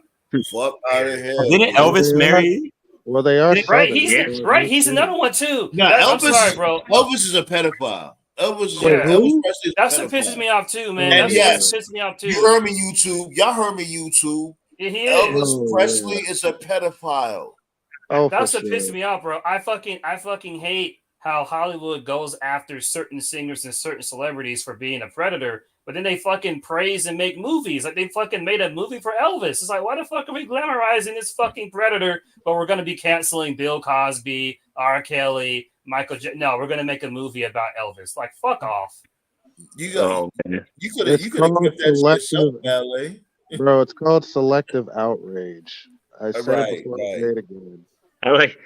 [SPEAKER 7] Fuck out of here.
[SPEAKER 4] Didn't Elvis marry?
[SPEAKER 6] Well, they are
[SPEAKER 8] right. He's another one too.
[SPEAKER 7] No,
[SPEAKER 8] I'm sorry, bro.
[SPEAKER 7] Elvis is a pedophile. Elvis Presley.
[SPEAKER 8] That's what pisses me off too, man.
[SPEAKER 7] And
[SPEAKER 8] That's what pisses me off too.
[SPEAKER 7] You heard me, YouTube. Y'all heard me, YouTube.
[SPEAKER 8] Yeah, he
[SPEAKER 7] Elvis
[SPEAKER 8] is.
[SPEAKER 7] Presley is a pedophile.
[SPEAKER 8] That's what pisses me off, bro. I fucking hate how Hollywood goes after certain singers and certain celebrities for being a predator, but then they fucking praise and make movies. Like they fucking made a movie for Elvis. It's like, why the fuck are we glamorizing this fucking predator, but we're gonna be canceling Bill Cosby, R. Kelly, Michael No, we're gonna make a movie about Elvis. Like, fuck off.
[SPEAKER 7] You could have kept that shit yourself, ballet.
[SPEAKER 6] Bro, it's called selective outrage. I said it before I say it again.
[SPEAKER 5] I like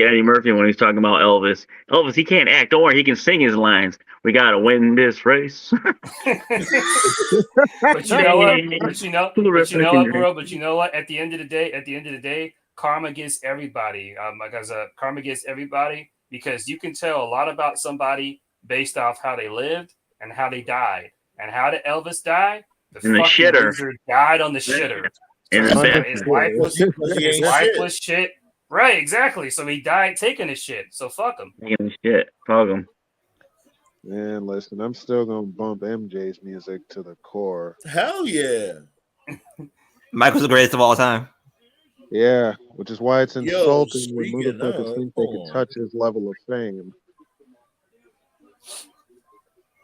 [SPEAKER 5] Eddie Murphy when he's talking about Elvis. Elvis, he can't act. Don't worry, he can sing his lines. We gotta win this race.
[SPEAKER 8] But you know what? But you know what, bro? But you know what? At the end of the day, karma gets everybody. Karma gets everybody because you can tell a lot about somebody based off how they lived and how they died. And how did Elvis die? The fucking loser died on the shitter.
[SPEAKER 5] In
[SPEAKER 8] Turns
[SPEAKER 5] the
[SPEAKER 8] out
[SPEAKER 5] bed.
[SPEAKER 8] his wife was
[SPEAKER 7] He
[SPEAKER 8] his
[SPEAKER 7] ain't
[SPEAKER 8] wife
[SPEAKER 7] shit.
[SPEAKER 8] was shit. Right, exactly. So he died taking his shit. So fuck him.
[SPEAKER 5] Taking the shit. Fuck him.
[SPEAKER 6] Man, listen, I'm still gonna bump MJ's music to the core.
[SPEAKER 7] Hell yeah.
[SPEAKER 4] Michael's the greatest of all time.
[SPEAKER 6] Yeah, which is why it's
[SPEAKER 7] Yo,
[SPEAKER 6] insulting when
[SPEAKER 7] speaking
[SPEAKER 6] motherfuckers
[SPEAKER 7] of,
[SPEAKER 6] think they
[SPEAKER 7] hold
[SPEAKER 6] could
[SPEAKER 7] on.
[SPEAKER 6] touch his level of fame.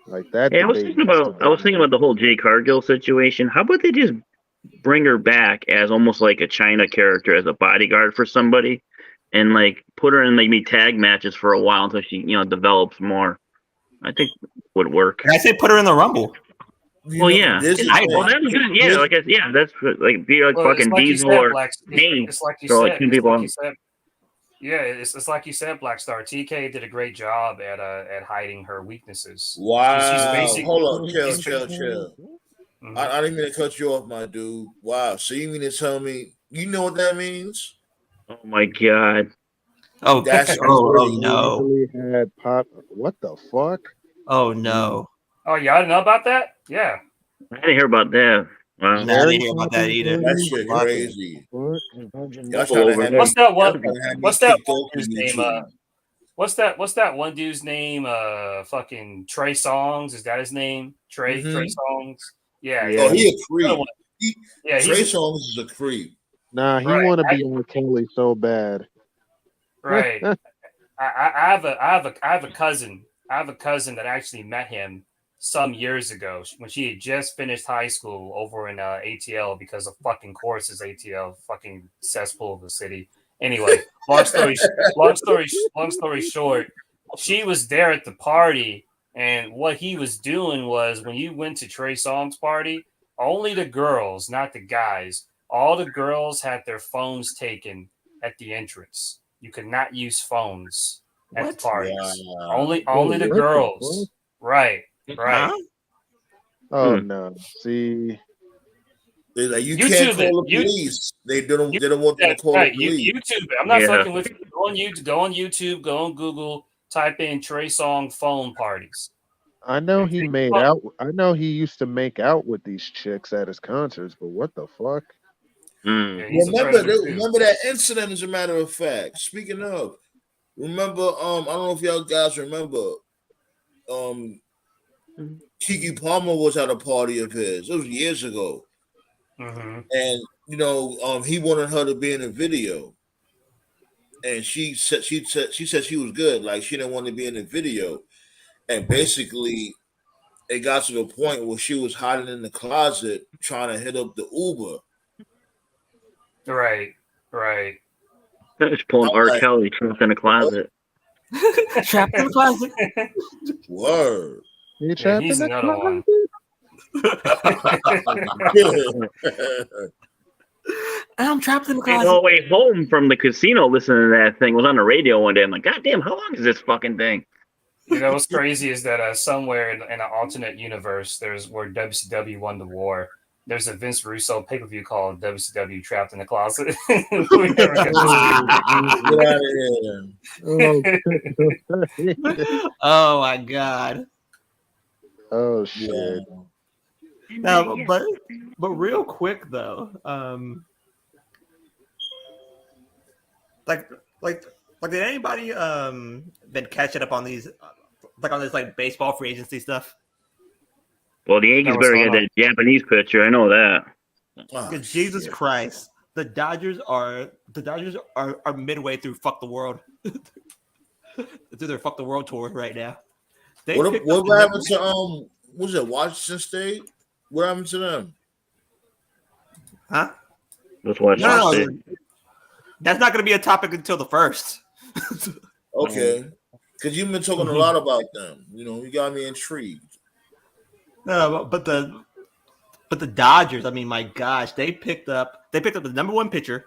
[SPEAKER 6] Like that
[SPEAKER 5] Hey, I was
[SPEAKER 6] debate
[SPEAKER 5] thinking
[SPEAKER 6] needs to
[SPEAKER 5] about the whole Jay Cargill situation. How about they just bring her back as almost like a China character as a bodyguard for somebody, and like put her in maybe tag matches for a while until she develops more. I think would work.
[SPEAKER 4] And I say put her in the Rumble.
[SPEAKER 7] You
[SPEAKER 5] Well,
[SPEAKER 7] know,
[SPEAKER 5] yeah.
[SPEAKER 7] this is
[SPEAKER 5] Well, that was good. Yeah, that's like be like
[SPEAKER 8] Well, it's
[SPEAKER 5] fucking
[SPEAKER 8] like you
[SPEAKER 5] Diesel
[SPEAKER 8] said,
[SPEAKER 5] or
[SPEAKER 8] Black.
[SPEAKER 5] Kane.
[SPEAKER 8] It's like you
[SPEAKER 5] So like
[SPEAKER 8] said.
[SPEAKER 5] two
[SPEAKER 8] It's
[SPEAKER 5] people.
[SPEAKER 8] like you said. Yeah, it's like you said, Black Star. TK did a great job at hiding her weaknesses. She's
[SPEAKER 7] wow.
[SPEAKER 8] basic.
[SPEAKER 7] Hold up,
[SPEAKER 8] She's
[SPEAKER 7] chill.
[SPEAKER 8] Mhm.
[SPEAKER 7] I didn't mean to cut you off, my dude. Wow. So you mean to tell me you know what that means?
[SPEAKER 5] Oh my god.
[SPEAKER 4] Oh,
[SPEAKER 7] That's
[SPEAKER 4] oh
[SPEAKER 7] crazy.
[SPEAKER 4] no.
[SPEAKER 6] Literally had pop. What the fuck?
[SPEAKER 4] Oh no.
[SPEAKER 8] Oh, y'all didn't know about that? Yeah.
[SPEAKER 5] I didn't hear about that. Wow.
[SPEAKER 4] No, I didn't hear about that either.
[SPEAKER 7] That shit
[SPEAKER 4] Fuck.
[SPEAKER 7] crazy.
[SPEAKER 6] Fuck.
[SPEAKER 7] Y'all trying to have me,
[SPEAKER 8] What's that one?
[SPEAKER 7] y'all trying to have me
[SPEAKER 8] What's that
[SPEAKER 7] kicked
[SPEAKER 8] one
[SPEAKER 7] off of
[SPEAKER 8] dude's name?
[SPEAKER 7] YouTube.
[SPEAKER 8] What's that one dude's name? Fucking Trey Songs. Is that his name? Trey Songs. Yeah.
[SPEAKER 7] Oh, he a creep.
[SPEAKER 8] Yeah,
[SPEAKER 7] Trey Songz is a creep.
[SPEAKER 6] Nah, he
[SPEAKER 8] Right.
[SPEAKER 6] want to be on Kelly so bad.
[SPEAKER 8] Right. I have a cousin. I have a cousin that actually met him some years ago when she had just finished high school over in ATL because of fucking courses ATL, fucking cesspool of the city. Anyway, long story short, she was there at the party, and what he was doing was when you went to Trey Songz party, only the girls, not the guys, all the girls had their phones taken at the entrance. You could not use phones at the parties.
[SPEAKER 7] Wow.
[SPEAKER 8] Only
[SPEAKER 6] Wait,
[SPEAKER 8] the
[SPEAKER 6] what the
[SPEAKER 8] girls.
[SPEAKER 6] fuck?
[SPEAKER 8] Right.
[SPEAKER 4] Huh?
[SPEAKER 6] Oh no. See,
[SPEAKER 7] They're like, you
[SPEAKER 8] YouTube
[SPEAKER 7] can't call
[SPEAKER 8] it.
[SPEAKER 7] the police. They don't want them to call
[SPEAKER 8] Right.
[SPEAKER 7] the police.
[SPEAKER 8] YouTube it. I'm not
[SPEAKER 5] Yeah.
[SPEAKER 8] fucking with you. Go on YouTube, go on Google, type in Trey Song phone parties.
[SPEAKER 6] I know he made out. I know he used to make out with these chicks at his concerts, but what the fuck?
[SPEAKER 5] Mm.
[SPEAKER 8] Yeah, he's a
[SPEAKER 7] Remember,
[SPEAKER 8] predator, too.
[SPEAKER 7] remember that incident, as a matter of fact. Speaking of, remember, I don't know if y'all guys remember, Kiki Palmer was at a party of his. It was years ago.
[SPEAKER 8] Mm-hmm.
[SPEAKER 7] And he wanted her to be in a video. And she said she was good, like she didn't want to be in the video. And basically it got to the point where she was hiding in the closet trying to hit up the Uber.
[SPEAKER 8] Right.
[SPEAKER 5] Just pulling R. Kelly trapped in a closet.
[SPEAKER 4] Trapped in the closet.
[SPEAKER 7] Word.
[SPEAKER 6] He
[SPEAKER 8] Yeah,
[SPEAKER 6] trapped
[SPEAKER 8] he's
[SPEAKER 6] in the
[SPEAKER 8] another one.
[SPEAKER 4] I'm trapped in the
[SPEAKER 5] Hey,
[SPEAKER 4] closet.
[SPEAKER 5] the way home from the casino listening to that thing was on the radio one day. I'm like, God damn, how long is this fucking thing?
[SPEAKER 8] You know what's crazy is that somewhere in an alternate universe, where WCW won the war. There's a Vince Russo pay-per-view called WCW Trapped in the Closet. We never got
[SPEAKER 7] Get out of here.
[SPEAKER 4] Oh my god.
[SPEAKER 6] Oh shit.
[SPEAKER 7] Yeah.
[SPEAKER 4] Now, but real quick though, like did anybody been catching up on these on this like baseball free agency stuff?
[SPEAKER 5] Well, the Yankees
[SPEAKER 8] what's
[SPEAKER 5] better
[SPEAKER 8] going
[SPEAKER 5] get that Japanese pitcher. I know that.
[SPEAKER 7] Oh,
[SPEAKER 4] Because Jesus
[SPEAKER 7] shit.
[SPEAKER 4] Christ, the Dodgers are midway through fuck the world. Through their fuck the world tour right now.
[SPEAKER 7] What happened to was it Washington State? What happened to them?
[SPEAKER 4] Huh?
[SPEAKER 5] Let's watch
[SPEAKER 4] No,
[SPEAKER 5] this.
[SPEAKER 4] that's not going to be a topic until the first.
[SPEAKER 7] Okay. Because you've been talking a lot about them. You got me intrigued.
[SPEAKER 4] No, but the Dodgers. I mean, my gosh, they picked up the number one pitcher,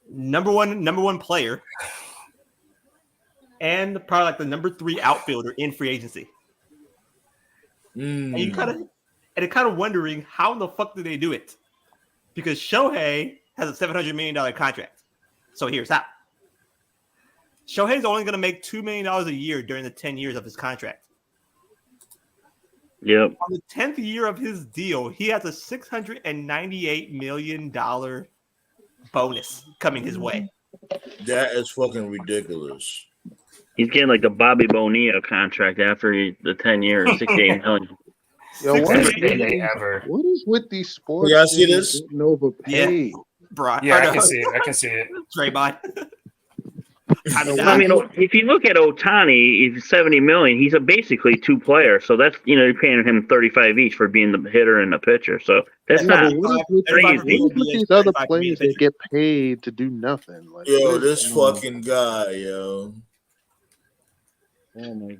[SPEAKER 4] number one player, and probably like the number 3 outfielder in free agency. And you're kind of wondering how in the fuck did they do it? Because Shohei has a $700 million contract. So here's how. Shohei's only going to make $2 million a year during the 10 years of his contract.
[SPEAKER 5] Yep.
[SPEAKER 4] On the 10th year of his deal, he has a $698 million bonus coming his way.
[SPEAKER 7] That is fucking ridiculous.
[SPEAKER 5] He's getting like the Bobby Bonilla contract after the 10 years, 68 million.
[SPEAKER 6] Yo, what
[SPEAKER 8] Best
[SPEAKER 6] is,
[SPEAKER 8] payday ever.
[SPEAKER 6] what is with these sports?
[SPEAKER 7] Y'all see
[SPEAKER 6] niggas
[SPEAKER 7] this?
[SPEAKER 6] getting overpaid?
[SPEAKER 4] Brian,
[SPEAKER 8] Yeah, I can see it. I can see it.
[SPEAKER 4] Draymond.
[SPEAKER 5] I mean, if you look at Ohtani, he's 70 million. He's basically two players, so that's you're paying him 35 each for being the hitter and the pitcher. So that's
[SPEAKER 6] Yeah,
[SPEAKER 5] not
[SPEAKER 6] but what is with,
[SPEAKER 5] crazy.
[SPEAKER 6] what is with these other players that get paid to do nothing? Like,
[SPEAKER 7] Yo,
[SPEAKER 6] what is
[SPEAKER 7] this
[SPEAKER 6] going on?
[SPEAKER 7] fucking guy, yo.
[SPEAKER 6] Oh my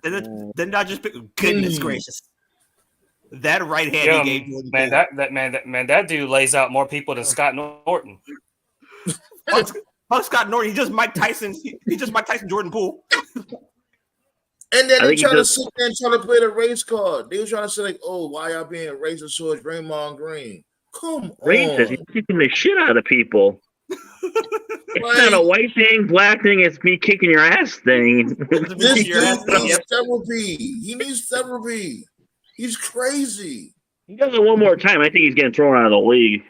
[SPEAKER 4] Then not just goodness gracious. That right hand
[SPEAKER 8] Yo,
[SPEAKER 4] he gave Jordan
[SPEAKER 8] man,
[SPEAKER 4] Poole.
[SPEAKER 8] that dude lays out more people than Scott Norton.
[SPEAKER 4] Fuck Scott Norton. He just Mike Tyson. He just Mike Tyson Jordan Poole.
[SPEAKER 7] And then
[SPEAKER 5] I
[SPEAKER 7] they
[SPEAKER 5] think he
[SPEAKER 7] try to
[SPEAKER 5] does-
[SPEAKER 7] sit there and try to play the race card. They were trying to say, like, oh, why y'all being racist towards Draymond Green? Come
[SPEAKER 5] Racist.
[SPEAKER 7] on.
[SPEAKER 5] He's kicking the shit out of people. It's
[SPEAKER 7] Like,
[SPEAKER 5] not a white thing, black thing. It's me kicking your ass thing.
[SPEAKER 7] this dude needs therapy. He needs therapy. He's crazy.
[SPEAKER 5] He does it one more time. I think he's getting thrown out of the league.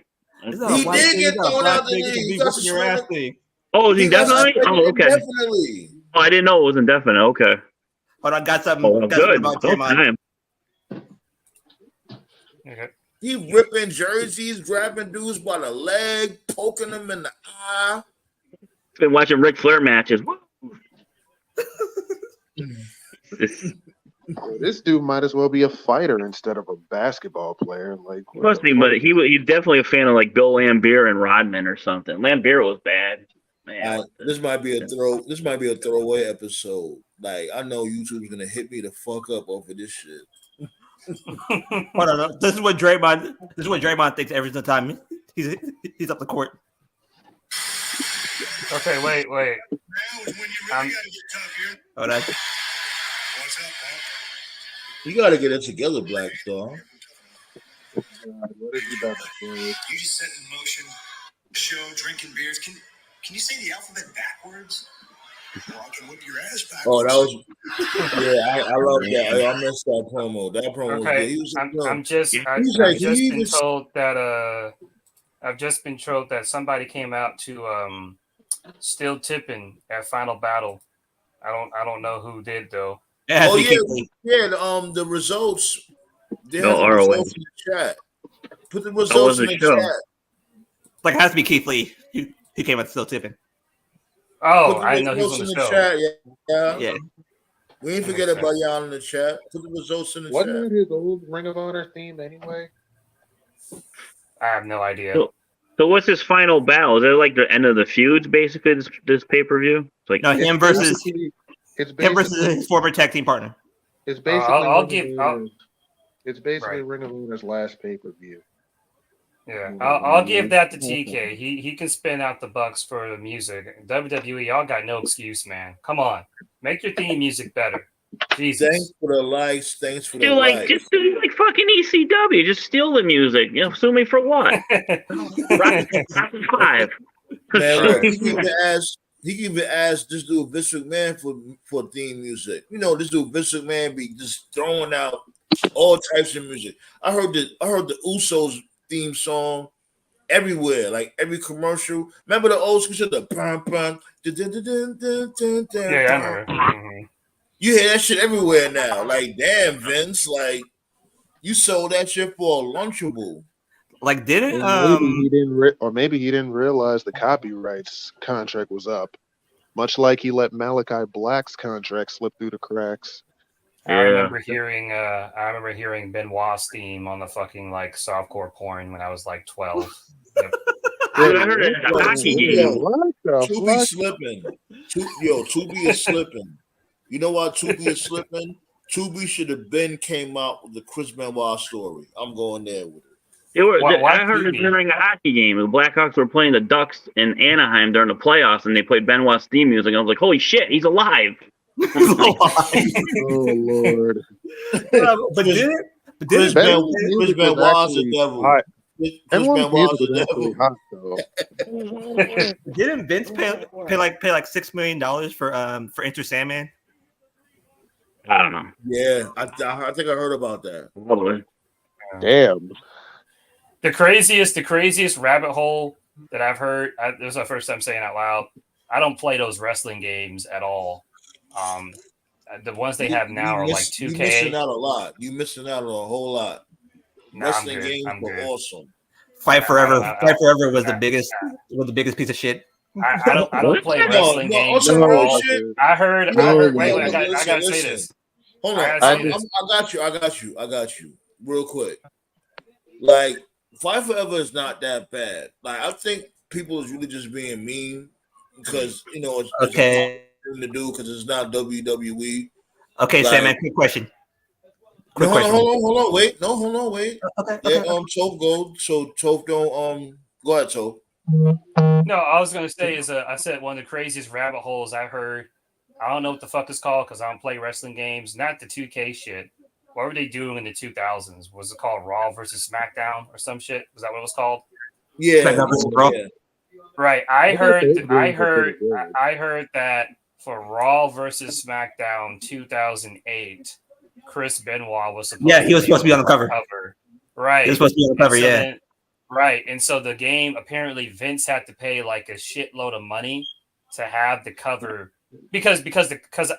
[SPEAKER 7] He did get thrown out of the league. He got
[SPEAKER 4] your ass thing.
[SPEAKER 5] Oh, is he
[SPEAKER 7] He got
[SPEAKER 5] definitely?
[SPEAKER 7] suspended
[SPEAKER 5] Oh, okay.
[SPEAKER 7] indefinitely.
[SPEAKER 5] Oh, I didn't know it was indefinite. Okay.
[SPEAKER 4] Hold on, got something.
[SPEAKER 5] Oh,
[SPEAKER 4] got something
[SPEAKER 5] good.
[SPEAKER 4] about
[SPEAKER 5] No
[SPEAKER 4] Draymond.
[SPEAKER 5] time.
[SPEAKER 8] Okay.
[SPEAKER 7] He ripping jerseys, grabbing dudes by the leg, poking them in the eye.
[SPEAKER 5] Been watching Ric Flair matches. Woo.
[SPEAKER 6] This dude might as well be a fighter instead of a basketball player. Like, what
[SPEAKER 5] Must
[SPEAKER 6] the
[SPEAKER 5] be, but
[SPEAKER 6] fuck?
[SPEAKER 5] he's definitely a fan of like Bill Lambier and Rodman or something. Lambier was bad. Man,
[SPEAKER 7] This might be a throwaway episode. Like, I know YouTube's gonna hit me the fuck up over this shit.
[SPEAKER 4] Hold on. This is what Draymond thinks every single time he's up the court.
[SPEAKER 8] Okay, wait.
[SPEAKER 9] Now is when you really
[SPEAKER 8] Um,
[SPEAKER 9] gotta get tough here.
[SPEAKER 4] Hold on.
[SPEAKER 9] What's up, Paul?
[SPEAKER 7] You gotta get it together, Black Star.
[SPEAKER 6] God, what is he about to do?
[SPEAKER 9] You just set in motion, show, drinking beers. Can you say the alphabet backwards? Well, I can whip your ass backwards.
[SPEAKER 7] Oh, that was I love that. I missed that promo. That promo was good.
[SPEAKER 8] Okay,
[SPEAKER 7] He was
[SPEAKER 8] I've just been told that somebody came out to still tipping at Final Battle. I don't know who did though.
[SPEAKER 7] Oh yeah. The results. They have the results in the chat. Put the results in the chat.
[SPEAKER 4] Like, it has to be Keith Lee. He came out still tipping.
[SPEAKER 8] Oh,
[SPEAKER 7] Put the
[SPEAKER 8] I know he's on
[SPEAKER 7] results
[SPEAKER 8] the
[SPEAKER 7] in
[SPEAKER 8] show.
[SPEAKER 7] Chat. Yeah.
[SPEAKER 4] Yeah.
[SPEAKER 7] We ain't forget about y'all in the chat. Put the results in the
[SPEAKER 6] Wasn't
[SPEAKER 7] chat.
[SPEAKER 6] that his old Ring of Honor theme anyway?
[SPEAKER 8] I have no idea.
[SPEAKER 5] So what's his final battle? Is it like the end of the feuds, basically? This pay per view? It's like
[SPEAKER 4] No, him versus
[SPEAKER 6] It's
[SPEAKER 4] him versus his former tag team partner.
[SPEAKER 6] It's basically it's basically
[SPEAKER 8] Right.
[SPEAKER 6] Ring of Honor's last pay per view.
[SPEAKER 8] Yeah, I'll give that to TK. He can spin out the bucks for the music. WWE, y'all got no excuse, man. Come on, make your theme music better. Jesus.
[SPEAKER 7] Thanks for the likes. Thanks for the
[SPEAKER 5] do like
[SPEAKER 7] likes.
[SPEAKER 5] just do like fucking ECW. Just steal the music. You know, sue me for what? Rocky 5.
[SPEAKER 7] Man, look, he can even ask this dude Vince McMahon for theme music. You know, this dude Vince McMahon be just throwing out all types of music. I heard the Usos theme song everywhere, like every commercial. Remember the old school shit, the pum pum.
[SPEAKER 8] Yeah, I remember. Mhm.
[SPEAKER 7] You hear that shit everywhere now. Like, damn, Vince, like you sold that shit for a Lunchable.
[SPEAKER 4] Like, didn't
[SPEAKER 6] Maybe he didn't realize the copyrights contract was up. Much like he let Malachi Black's contract slip through the cracks.
[SPEAKER 8] I remember hearing Benoit's theme on the fucking like softcore porn when I was like 12. Yep.
[SPEAKER 5] I heard it at a hockey game.
[SPEAKER 7] Tubi slipping. Tubi is slipping. You know why Tubi is slipping? Tubi should have came out with the Chris Benoit story. I'm going there with it.
[SPEAKER 5] I heard it during a hockey game. The Blackhawks were playing the Ducks in Anaheim during the playoffs, and they played Benoit's theme music. I was like, "Holy shit, he's alive!"
[SPEAKER 6] Oh Lord!
[SPEAKER 4] But
[SPEAKER 7] Chris Benoit's the devil.
[SPEAKER 4] Didn't Vince pay like $6 million for Enter Sandman?
[SPEAKER 5] I don't know.
[SPEAKER 7] Yeah, I think I heard about that.
[SPEAKER 5] Probably.
[SPEAKER 6] Damn.
[SPEAKER 8] The craziest rabbit hole that I've heard. This is my first time saying out loud. I don't play those wrestling games at all. The ones they have now are like 2K.
[SPEAKER 7] You missing out a lot. You missing out on a whole lot. Wrestling games were awesome.
[SPEAKER 4] Fight Forever. Fight Forever was the biggest piece of shit.
[SPEAKER 8] I don't play wrestling games at all. I heard. Wait, I gotta say this.
[SPEAKER 7] Hold on. I got you. Real quick. Like, Fight Forever is not that bad. Like, I think people is really just being mean because it's
[SPEAKER 4] okay
[SPEAKER 7] to do because it's not WWE.
[SPEAKER 4] Okay, like, Sam, quick question. Quick question.
[SPEAKER 7] Hold on, wait. Okay. Yeah, Toph go. So Toph don't go ahead, Toph.
[SPEAKER 8] No, I was gonna say I said one of the craziest rabbit holes I've heard. I don't know what the fuck it's called because I don't play wrestling games. Not the 2K shit. What were they doing in the 2000s? Was it called Raw versus SmackDown or some shit? Was that what it was called?
[SPEAKER 7] Yeah.
[SPEAKER 8] Right. I heard that for Raw versus SmackDown 2008, Chris Benoit was supposed
[SPEAKER 4] he was supposed to be on the cover.
[SPEAKER 8] Right.
[SPEAKER 4] He was supposed to be on the cover,
[SPEAKER 8] right. And so the game, apparently Vince had to pay like a shitload of money to have the cover because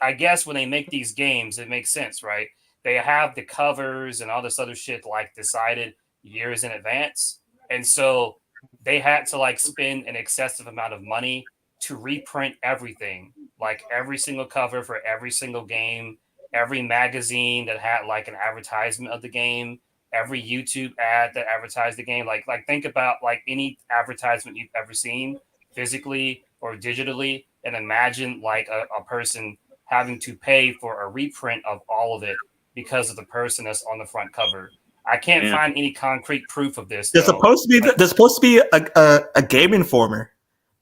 [SPEAKER 8] I guess when they make these games, it makes sense, right? They have the covers and all this other shit like decided years in advance. And so they had to like spend an excessive amount of money to reprint everything, like every single cover for every single game, every magazine that had like an advertisement of the game, every YouTube ad that advertised the game. Like think about like any advertisement you've ever seen physically or digitally, and imagine like a person having to pay for a reprint of all of it because of the person that's on the front cover. I can't find any concrete proof of this.
[SPEAKER 4] There's supposed to be a Game Informer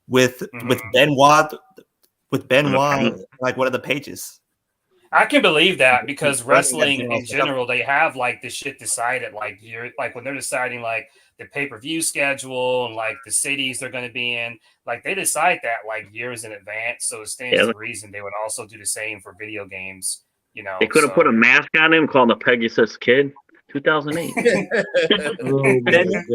[SPEAKER 4] with Benoit like one of the pages.
[SPEAKER 8] I can believe that because wrestling in general, they have like this shit decided like when they're deciding like the pay-per-view schedule and like the cities they're going to be in, like they decide that like years in advance. So it stands to reason they would also do the same for video games.
[SPEAKER 5] They could have put a mask on him called the Pegasus Kid. 2008.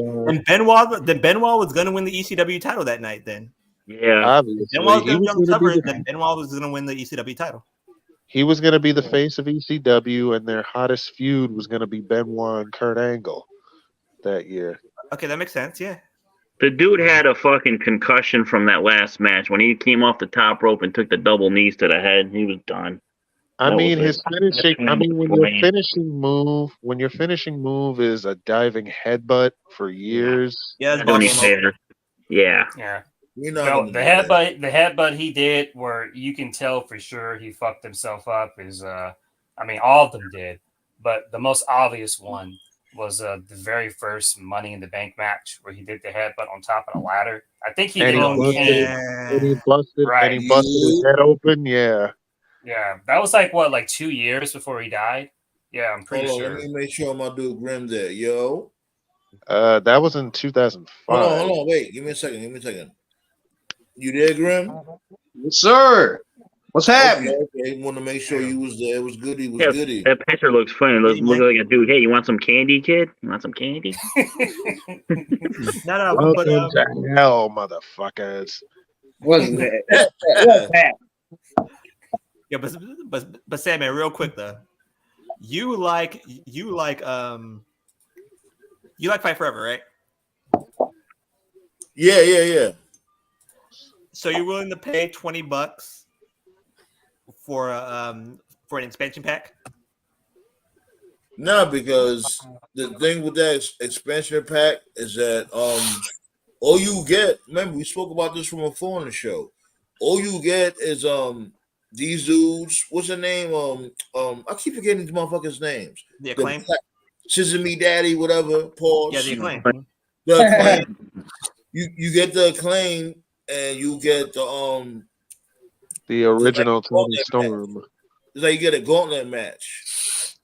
[SPEAKER 4] And Benoit was going to win the ECW title that night. Then
[SPEAKER 6] obviously
[SPEAKER 4] Benoit was going to be on the cover. Then Benoit was going to win the ECW title.
[SPEAKER 6] He was going to be the face of ECW, and their hottest feud was going to be Benoit and Kurt Angle that year.
[SPEAKER 4] Okay, that makes sense. Yeah.
[SPEAKER 5] The dude had a fucking concussion from that last match when he came off the top rope and took the double knees to the head. He was done.
[SPEAKER 6] When your finishing move is a diving headbutt for years.
[SPEAKER 8] Yeah.
[SPEAKER 5] The
[SPEAKER 8] headbutt he did where you can tell for sure he fucked himself up is all of them did, but the most obvious one was the very first Money in the Bank match where he did the headbutt on top of the ladder. I think he did it on
[SPEAKER 6] and he busted his head open.
[SPEAKER 8] Yeah, that was like 2 years before he died. Yeah, I'm pretty sure.
[SPEAKER 7] Let me make sure my dude Grim there, yo.
[SPEAKER 6] That was in 2005.
[SPEAKER 7] Hold on, wait. Give me a second. You there, Grim?
[SPEAKER 11] Yes, sir. What's happening?
[SPEAKER 7] Okay. Want to make sure you was there. It was goody.
[SPEAKER 5] That picture looks funny. Looks like a dude. Hey, you want some candy, kid? You want some candy?
[SPEAKER 4] No.
[SPEAKER 6] Welcome to hell, motherfuckers.
[SPEAKER 11] Wasn't that?
[SPEAKER 4] Yeah, but Sam, man, real quick though, you like Fight Forever, right?
[SPEAKER 7] Yeah.
[SPEAKER 4] So you're willing to pay $20 for an expansion pack?
[SPEAKER 7] No, because the thing with that expansion pack is that all you get. Remember, we spoke about this from before on the show. All you get is these dudes. What's the name? I keep forgetting these motherfuckers' names.
[SPEAKER 4] The Acclaim,
[SPEAKER 7] Sesame Daddy, whatever. Pause.
[SPEAKER 4] Yeah, the Acclaim.
[SPEAKER 7] The Acclaim. you get the Acclaim, and you get the
[SPEAKER 6] original Tony Storm.
[SPEAKER 7] It's like you get a gauntlet match.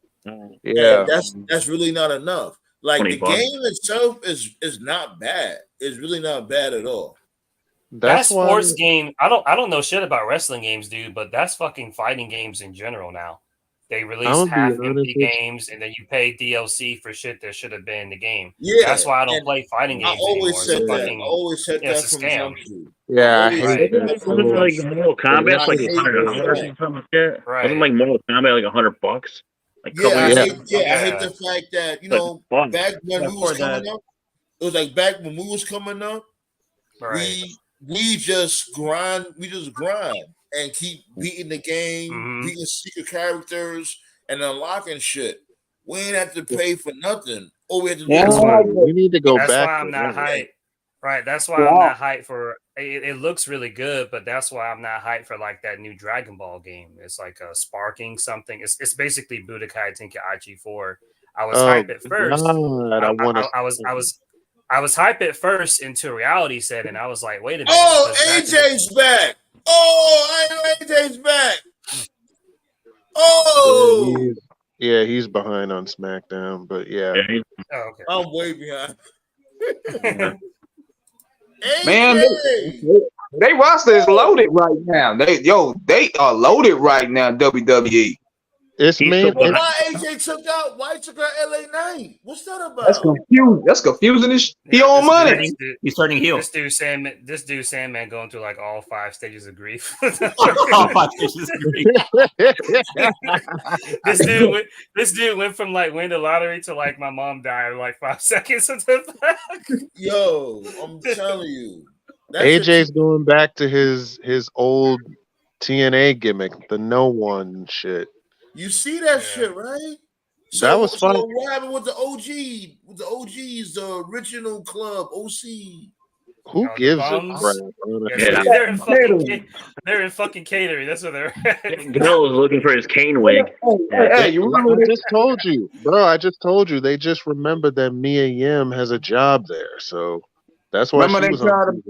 [SPEAKER 6] Yeah,
[SPEAKER 7] and that's really not enough. Like the
[SPEAKER 5] $20.
[SPEAKER 7] game itself is not bad. It's really not bad at all.
[SPEAKER 8] That sports game, I don't know shit about wrestling games, dude, but that's fucking fighting games in general now. They release half empty games, and then you pay DLC for shit that should have been in the game.
[SPEAKER 7] Yeah,
[SPEAKER 8] that's why I don't play fighting games anymore.
[SPEAKER 7] I always said that
[SPEAKER 8] it's a
[SPEAKER 7] from
[SPEAKER 8] scam.
[SPEAKER 7] jump.
[SPEAKER 6] Yeah, I hate that.
[SPEAKER 5] Wasn't it like Mortal Kombat like $100 or something like that?
[SPEAKER 8] Right.
[SPEAKER 5] Wasn't like Mortal Kombat like $100? Like
[SPEAKER 7] I hate the fact that back when we was coming up, it was like back when we was coming up,
[SPEAKER 8] right.
[SPEAKER 7] we just grind and keep beating the game, beating secret characters and unlocking shit. We ain't have to pay for nothing. All we had to do
[SPEAKER 6] we need to go back.
[SPEAKER 8] That's why I'm not hyped. Right. That's why I'm not hyped for it. It looks really good, but that's why I'm not hyped for like that new Dragon Ball game. It's like a sparking something. It's basically Budokai Tenkaichi 4. I was hyped at first. I was hyped at first until reality set, and I was like, wait a minute.
[SPEAKER 7] Oh, AJ's back. Oh, AJ's back. Oh,
[SPEAKER 6] yeah, he's behind on SmackDown, but yeah.
[SPEAKER 8] Okay.
[SPEAKER 7] I'm way behind.
[SPEAKER 11] Man, they roster is loaded right now. They are loaded right now. WWE.
[SPEAKER 6] It's me.
[SPEAKER 7] Why AJ took out? Why he took out LA Knight? What's that about?
[SPEAKER 11] That's confusing. That's confusing. He on money.
[SPEAKER 4] He's turning heel.
[SPEAKER 8] This dude Sandman going through like all 5 stages of grief.
[SPEAKER 4] All 5 stages of grief.
[SPEAKER 8] This dude went from like win the lottery to like my mom died in like 5 seconds.
[SPEAKER 7] Yo, I'm telling you,
[SPEAKER 6] AJ's going back to his old TNA gimmick, the no one shit.
[SPEAKER 7] You see that shit, right? So,
[SPEAKER 6] that was fun.
[SPEAKER 7] So what happened with the OG? With the OGs, the original club, OC?
[SPEAKER 6] Who gives a crap?
[SPEAKER 8] They're in fucking catering. That's what they're at.
[SPEAKER 5] Bill was looking for his cane wig.
[SPEAKER 6] Hey, I just told you, bro. I just told you. They just remembered that Mia Yim has a job there, so that's why
[SPEAKER 11] remember
[SPEAKER 6] she was on.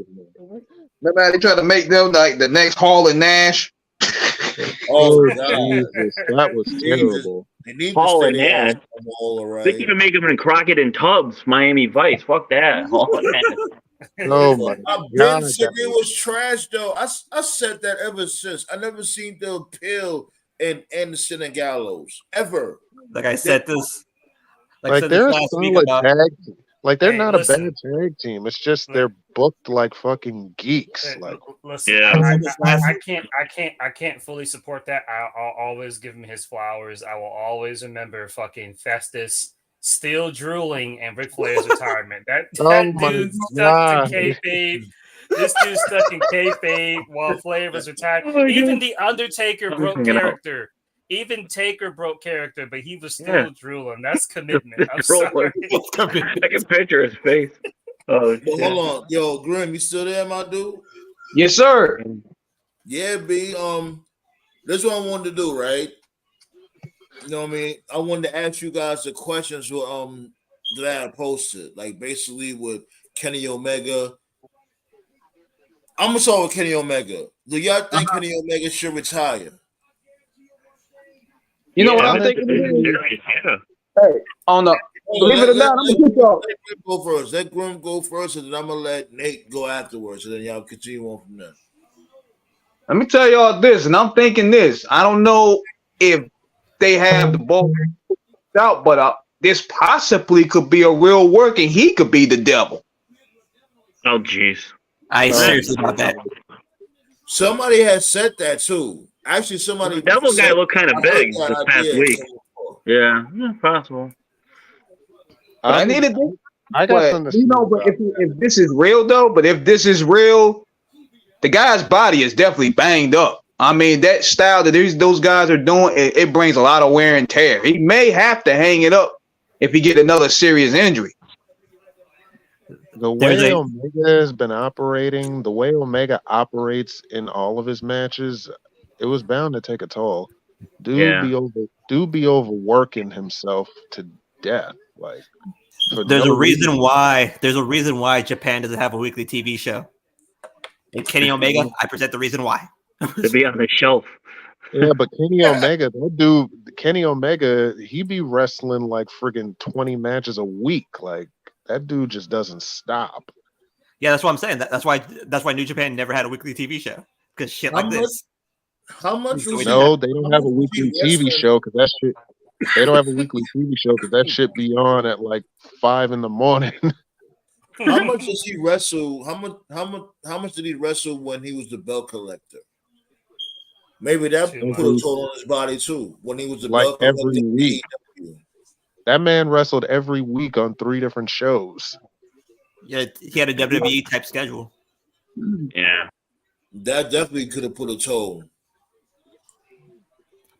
[SPEAKER 11] Remember they tried to make them like the next Hall and Nash.
[SPEAKER 7] Oh,
[SPEAKER 6] Jesus, that was terrible.
[SPEAKER 5] Hall and Nash. They can even make them in Crockett and Tubbs, Miami Vice. Fuck that. Hall and Nash.
[SPEAKER 6] Oh my
[SPEAKER 7] God! Said it was trash though. I said that ever since. I never seen the appeal in Anderson and Gallows ever.
[SPEAKER 4] Like I said this.
[SPEAKER 6] Like they're a solid tag. Like they're not a bad tag team. It's just they're booked like fucking geeks. Like
[SPEAKER 8] I can't fully support that. I'll always give him his flowers. I will always remember fucking Festus still drooling and Ric Flair's retirement. That dude stuck to kayfabe. This dude stuck in kayfabe while Flair was retired. Even the Undertaker broke character. Even Taker broke character, but he was still drooling. That's commitment. I'm sorry.
[SPEAKER 5] I can picture his face. Oh,
[SPEAKER 7] hold on. Yo, Grim, you still there, my dude?
[SPEAKER 11] Yes, sir.
[SPEAKER 7] Yeah, B. This is what I wanted to do, right? You know what I mean? I wanted to ask you guys the questions that I posted. Like basically with Kenny Omega. I'm gonna start with Kenny Omega. Do y'all think Kenny Omega should retire?
[SPEAKER 11] You know what I'm thinking? Hey, believe it or not, I'm gonna keep y'all.
[SPEAKER 7] Go first. Let Grim go first, and then I'm gonna let Nate go afterwards, and then y'all continue on from there.
[SPEAKER 11] Let me tell y'all this, and I'm thinking this. I don't know if they have the ball out, but this possibly could be a real work, and he could be the devil.
[SPEAKER 5] Oh, jeez.
[SPEAKER 4] I seriously about that.
[SPEAKER 7] Somebody has said that too. Actually, somebody.
[SPEAKER 5] The devil guy looked kind of big this past week. Yeah, possible.
[SPEAKER 11] I needed this.
[SPEAKER 6] I got something.
[SPEAKER 11] But if this is real though, if this is real, the guy's body is definitely banged up. I mean, that style that those guys are doing, it brings a lot of wear and tear. He may have to hang it up if he get another serious injury.
[SPEAKER 6] The way Omega has been operating, the way Omega operates in all of his matches, it was bound to take a toll. Dude be overworking himself to death. Like
[SPEAKER 4] there's a reason why Japan doesn't have a weekly TV show. And Kenny Omega, I present the reason why.
[SPEAKER 5] To be on the shelf.
[SPEAKER 6] Yeah, but Kenny Omega, he be wrestling like friggin' 20 matches a week. Like that dude just doesn't stop.
[SPEAKER 4] Yeah, that's what I'm saying. That's why New Japan never had a weekly TV show because shit like this.
[SPEAKER 7] How much was
[SPEAKER 6] No, they don't have a
[SPEAKER 7] he
[SPEAKER 6] weekly TV
[SPEAKER 7] wrestling?
[SPEAKER 6] show because that shit. They don't have a weekly TV show because that shit be on at like 5 in the morning.
[SPEAKER 7] How much does he wrestle? How much did he wrestle when he was the belt collector? Maybe that
[SPEAKER 8] Too
[SPEAKER 7] put a
[SPEAKER 8] much.
[SPEAKER 7] toll on his body too. When he was the
[SPEAKER 6] Like
[SPEAKER 7] belt collector
[SPEAKER 6] every
[SPEAKER 7] in
[SPEAKER 6] week.
[SPEAKER 7] AEW.
[SPEAKER 6] That man wrestled every week on 3 different shows.
[SPEAKER 4] Yeah, he had a WWE type schedule.
[SPEAKER 5] Yeah.
[SPEAKER 7] That definitely could have put a toll.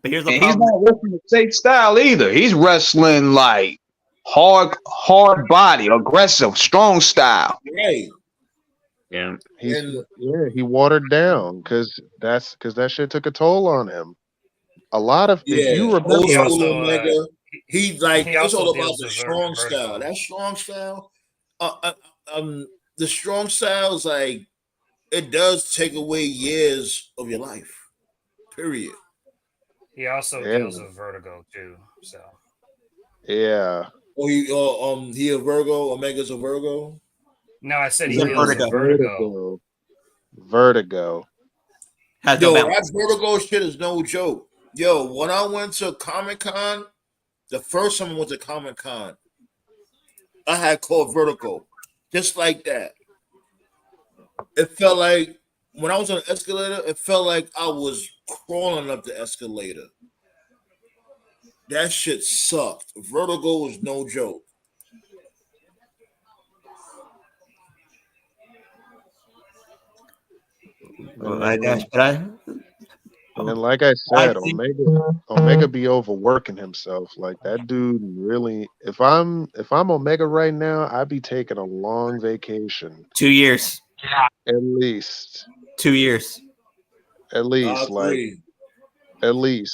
[SPEAKER 4] But here's the
[SPEAKER 11] And he's
[SPEAKER 4] problem.
[SPEAKER 11] not wrestling the safe style either. He's wrestling like hard body, aggressive, strong style.
[SPEAKER 7] Right.
[SPEAKER 5] Yeah.
[SPEAKER 6] He watered down because that shit took a toll on him. A lot of if
[SPEAKER 7] Yeah,
[SPEAKER 6] you
[SPEAKER 7] old
[SPEAKER 6] remember,
[SPEAKER 7] school Omega. He like
[SPEAKER 8] he
[SPEAKER 7] it's
[SPEAKER 8] also
[SPEAKER 7] all about
[SPEAKER 8] deals
[SPEAKER 7] the
[SPEAKER 8] with
[SPEAKER 7] strong
[SPEAKER 8] vertigo.
[SPEAKER 7] style. That strong style, the strong style is like it does take away years of your life. Period.
[SPEAKER 8] He also
[SPEAKER 6] Yeah.
[SPEAKER 8] deals with vertigo too. So
[SPEAKER 6] yeah,
[SPEAKER 7] Oh, he a Virgo. Omega's a Virgo.
[SPEAKER 8] no, I said he
[SPEAKER 4] He's a
[SPEAKER 8] deals with vertigo.
[SPEAKER 6] Vertigo.
[SPEAKER 4] Has no
[SPEAKER 7] Yo,
[SPEAKER 4] balance.
[SPEAKER 7] that Virgo shit is no joke. Yo, when I went to Comic Con, the first time I went to Comic Con, I had caught vertigo, just like that. It felt like when I was on the escalator, it felt like I was crawling up the escalator. That shit sucked. Vertigo was no joke.
[SPEAKER 4] Oh my gosh, but
[SPEAKER 6] And like I said, Omega be overworking himself. Like that dude really. If I'm Omega right now, I'd be taking a long vacation.
[SPEAKER 4] 2 years.
[SPEAKER 6] At least.
[SPEAKER 4] 2 years.
[SPEAKER 6] At least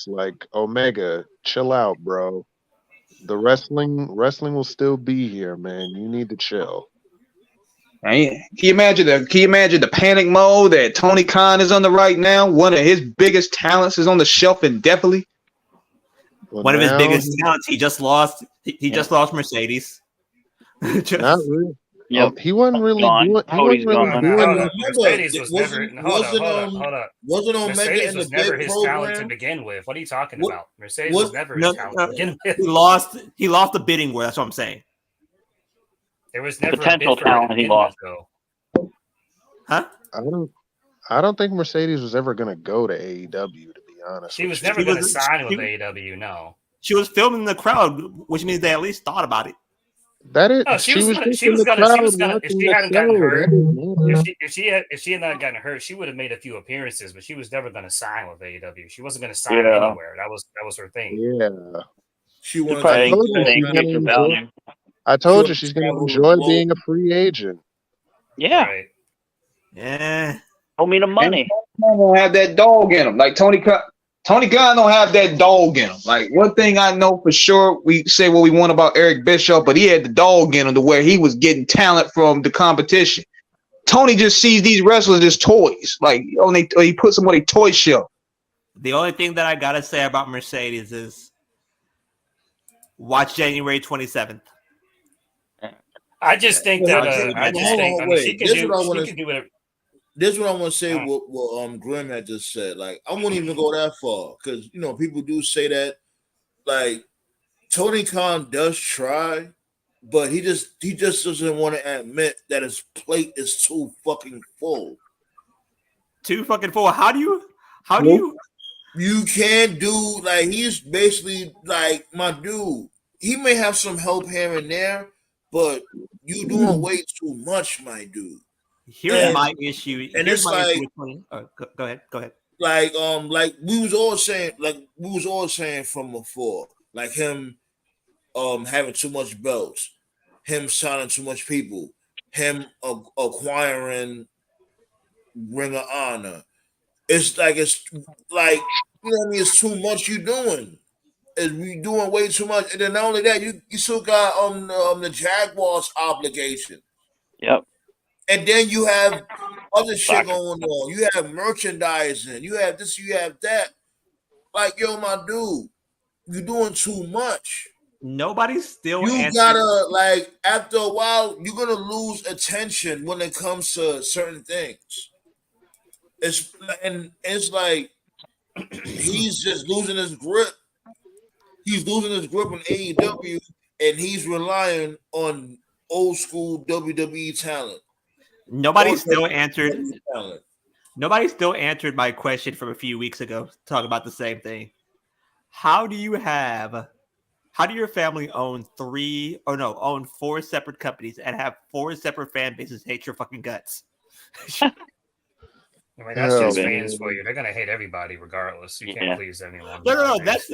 [SPEAKER 6] like Omega, chill out, bro. The wrestling will still be here, man. You need to chill.
[SPEAKER 11] Can you imagine the panic mode that Tony Khan is under right now? One of his biggest talents is on the shelf indefinitely.
[SPEAKER 6] Well,
[SPEAKER 4] one of his biggest talents. He just lost. He just lost Mercedes.
[SPEAKER 6] Not really.
[SPEAKER 5] Yep.
[SPEAKER 6] He wasn't really
[SPEAKER 5] Gone.
[SPEAKER 6] doing. He wasn't really
[SPEAKER 8] Hold
[SPEAKER 6] doing.
[SPEAKER 8] up. Mercedes was never.
[SPEAKER 7] Wasn't Omega
[SPEAKER 8] Mercedes
[SPEAKER 7] in
[SPEAKER 8] was
[SPEAKER 7] the
[SPEAKER 8] never
[SPEAKER 7] big
[SPEAKER 8] his talent to
[SPEAKER 7] program?
[SPEAKER 8] begin with. What are you talking
[SPEAKER 7] What-
[SPEAKER 8] about? Mercedes
[SPEAKER 7] what-
[SPEAKER 8] was never his talent to begin with.
[SPEAKER 4] He lost the bidding war. That's what I'm saying.
[SPEAKER 8] There was never
[SPEAKER 5] Potential
[SPEAKER 8] a bid for him
[SPEAKER 5] talent
[SPEAKER 8] to
[SPEAKER 5] he
[SPEAKER 8] begin
[SPEAKER 5] lost.
[SPEAKER 8] with, though.
[SPEAKER 4] Huh?
[SPEAKER 6] I don't think Mercedes was ever going to go to AEW. To be honest,
[SPEAKER 8] She was
[SPEAKER 6] with you.
[SPEAKER 8] never
[SPEAKER 4] She
[SPEAKER 8] going to
[SPEAKER 4] was-
[SPEAKER 8] sign with
[SPEAKER 4] she-
[SPEAKER 8] AEW. No.
[SPEAKER 4] She was filming the crowd, which means they at least thought about it.
[SPEAKER 6] That is.
[SPEAKER 8] No,
[SPEAKER 6] She was
[SPEAKER 8] gonna.
[SPEAKER 6] just
[SPEAKER 8] She
[SPEAKER 6] in
[SPEAKER 8] was
[SPEAKER 6] the
[SPEAKER 8] gonna. She
[SPEAKER 6] crowd
[SPEAKER 8] was gonna. If
[SPEAKER 6] watching
[SPEAKER 8] she
[SPEAKER 6] the
[SPEAKER 8] hadn't gotten
[SPEAKER 6] show.
[SPEAKER 8] hurt,
[SPEAKER 6] That doesn't matter.
[SPEAKER 8] if she hadn't gotten hurt, she would have made a few appearances, but she was never going to sign with AEW. She wasn't going to sign
[SPEAKER 5] Yeah.
[SPEAKER 8] anywhere. That was her thing.
[SPEAKER 6] Yeah.
[SPEAKER 7] She wanted
[SPEAKER 5] Probably
[SPEAKER 6] told you
[SPEAKER 7] to
[SPEAKER 6] she's
[SPEAKER 5] increase her value.
[SPEAKER 6] I told
[SPEAKER 7] She'll
[SPEAKER 6] you she's going
[SPEAKER 7] travel
[SPEAKER 6] to enjoy
[SPEAKER 7] the
[SPEAKER 6] being a free agent.
[SPEAKER 5] Yeah.
[SPEAKER 8] Right.
[SPEAKER 4] Yeah.
[SPEAKER 5] Told me the money.
[SPEAKER 11] Khan don't have that dog in him. Like Tony Khan don't have that dog in him. Like one thing I know for sure, we say what we want about Eric Bischoff, but he had the dog in him to where he was getting talent from the competition. Tony just sees these wrestlers as toys. Like he puts them on a toy shelf.
[SPEAKER 4] The only thing that I gotta say about Mercedes is watch January 27th.
[SPEAKER 8] I just think that. I just
[SPEAKER 7] Hold
[SPEAKER 8] think.
[SPEAKER 7] on,
[SPEAKER 8] I mean,
[SPEAKER 7] wait.
[SPEAKER 8] she can
[SPEAKER 7] This
[SPEAKER 8] do.
[SPEAKER 7] what I
[SPEAKER 8] She
[SPEAKER 7] wanna-
[SPEAKER 8] can do whatever.
[SPEAKER 7] This is what I want to say. What Grim had just said. Like I wouldn't even go that far because people do say that. Like Tony Khan does try, but he just doesn't want to admit that his plate is too fucking full.
[SPEAKER 4] Too fucking full. How do you?
[SPEAKER 7] You can't do like he's basically like my dude. He may have some help here and there, but you doing way too much, my dude.
[SPEAKER 4] Here's my issue.
[SPEAKER 7] And
[SPEAKER 4] Here's
[SPEAKER 7] it's
[SPEAKER 4] my issue
[SPEAKER 7] like-
[SPEAKER 4] with Tony. Go ahead.
[SPEAKER 7] Like we was all saying from before, like him having too much belts, him signing too much people, him acquiring Ring of Honor. It's like you know what I mean, it's too much you doing. We doing way too much. And then not only that, you still got the Jaguars obligation.
[SPEAKER 5] Yep.
[SPEAKER 7] And then you have other shit going on. You have merchandising. You have this. You have that. Like, yo, my dude, you're doing too much.
[SPEAKER 4] Nobody's still.
[SPEAKER 7] You gotta like after a while, you're gonna lose attention when it comes to certain things. It's like he's just losing his grip. He's losing his grip on AEW, and he's relying on old school WWE talent.
[SPEAKER 4] Nobody still answered my question from a few weeks ago, talking about the same thing. How do your family own four separate companies and have four separate fan bases hate your fucking guts?
[SPEAKER 8] I mean, that's just fans for you. They're gonna hate everybody regardless. You can't please anyone.
[SPEAKER 4] No. That's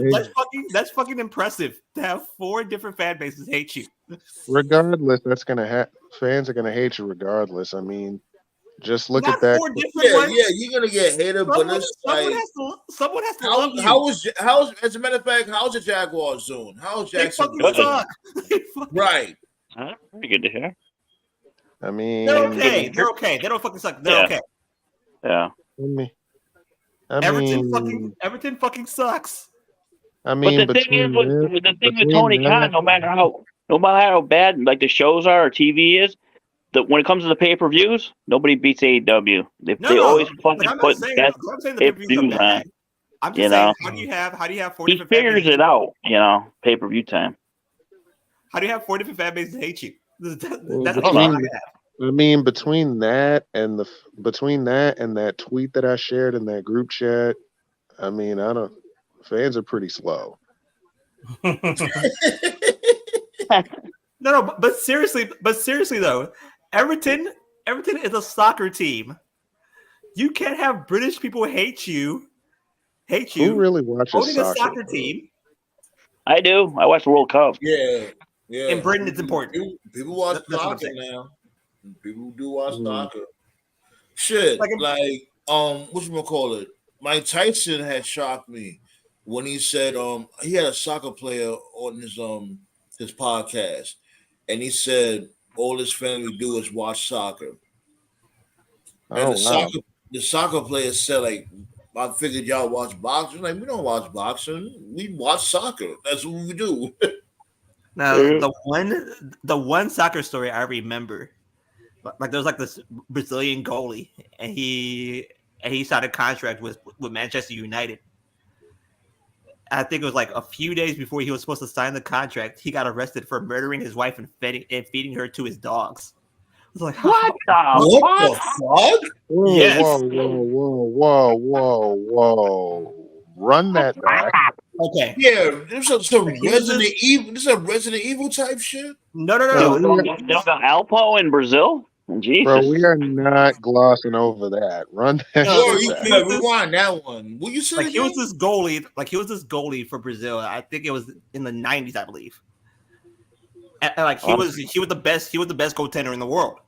[SPEAKER 4] fucking impressive to have four different fan bases hate you.
[SPEAKER 6] Regardless, that's gonna fans are gonna hate you regardless. I mean, just look
[SPEAKER 4] Not
[SPEAKER 6] at that.
[SPEAKER 7] Yeah, you're gonna get hated, but it's like
[SPEAKER 4] someone has to love you.
[SPEAKER 7] How is as a matter of fact, how's the Jaguars doing? How's Jackson?
[SPEAKER 4] They fucking suck.
[SPEAKER 7] Right.
[SPEAKER 5] Pretty good to hear.
[SPEAKER 6] I mean,
[SPEAKER 4] they're okay. They're okay. They don't fucking suck. They're okay.
[SPEAKER 5] Yeah.
[SPEAKER 4] Everton fucking sucks.
[SPEAKER 5] I mean, but the thing with Tony Khan, no matter how bad like the shows are or TV is, when it comes to the pay-per-views, nobody beats AEW. They always fucking put best pay-per-views on.
[SPEAKER 4] I'm just saying, how do you have four different fan bases? He
[SPEAKER 5] figures it out, pay-per-view time.
[SPEAKER 4] How do you have four different fan bases hate you?
[SPEAKER 6] I mean, between that and that tweet that I shared in that group chat, I mean, fans are pretty slow.
[SPEAKER 4] No, but seriously though, Everton is a soccer team. You can't have British people hate you.
[SPEAKER 6] Who really watches
[SPEAKER 4] a soccer team?
[SPEAKER 5] I do. I watch the World Cup.
[SPEAKER 7] Yeah.
[SPEAKER 4] In Britain, it's important.
[SPEAKER 7] People watch soccer now. People do watch soccer. Shit, whatchamacallit? Mike Tyson had shocked me when he said he had a soccer player on his podcast, and he said all his family do is watch soccer. And the soccer player said, like, I figured y'all watch boxing. Like, we don't watch boxing. We watch soccer. That's what we do.
[SPEAKER 4] Now, the one soccer story I remember, like there was like this Brazilian goalie, and he signed a contract with Manchester United. I think it was like a few days before he was supposed to sign the contract, he got arrested for murdering his wife and feeding her to his dogs. I was like,
[SPEAKER 5] what the fuck?
[SPEAKER 4] Yes.
[SPEAKER 6] Whoa. Run that back.
[SPEAKER 4] Okay.
[SPEAKER 7] Yeah, there's some Resident Evil. This is a Resident Evil type shit.
[SPEAKER 4] No.
[SPEAKER 5] Alpo in Brazil. Jesus.
[SPEAKER 6] Bro, we are not glossing over that. Run that.
[SPEAKER 7] You can't rewind that one. Will you say
[SPEAKER 4] like he was this goalie for Brazil. I think it was in the 90s, I believe. And like he was the best goaltender in the world.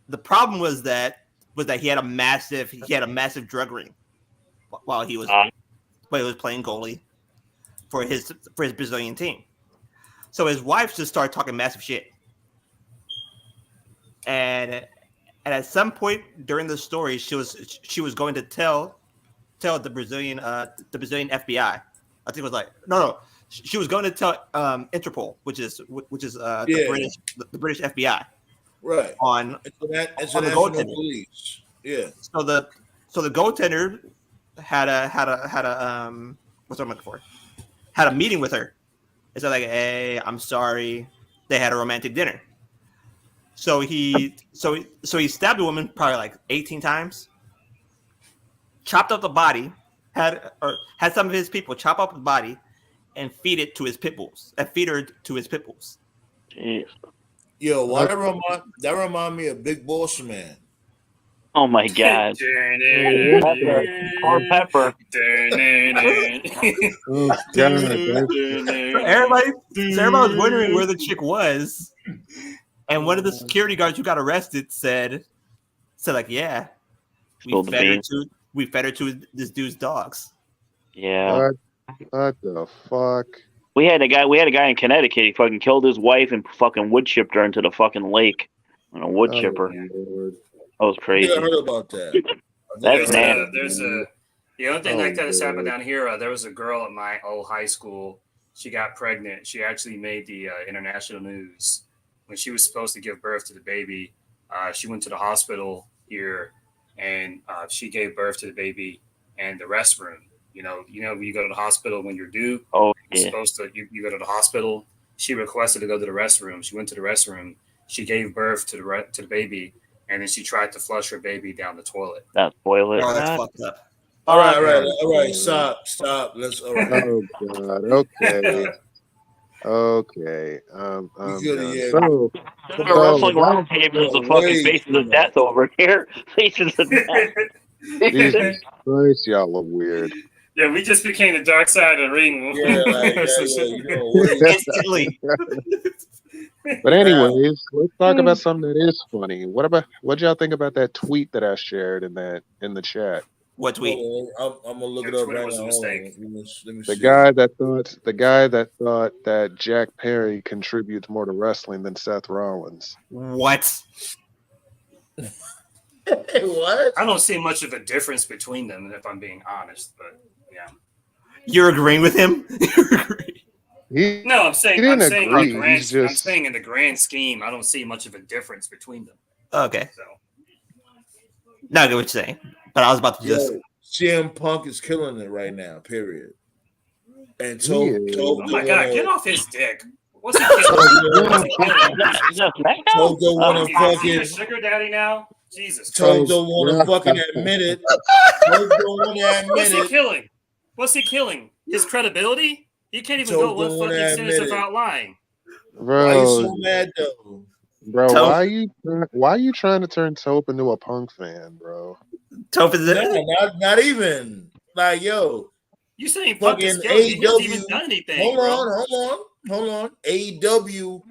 [SPEAKER 4] The problem was that he had a massive drug ring while he was playing goalie for his Brazilian team. So his wife just started talking massive shit. And at some point during the story, she was going to tell the Brazilian FBI. I think it was like no. She was going to tell Interpol, which is the British FBI,
[SPEAKER 7] right?
[SPEAKER 4] On the goaltender.
[SPEAKER 7] Police. Yeah.
[SPEAKER 4] So the goaltender had a what's what I'm looking for? Had a meeting with her. It's like, hey, I'm sorry. They had a romantic dinner. So he stabbed a woman probably like 18 times. Chopped up the body. Had some of his people chop up the body and feed her to his pit bulls.
[SPEAKER 5] Jeez.
[SPEAKER 7] Yo, that remind me of Big Boss Man.
[SPEAKER 5] Oh my God. Or Pepper.
[SPEAKER 4] Everybody was wondering where the chick was. And one of the security guards who got arrested said like, yeah, we fed her to this dude's dogs.
[SPEAKER 5] Yeah.
[SPEAKER 6] What the fuck?
[SPEAKER 5] We had a guy in Connecticut. He fucking killed his wife and fucking wood chipped her into the fucking lake on a wood chipper.
[SPEAKER 6] Lord.
[SPEAKER 5] That was crazy.
[SPEAKER 7] I heard about that.
[SPEAKER 5] That's nasty.
[SPEAKER 8] The only thing like that has happened down here. There was a girl at my old high school. She got pregnant. She actually made the international news when she was supposed to give birth to the baby. She went to the hospital here, and she gave birth to the baby. and the restroom. You know, when you go to the hospital when you're due.
[SPEAKER 5] Oh,
[SPEAKER 8] you're
[SPEAKER 5] yeah.
[SPEAKER 8] supposed to. You go to the hospital. She requested to go to the restroom. She went to the restroom. She gave birth to the baby, and then she tried to flush her baby down the toilet.
[SPEAKER 5] That toilet.
[SPEAKER 4] Oh, that's fucked up.
[SPEAKER 7] All right. Stop. Let's. All right.
[SPEAKER 6] Oh God. Okay. Okay. I'm done. So
[SPEAKER 5] Wrestling Roundtable is the fucking faces of death over here. Faces of death.
[SPEAKER 6] Jesus Christ, y'all are weird.
[SPEAKER 8] Yeah, we just became the dark side of the ring.
[SPEAKER 4] Instantly.
[SPEAKER 6] But anyways, let's talk about something that is funny. What y'all think about that tweet that I shared in the chat?
[SPEAKER 4] What tweet?
[SPEAKER 7] I'm gonna look it up right now. Let me
[SPEAKER 6] The
[SPEAKER 7] see.
[SPEAKER 6] guy that thought that Jack Perry contributes more to wrestling than Seth Rollins.
[SPEAKER 4] What?
[SPEAKER 7] What?
[SPEAKER 8] I don't see much of a difference between them, if I'm being honest. But yeah,
[SPEAKER 4] you're agreeing with him?
[SPEAKER 8] No, I'm saying
[SPEAKER 6] agree.
[SPEAKER 8] I'm saying in the grand scheme, I don't see much of a difference between them.
[SPEAKER 4] Okay.
[SPEAKER 8] So,
[SPEAKER 4] no, I get what you're saying, but I was about to just.
[SPEAKER 7] CM Punk is killing it right now. Period. And
[SPEAKER 8] oh my God, get off his dick. What's he killing?
[SPEAKER 7] Toad don't want to fucking
[SPEAKER 8] sugar daddy now. Jesus.
[SPEAKER 7] Toad don't want to fucking admit it. Toad don't want to admit
[SPEAKER 8] What's he
[SPEAKER 7] it.
[SPEAKER 8] killing? What's he killing? His credibility? He can't even go one fucking sentence without lying.
[SPEAKER 6] Bro,
[SPEAKER 7] why you so mad though?
[SPEAKER 6] Bro, why are you trying to turn Tope into a Punk fan, bro?
[SPEAKER 4] Tope is
[SPEAKER 7] not even. Like, yo.
[SPEAKER 8] You saying Punk is
[SPEAKER 7] fucking
[SPEAKER 8] guilty. He hasn't even
[SPEAKER 7] AEW.
[SPEAKER 8] done anything.
[SPEAKER 7] Hold on. AEW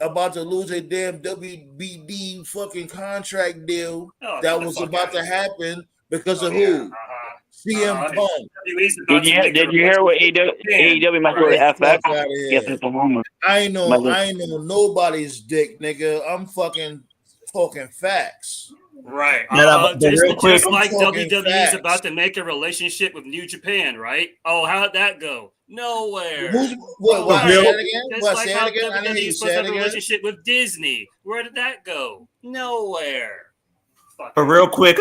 [SPEAKER 7] about to lose a damn WBD fucking contract deal that was about to happen because of who? CM Punk.
[SPEAKER 5] Did you hear what AEW might go to FX? Yes, it's a rumor.
[SPEAKER 7] I ain't know nobody's dick, nigga. I'm fucking talking facts.
[SPEAKER 8] Right.
[SPEAKER 7] just
[SPEAKER 8] like WWE is about to make a relationship with New Japan, right? Oh, how'd that go? Nowhere.
[SPEAKER 7] Say it again?
[SPEAKER 8] Just like how WWE is supposed to have a relationship with Disney. Where did that go? Nowhere.
[SPEAKER 4] But real quick,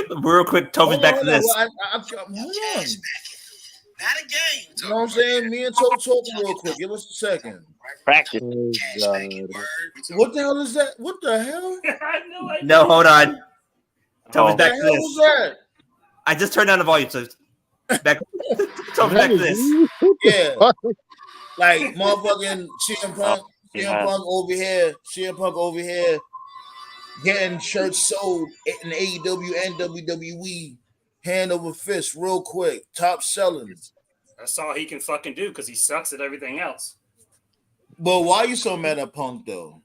[SPEAKER 4] Tope's back to this.
[SPEAKER 7] Hold on. Not a game. You know what I'm saying? Me and Tope talking real quick. Give us a second.
[SPEAKER 5] Practice.
[SPEAKER 7] What the hell is that? What the hell?
[SPEAKER 4] No, hold on. Tope's back to
[SPEAKER 7] What the hell
[SPEAKER 4] this.
[SPEAKER 7] was that?
[SPEAKER 4] I just turned down the volume, so back. Tope's back to this.
[SPEAKER 7] Yeah. Like motherfucking CM Punk over here getting shirts sold in AEW and WWE hand over fist real quick. Top selling.
[SPEAKER 8] That's all he can fucking do because he sucks at everything else.
[SPEAKER 7] But why are you so mad at Punk though?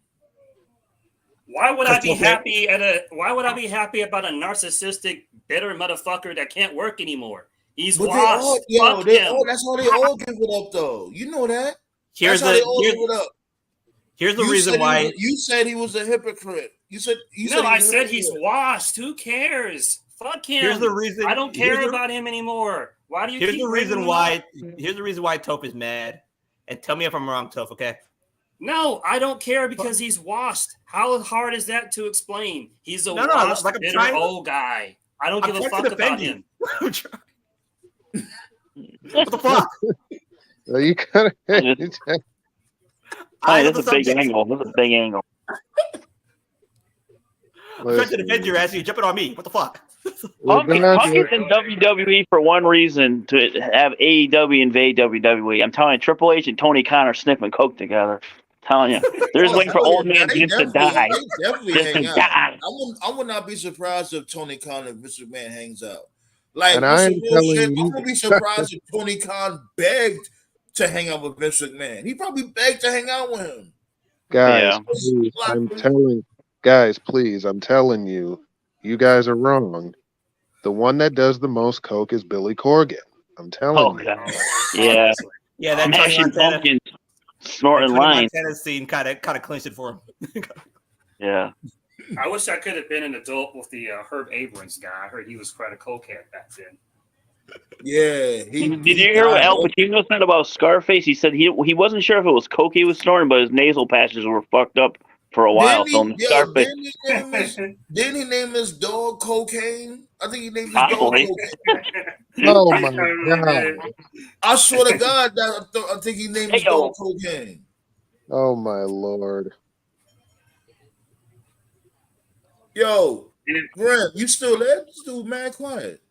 [SPEAKER 8] Why would I be happy about a narcissistic, bitter motherfucker that can't work anymore? He's washed.
[SPEAKER 7] That's how they all give it up though. You know that. Here's the
[SPEAKER 4] reason why
[SPEAKER 7] you said he was a hypocrite. You said
[SPEAKER 8] I said he's washed. Who cares? Fuck him.
[SPEAKER 4] Here's the reason.
[SPEAKER 8] I don't care about him anymore. Why do you?
[SPEAKER 4] Here's the reason why Tope is mad. And tell me if I'm wrong, Tope. Okay.
[SPEAKER 8] No, I don't care because he's washed. How hard is that to explain? He's a washed, bitter old guy. I don't give a fuck about him.
[SPEAKER 4] What the fuck?
[SPEAKER 6] You kind
[SPEAKER 5] of. That's a big angle. That's a big angle.
[SPEAKER 4] I'm trying to defend your ass. You're jumping on me. What the fuck?
[SPEAKER 5] Punk is in WWE for one reason, to have AEW invade WWE. I'm telling you, Triple H and Tony Khan are sniffing coke together. I'm telling you, they're just waiting for old man Vince to die.
[SPEAKER 7] I would not be surprised if Tony Khan and Vince McMahon hangs out. Like,
[SPEAKER 6] and
[SPEAKER 7] I would be surprised if Tony Khan begged to hang out with Vince McMahon. He probably begged to hang out with him.
[SPEAKER 6] Guys, please, I'm telling you, you guys are wrong. The one that does the most coke is Billy Corgan. I'm telling you.
[SPEAKER 5] Yeah.
[SPEAKER 4] Yeah, that Tony Montana
[SPEAKER 5] snorting lines.
[SPEAKER 4] Montana scene kind of clinched it for him.
[SPEAKER 5] Yeah.
[SPEAKER 8] I wish I could have been an adult with the Herb Abrams guy. I heard he was quite a cokehead back then.
[SPEAKER 7] Yeah.
[SPEAKER 5] Did you hear what Al Pacino said about Scarface? He said he wasn't sure if it was coke he was snorting, but his nasal passages were fucked up for a while.
[SPEAKER 7] Didn't he name his dog Cocaine? I think he named his dog Cocaine.
[SPEAKER 6] Oh my god.
[SPEAKER 7] I swear to God, that I think he named his dog Cocaine.
[SPEAKER 6] Oh my lord.
[SPEAKER 7] Yo, Grant, you still there? This dude mad quiet.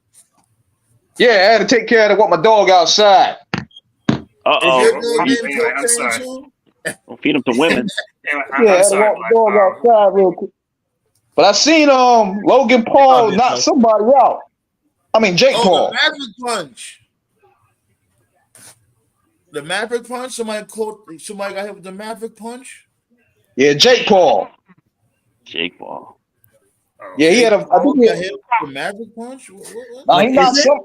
[SPEAKER 11] Yeah, I had to take care of what my dog outside.
[SPEAKER 7] Is your dog named Cocaine too?
[SPEAKER 5] We'll feed him to women.
[SPEAKER 11] Yeah, I had to walk the dog outside real quick. But I seen Logan Paul knock somebody out. I mean Jake Paul.
[SPEAKER 7] The Maverick Punch. The Maverick Punch? Somebody got hit with the Maverick Punch?
[SPEAKER 11] Yeah, Jake Paul.
[SPEAKER 5] Jake Paul.
[SPEAKER 11] Yeah, he had a. I think he
[SPEAKER 7] got hit with the Maverick Punch? What?
[SPEAKER 11] Nah, he knocked some.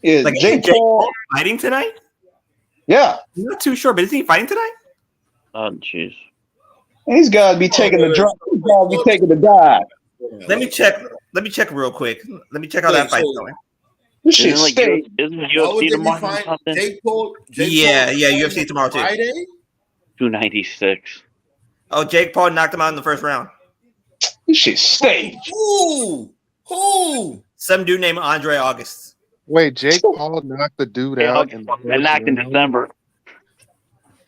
[SPEAKER 11] Yeah,
[SPEAKER 4] Like,
[SPEAKER 11] Jake
[SPEAKER 4] Jake
[SPEAKER 11] Paul
[SPEAKER 4] Paul fighting tonight?
[SPEAKER 11] Yeah.
[SPEAKER 4] I'm not too sure, but is he fighting tonight?
[SPEAKER 5] Oh, jeez.
[SPEAKER 11] These guys be taking the drop. These guys be taking the dive.
[SPEAKER 4] Let me check. Let me check real quick. Let me check how that fight's going.
[SPEAKER 11] This shit stink.
[SPEAKER 5] Isn't UFC tomorrow or something?
[SPEAKER 7] Jake Paul,
[SPEAKER 4] UFC tomorrow too.
[SPEAKER 7] Friday?
[SPEAKER 5] 296.
[SPEAKER 4] Oh, Jake Paul knocked him out in the first round.
[SPEAKER 11] This shit stink.
[SPEAKER 7] Who?
[SPEAKER 4] Some dude named Andre August.
[SPEAKER 6] Wait, Jake Paul knocked the dude out in the first
[SPEAKER 5] knocked in December.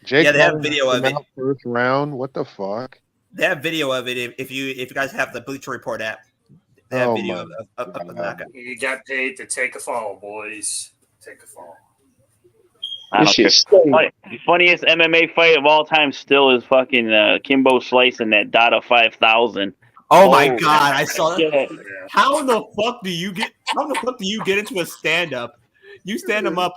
[SPEAKER 6] Jake
[SPEAKER 4] they have
[SPEAKER 6] Paul
[SPEAKER 4] video of it.
[SPEAKER 6] First round. What the fuck?
[SPEAKER 4] They have video of it. If you guys have the Bleacher Report app, they have video of the knockout.
[SPEAKER 8] You got paid to take a fall, boys. Take a fall.
[SPEAKER 5] I don't care. The funniest MMA fight of all time still is fucking Kimbo slicing that Dada 5000.
[SPEAKER 4] Oh my god, I saw that. How the fuck do you get into a stand up? You stand him up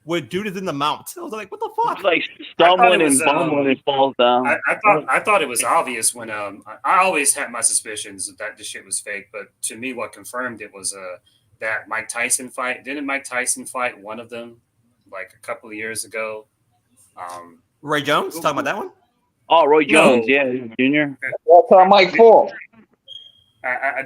[SPEAKER 4] with dude is in the mount. I was like, what the fuck?
[SPEAKER 5] Like stumbling and bumbling and falls down.
[SPEAKER 8] I thought it was obvious when I always had my suspicions that this shit was fake, but to me what confirmed it was that Mike Tyson fight. Didn't Mike Tyson fight one of them like a couple of years ago?
[SPEAKER 4] Roy Jones? Talking about that one?
[SPEAKER 5] Oh, Roy Jones, yeah, Junior.
[SPEAKER 11] That's how Mike fought.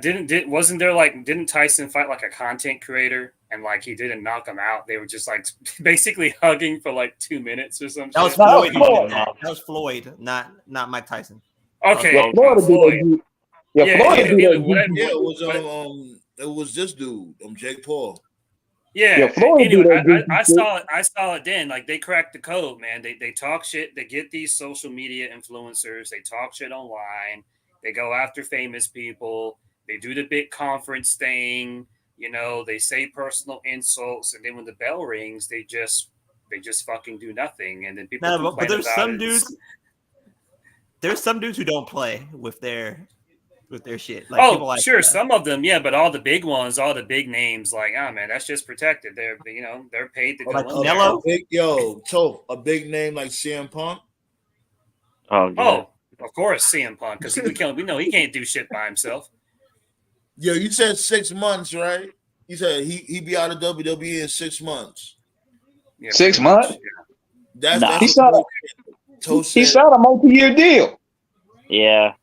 [SPEAKER 8] Didn't Tyson fight like a content creator and like he didn't knock him out? They were just like basically hugging for like 2 minutes or something.
[SPEAKER 4] That was Floyd. That was Floyd, not Mike Tyson.
[SPEAKER 8] Okay,
[SPEAKER 11] Floyd.
[SPEAKER 7] It was this dude, Jake Paul.
[SPEAKER 8] Yeah. Anyway, I saw it then. Like they cracked the code, man. They talk shit. They get these social media influencers. They talk shit online. They go after famous people. They do the big conference thing. You know, they say personal insults, and then when the bell rings, they just fucking do nothing. And then people
[SPEAKER 4] but there's some dudes. There's some dudes who don't play with their shit. Like,
[SPEAKER 8] sure, some of them, yeah, but all the big ones, all the big names, like, oh man, that's just protected. They're paid to go.
[SPEAKER 4] Like Canelo?
[SPEAKER 7] A big name like CM Punk.
[SPEAKER 8] Oh, of course, CM Punk, because we know he can't do shit by himself.
[SPEAKER 7] Yo, you said 6 months, right? You said he be out of WWE in 6 months.
[SPEAKER 11] Yeah, 6 months?
[SPEAKER 7] Yeah.
[SPEAKER 11] He signed a multi-year deal.
[SPEAKER 5] Yeah.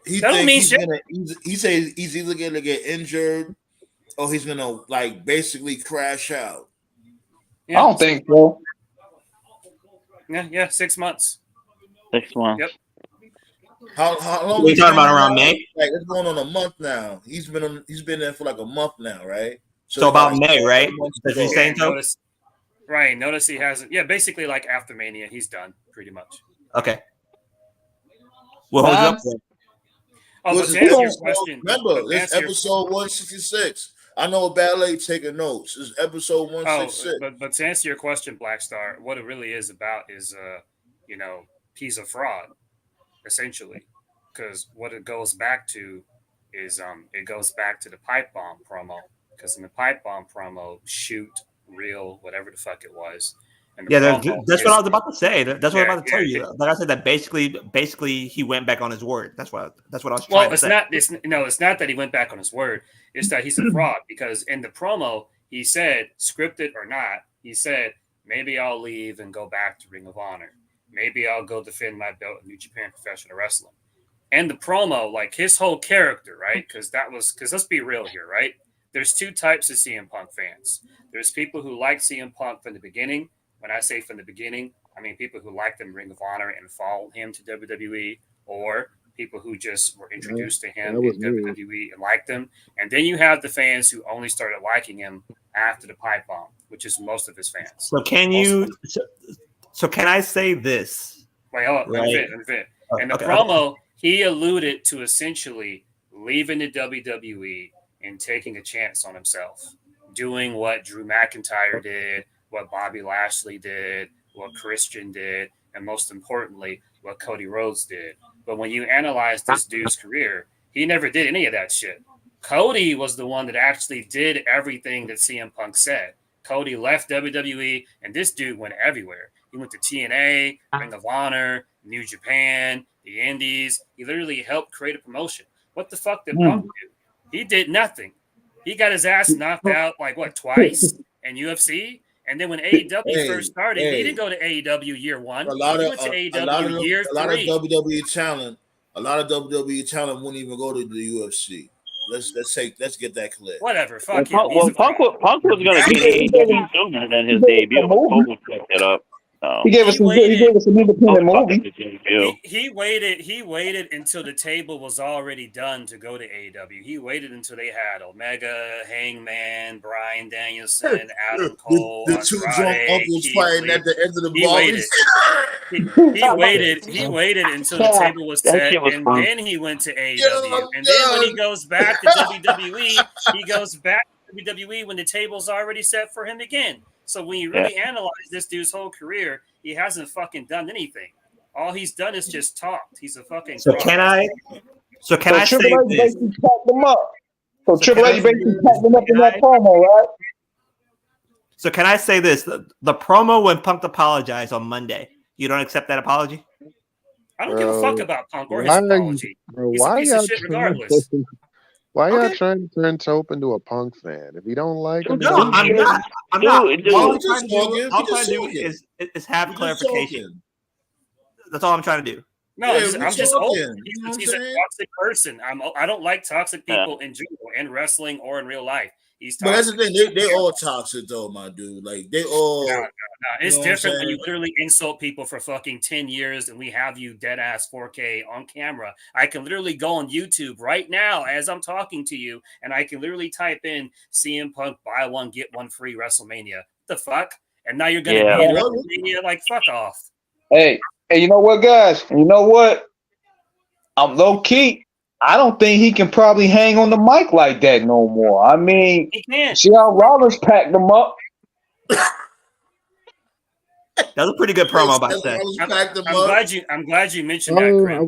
[SPEAKER 7] He says he's either gonna get injured or he's gonna like basically crash out.
[SPEAKER 11] Yeah. I don't think so.
[SPEAKER 8] Yeah, 6 months.
[SPEAKER 5] 6 months.
[SPEAKER 8] Yep.
[SPEAKER 7] How long?
[SPEAKER 4] We talking about around May?
[SPEAKER 7] Like it's going on a month now. He's been there for like a month now, right?
[SPEAKER 4] So about May, right? Is he saying so?
[SPEAKER 8] Right. Notice he hasn't. Yeah, basically like after Mania, he's done pretty much.
[SPEAKER 4] Okay. We'll hold you up there.
[SPEAKER 8] Oh, but to answer your question,
[SPEAKER 7] remember, this episode 166. I know Ballet taking notes. This is episode 166.
[SPEAKER 8] But to answer your question, Black Star, what it really is about is, he's a fraud, essentially, because what it goes back to is, it goes back to the pipe bomb promo. Because in the pipe bomb promo, shoot, real, whatever the fuck it was.
[SPEAKER 4] Yeah, that's what I was about to say. That's what I'm about to tell you. Like I said, that basically he went back on his word. That's what I was trying to say.
[SPEAKER 8] It's not that he went back on his word. It's that he's a fraud because in the promo he said, scripted or not, he said maybe I'll leave and go back to Ring of Honor. Maybe I'll go defend my belt in New Japan Professional Wrestling. And the promo, like his whole character, right? Because let's be real here, right? There's two types of CM Punk fans. There's people who like CM Punk from the beginning. When I say from the beginning, I mean people who liked him Ring of Honor and followed him to WWE, or people who just were introduced to him
[SPEAKER 6] that was
[SPEAKER 8] in
[SPEAKER 6] me.
[SPEAKER 8] WWE and liked him, and then you have the fans who only started liking him after the pipe bomb, which is most of his fans.
[SPEAKER 4] So can you? So can I say this?
[SPEAKER 8] Wait, hold on. Let me fit. And the promo, he alluded to essentially leaving the WWE and taking a chance on himself, doing what Drew McIntyre did, what Bobby Lashley did, what Christian did, and most importantly, what Cody Rhodes did. But when you analyze this dude's career, he never did any of that shit. Cody was the one that actually did everything that CM Punk said. Cody left WWE, and this dude went everywhere. He went to TNA, Ring of Honor, New Japan, the Indies. He literally helped create a promotion. What the fuck did Punk do? He did nothing. He got his ass knocked out twice in UFC. And then when AEW first started, he didn't go to AEW year one. He went to AEW year three.
[SPEAKER 7] A lot of WWE talent wouldn't even go to the UFC. Let's get that clear.
[SPEAKER 8] Whatever. Fuck him.
[SPEAKER 5] Punk was going to be AEW sooner than his debut. Kobe picked it up.
[SPEAKER 11] He gave us an independent movie.
[SPEAKER 8] He waited until the table was already done to go to AEW. He waited until they had Omega, Hangman, Bryan Danielson, Adam Cole,
[SPEAKER 7] the two drunk uncles fighting at the end of the
[SPEAKER 8] bar. He waited until the table was set, and then he went to AEW. And then when he goes back to WWE, he goes back to WWE when the table's already set for him again. So when you really analyze this dude's whole career, he hasn't fucking done anything. All he's done is just talked. He's a fucking.
[SPEAKER 4] So can I say
[SPEAKER 11] Triple H
[SPEAKER 4] this?
[SPEAKER 11] basically packed them up. So Triple H basically packed them up in that promo, right?
[SPEAKER 4] So can I say this? The promo when Punk apologized on Monday, you don't accept that apology?
[SPEAKER 8] I don't give a fuck about Punk or his apology. He's a piece of shit regardless.
[SPEAKER 6] Why y'all trying to turn Tope into a Punk fan? If you don't like him,
[SPEAKER 4] no, I'm not. All I'm trying to do is have clarification. That's all I'm trying to do.
[SPEAKER 8] No, I'm just open. He's a toxic person. I don't like toxic people in general, in wrestling or in real life. He's toxic.
[SPEAKER 7] But that's the thing. They all toxic though, my dude. Like they all.
[SPEAKER 8] No. It's different when you literally insult people for fucking 10 years and we have you dead ass 4K on camera. I can literally go on YouTube right now as I'm talking to you, and I can literally type in CM Punk buy one get one free WrestleMania. What the fuck? And now you're gonna be in WrestleMania? Like fuck off.
[SPEAKER 11] Hey, you know what, guys? You know what? I'm low key. I don't think he can probably hang on the mic like that no more. I mean,
[SPEAKER 8] he can.
[SPEAKER 11] See how Rollins packed them up.
[SPEAKER 4] That was a pretty good promo, by the way.
[SPEAKER 8] I'm glad you mentioned that, Grim.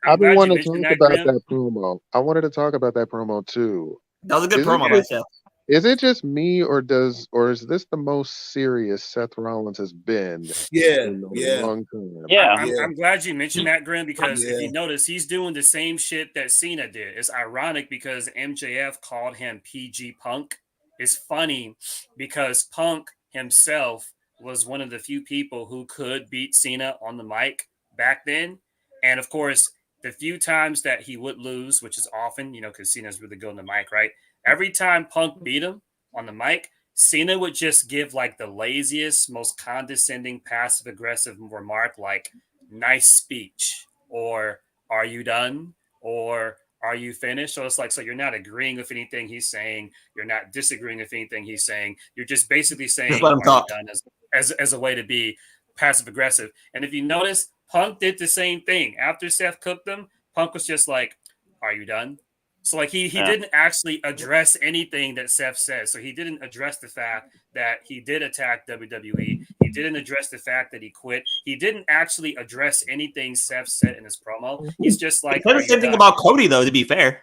[SPEAKER 6] I've been wanting to talk about that promo. I wanted to talk about that promo too.
[SPEAKER 4] That was a good promo myself.
[SPEAKER 6] Is it just me, or is this the most serious Seth Rollins has been? In a long time?
[SPEAKER 8] I'm glad you mentioned that, Grim, because if you notice, he's doing the same shit that Cena did. It's ironic because MJF called him PG Punk. It's funny because Punk himself was one of the few people who could beat Cena on the mic back then. And of course, the few times that he would lose, which is often, because Cena's really good on the mic, right? Every time Punk beat him on the mic, Cena would just give like the laziest, most condescending, passive-aggressive remark like, nice speech, or are you done? Or are you finished? So it's like, so you're not agreeing with anything he's saying. You're not disagreeing with anything he's saying. You're just basically saying,
[SPEAKER 4] just let him talk.
[SPEAKER 8] As a way to be passive aggressive. And if you notice, Punk did the same thing. After Seth cooked them, Punk was just like, are you done? So like he didn't actually address anything that Seth said. So he didn't address the fact that he did attack WWE. He didn't address the fact that he quit. He didn't actually address anything Seth said in his promo. He's just like,
[SPEAKER 4] he said the same thing about Cody, though. To be fair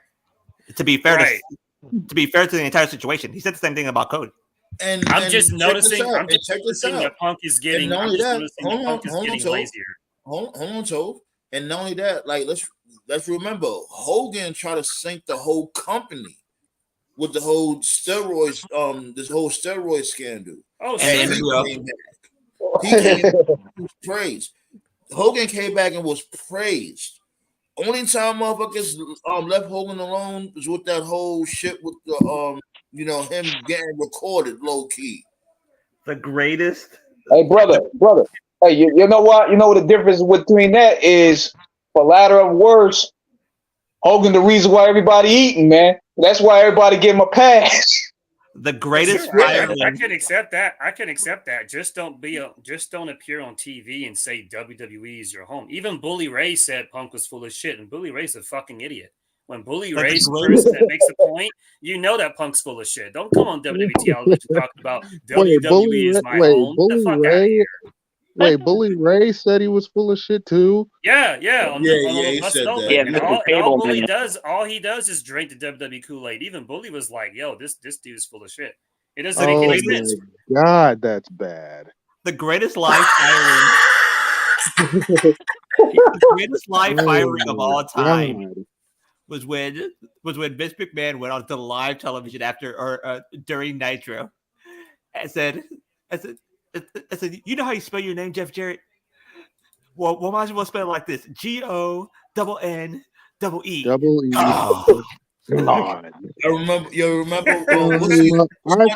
[SPEAKER 4] to the entire situation, he said the same thing about Cody.
[SPEAKER 8] And I'm just noticing that Punk is getting. Hold
[SPEAKER 7] on, Tove. And not only that, like let's remember, Hogan tried to sink the whole company with the whole steroids, this whole steroid scandal.
[SPEAKER 8] Oh,
[SPEAKER 7] and he came back. He was praised. Hogan came back and was praised. Only time motherfuckers left Hogan alone was with that whole shit with the him getting recorded low key.
[SPEAKER 4] The greatest.
[SPEAKER 11] Hey, brother. Hey, you know what? You know what the difference between that is, for latter of words, Hogan, the reason why everybody eating, man. That's why everybody give him a pass.
[SPEAKER 4] The greatest
[SPEAKER 8] You're right.
[SPEAKER 4] firing.
[SPEAKER 8] I can accept that. I can accept that. Just don't appear on TV and say WWE is your home. Even Bully Ray said Punk was full of shit, and Bully Ray's a fucking idiot. When Bully Ray's the person that makes a point, you know that Punk's full of shit. Don't come on WWE television talking about WWE is my home. Get the fuck out of here.
[SPEAKER 6] Wait, Bully Ray said he was full of shit too.
[SPEAKER 8] Yeah.
[SPEAKER 7] He said that.
[SPEAKER 5] Yeah,
[SPEAKER 8] And
[SPEAKER 5] Mr.
[SPEAKER 8] all he does is drink the WWE Kool-Aid. Even Bully was like, "Yo, this dude's full of shit." It doesn't make any sense.
[SPEAKER 6] God, that's bad.
[SPEAKER 4] The greatest live firing. The greatest live firing of all time was when Vince McMahon went on to live television during Nitro and said, "You know how you spell your name, Jeff Jarrett? Well, might as well spell it like this: GONNEE."
[SPEAKER 6] God.
[SPEAKER 7] I remember. You remember?
[SPEAKER 6] I fucking love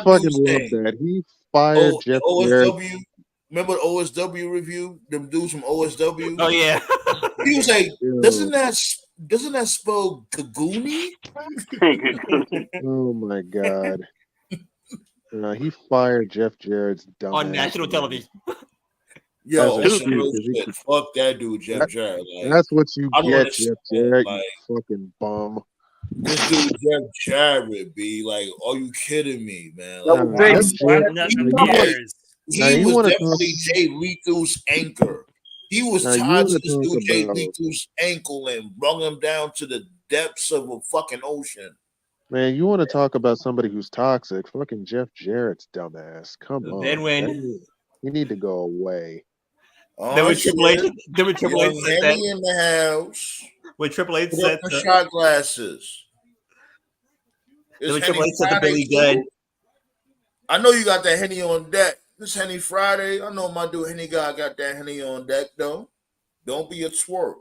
[SPEAKER 6] that. He fired Jeff Jarrett.
[SPEAKER 7] Remember the OSW review? Them dudes from OSW.
[SPEAKER 4] Oh yeah.
[SPEAKER 7] He was like, "Doesn't that spell Kaguni?"
[SPEAKER 6] Oh my God. He fired Jeff Jarrett's dumb
[SPEAKER 4] on national television.
[SPEAKER 7] Yo, fuck that dude, Jeff Jarrett. Like,
[SPEAKER 6] that's what you get, Jeff Jarrett. Like, you fucking bum.
[SPEAKER 7] This dude, Jeff Jarrett, be like, are you kidding me, man? He was definitely Jay Lethal's anchor. He was tied to this dude, Jay Lethal's ankle, and brought him down to the depths of a fucking ocean.
[SPEAKER 6] Man, you want to talk about somebody who's toxic? Fucking Jeff Jarrett's dumbass. Come on.
[SPEAKER 4] Then when
[SPEAKER 6] you need to go away.
[SPEAKER 4] There was Triple H. There was Triple H said that
[SPEAKER 7] in the house.
[SPEAKER 4] When Triple H said
[SPEAKER 7] the shot glasses.
[SPEAKER 4] There was Triple H said the Billy Gunn.
[SPEAKER 7] I know you got that Henny on deck. This Henny Friday. I know my dude Henny guy got that Henny on deck though. Don't be a twerp.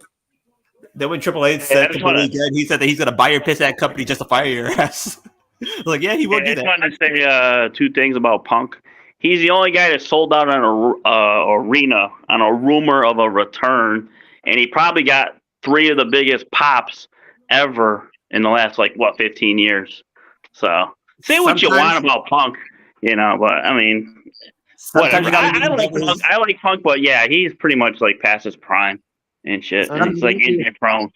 [SPEAKER 4] Then when Triple H said to Billy Gunn, he said that he's gonna buy your piss at company just to fire your ass. Like, yeah, he won't do that.
[SPEAKER 5] I just want to say two things about Punk. He's the only guy that sold out an arena on a rumor of a return, and he probably got 3 of the biggest pops ever in the last 15 years. So say what you want about Punk, but I mean, whatever. I like Punk, but yeah, he's pretty much past his prime and shit. And it's injury prone.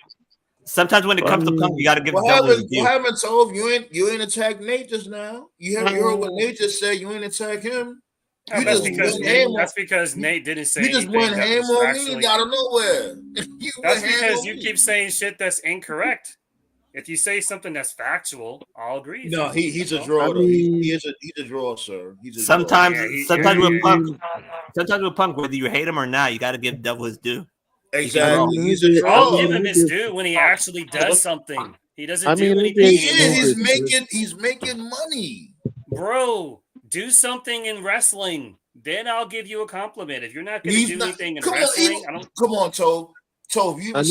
[SPEAKER 4] Sometimes when it comes to Punk, you got to give.
[SPEAKER 7] What happened, Tove? You ain't attack Nate just now. You heard what Nate just said. You ain't attack him.
[SPEAKER 8] That's because Nate didn't say.
[SPEAKER 7] You just went ham on me out of nowhere.
[SPEAKER 8] That's because you keep saying shit that's incorrect. If you say something that's factual, I'll agree.
[SPEAKER 7] No, he's a draw. He's a draw, sir.
[SPEAKER 4] Sometimes with Punk, whether you hate him or not, you got to give Devil his due.
[SPEAKER 7] Exactly. He's a draw.
[SPEAKER 8] I'll give him his due when he actually does something. He doesn't do anything.
[SPEAKER 7] He's making money,
[SPEAKER 8] bro. Do something in wrestling, then I'll give you a compliment. If you're not going to do anything in wrestling,
[SPEAKER 7] come on, Tove. You even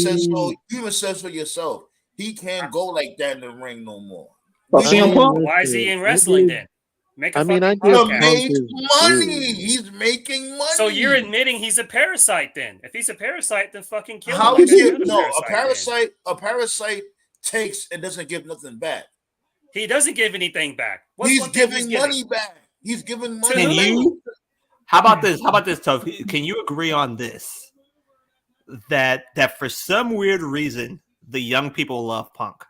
[SPEAKER 7] said so yourself. He can't go like that in the ring no more.
[SPEAKER 8] Why is he in wrestling then? Make a
[SPEAKER 7] make money. He's making money.
[SPEAKER 8] So you're admitting he's a parasite then? If he's a parasite, then fucking kill him.
[SPEAKER 7] How is it? No, a parasite takes and doesn't give nothing back.
[SPEAKER 8] He doesn't give anything back.
[SPEAKER 7] He's giving money back. He's giving money.
[SPEAKER 4] How about this, Tove? Can you agree on this? That for some weird reason, the young people love Punk.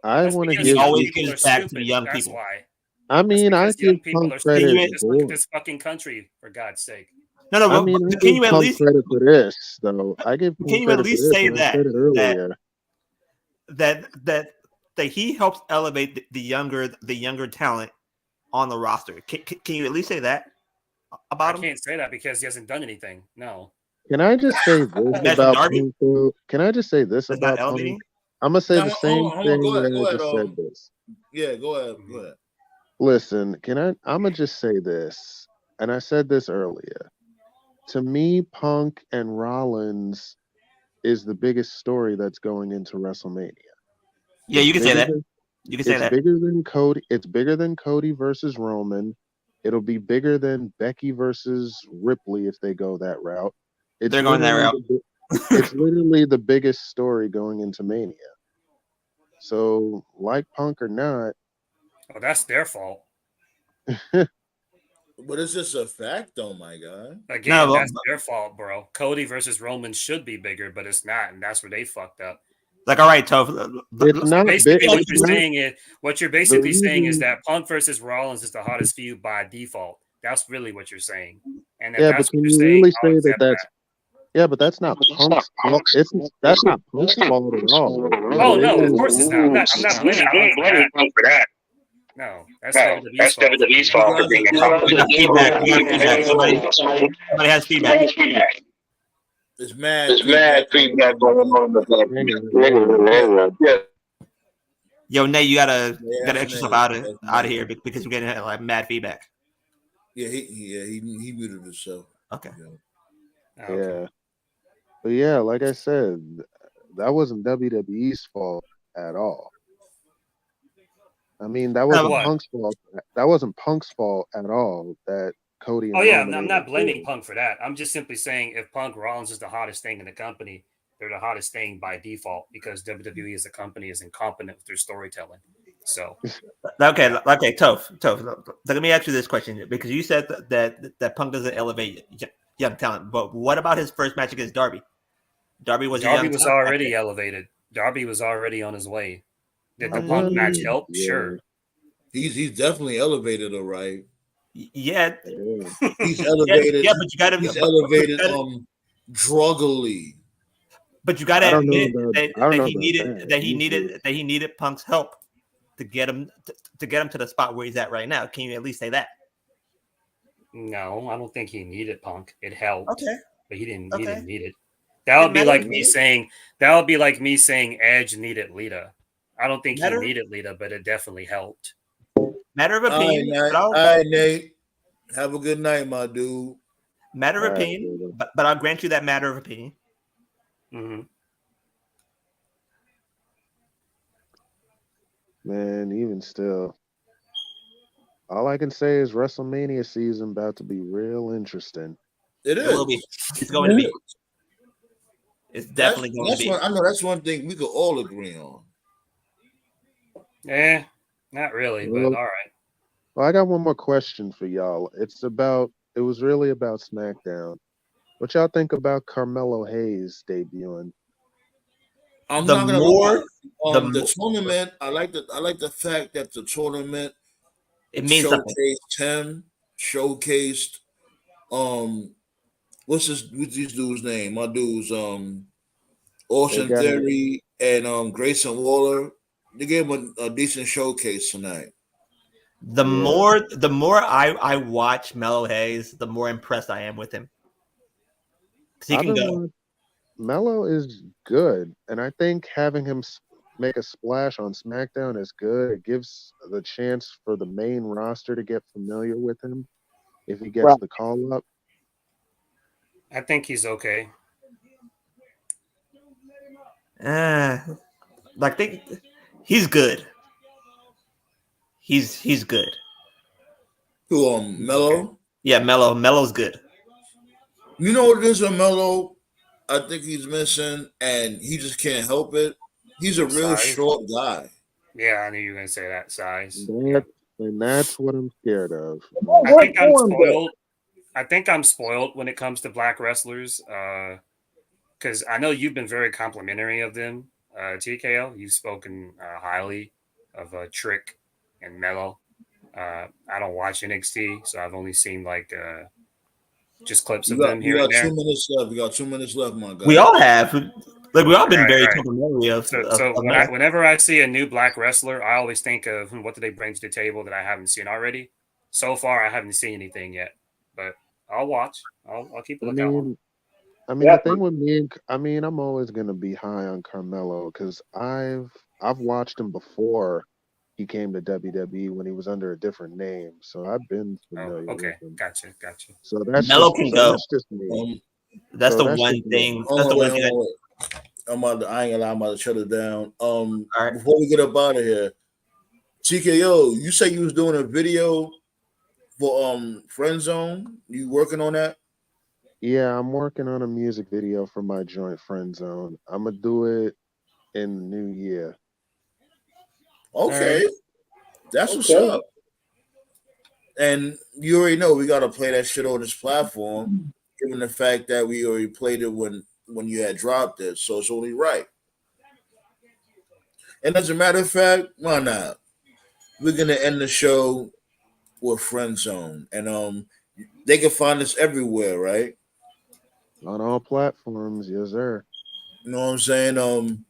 [SPEAKER 6] I want to give
[SPEAKER 4] always gives back to the young people.
[SPEAKER 8] Why.
[SPEAKER 6] I mean, I give Punk credit.
[SPEAKER 8] Just look at this fucking country, for God's sake.
[SPEAKER 4] No.
[SPEAKER 6] I mean,
[SPEAKER 4] can you at least
[SPEAKER 6] credit for this though? I give.
[SPEAKER 4] Can you at least say that he helps elevate the younger talent on the roster? Can you at least say that about him?
[SPEAKER 8] I can't say that because he hasn't done anything. No.
[SPEAKER 6] Can I just say this about Punk? Can I just say this about Punk? I'm gonna say the same thing that I just said this.
[SPEAKER 7] Yeah, go ahead.
[SPEAKER 6] Listen, I'm gonna just say this, and I said this earlier. To me, Punk and Rollins is the biggest story that's going into WrestleMania.
[SPEAKER 4] Yeah, you can say that. You can say that.
[SPEAKER 6] It's bigger than Cody. It's bigger than Cody versus Roman. It'll be bigger than Becky versus Ripley if they go that route.
[SPEAKER 4] They're going that route.
[SPEAKER 6] It's literally the biggest story going into Mania. So, like Punk or not,
[SPEAKER 8] Oh, that's their fault.
[SPEAKER 7] But it's just a fact, though, my guy.
[SPEAKER 8] Again,
[SPEAKER 4] No,
[SPEAKER 8] that's their fault, bro. Cody versus Roman should be bigger, but it's not, and that's where they fucked up.
[SPEAKER 4] like, all right, Toph.
[SPEAKER 6] it's not big.
[SPEAKER 8] Basically, what
[SPEAKER 6] It's
[SPEAKER 8] you're
[SPEAKER 6] not
[SPEAKER 8] saying is that Punk versus Rollins is the hottest feud by default. That's really what you're saying. And if
[SPEAKER 6] Yeah,
[SPEAKER 8] that's
[SPEAKER 6] but can
[SPEAKER 8] what
[SPEAKER 6] you
[SPEAKER 8] you're saying,
[SPEAKER 6] really
[SPEAKER 8] I'll
[SPEAKER 6] say that
[SPEAKER 8] accept
[SPEAKER 6] that's yeah, but that's not Punk's fault. That's not Punk's fault at all.
[SPEAKER 8] Oh no, of
[SPEAKER 6] It
[SPEAKER 8] course it's not. I'm not blaming Punk for that. No, that's WWE's fault for being
[SPEAKER 7] You guys are
[SPEAKER 4] We got feedback. We got feedback. Somebody has feedback.
[SPEAKER 7] It's mad feedback going on in the back.
[SPEAKER 4] Yo, Nate, you gotta
[SPEAKER 7] Yeah,
[SPEAKER 4] extra yourself out of here because we're getting like mad feedback.
[SPEAKER 7] Yeah, he muted himself.
[SPEAKER 4] Okay.
[SPEAKER 6] Yeah. But yeah, like I said, that wasn't WWE's fault at all. I mean, that wasn't
[SPEAKER 8] What?
[SPEAKER 6] Punk's fault. That wasn't Punk's fault at all. That Cody and
[SPEAKER 8] Oh yeah,
[SPEAKER 6] Roman
[SPEAKER 8] I'm not blaming
[SPEAKER 6] did.
[SPEAKER 8] Punk for that. I'm just simply saying if Punk Rollins is the hottest thing in the company, they're the hottest thing by default because WWE as a company is incompetent with their storytelling. So
[SPEAKER 4] Okay, Toph. Let me ask you this question because you said that Punk doesn't elevate young talent, but what about his first match against Darby? Darby was
[SPEAKER 8] already elevated. Darby was already on his way. Did the Punk match help?
[SPEAKER 6] Yeah.
[SPEAKER 8] Sure.
[SPEAKER 7] He's definitely elevated, all right.
[SPEAKER 4] Yeah.
[SPEAKER 7] He's elevated.
[SPEAKER 4] Yeah, but you gotta
[SPEAKER 7] he's elevated druggily.
[SPEAKER 4] But you gotta admit that he
[SPEAKER 6] Easily.
[SPEAKER 4] needed Punk's help to get him to the spot where he's at right now. Can you at least say that?
[SPEAKER 8] No, I don't think he needed Punk. It helped.
[SPEAKER 4] Okay.
[SPEAKER 8] But he didn't need it. That would be like me saying Edge needed Lita. I don't think he needed Lita, but it definitely helped.
[SPEAKER 4] Matter of opinion.
[SPEAKER 7] All right, Nate. Have a good night, my dude.
[SPEAKER 4] Matter of opinion, but I'll grant you that matter of opinion.
[SPEAKER 8] Mm-hmm.
[SPEAKER 6] Man, even still, all I can say is WrestleMania season about to be real interesting.
[SPEAKER 7] It is.
[SPEAKER 4] It will be. It's going to be. It's definitely going to be.
[SPEAKER 7] I know that's one thing we could all agree on.
[SPEAKER 8] Not really, but all right.
[SPEAKER 6] Well, I got one more question for y'all. It was really about SmackDown. What y'all think about Carmelo Hayes debuting?
[SPEAKER 7] I'm not gonna lie. The tournament, I like the fact that the tournament showcased him, showcased what's this dude's name? My dude's Austin Theory and Grayson Waller. They gave him a decent showcase tonight.
[SPEAKER 4] The more I watch Melo Hayes, the more impressed I am with him. He can go.
[SPEAKER 6] Melo is good, and I think having him make a splash on SmackDown is good. It gives the chance for the main roster to get familiar with him if he gets the call up.
[SPEAKER 8] I think he's okay.
[SPEAKER 4] He's good. He's good.
[SPEAKER 7] Who Melo?
[SPEAKER 4] Yeah, Melo's good.
[SPEAKER 7] You know what it is with Melo? I think he's missing, and he just can't help it. He's a real short guy.
[SPEAKER 8] Yeah, I knew you were gonna say that size.
[SPEAKER 6] And that's what I'm scared of.
[SPEAKER 8] I think I'm spoiled. I think I'm spoiled when it comes to black wrestlers, because I know you've been very complimentary of them. TKO, you've spoken highly of Trick and Melo. I don't watch NXT, so I've only seen like just clips of them here and there.
[SPEAKER 7] 2 minutes left. We got 2 minutes left, my guy.
[SPEAKER 4] We all have. Like we all been very complimentary of.
[SPEAKER 8] Whenever I see a new black wrestler, I always think of what do they bring to the table that I haven't seen already. So far, I haven't seen anything yet, but I'll watch. I'll keep a lookout.
[SPEAKER 6] The thing with me, I'm always gonna be high on Carmelo because I've watched him before he came to WWE when he was under a different name, so I've been familiar with him.
[SPEAKER 8] Gotcha.
[SPEAKER 6] So that's
[SPEAKER 4] Melo can go.
[SPEAKER 6] That's just me.
[SPEAKER 4] That's the one thing. That's the one thing.
[SPEAKER 7] I ain't gonna lie, I'm about to shut it down. Before we get up out of here, TKO, you say you was doing a video for Friend Zone. You working on that?
[SPEAKER 6] Yeah, I'm working on a music video for my joint Friend Zone. I'm gonna do it in the new year.
[SPEAKER 7] Okay. That's what's up. And you already know we gotta play that shit on this platform, given the fact that we already played it when you had dropped it, so it's only right. And as a matter of fact, why not? We're gonna end the show with Friend Zone, and they can find us everywhere, right?
[SPEAKER 6] On all platforms, yes, sir.
[SPEAKER 7] You know what I'm saying?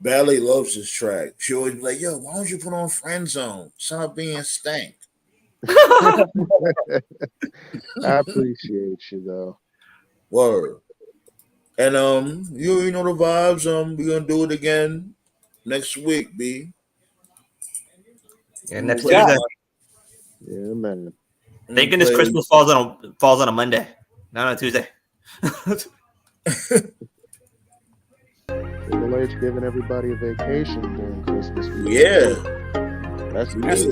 [SPEAKER 7] Ballet loves this track. She always be like, "Yo, why don't you put on Friend Zone? Stop being stank."
[SPEAKER 6] I appreciate you though.
[SPEAKER 7] Word. And you know the vibes. We're gonna do it again next week, B.
[SPEAKER 4] Yeah, next Tuesday.
[SPEAKER 6] Yeah, man.
[SPEAKER 4] Thank goodness Christmas falls on a Monday, not on a Tuesday.
[SPEAKER 6] Triple H giving everybody a vacation during Christmas week.
[SPEAKER 7] Yeah,
[SPEAKER 6] that's
[SPEAKER 7] nice.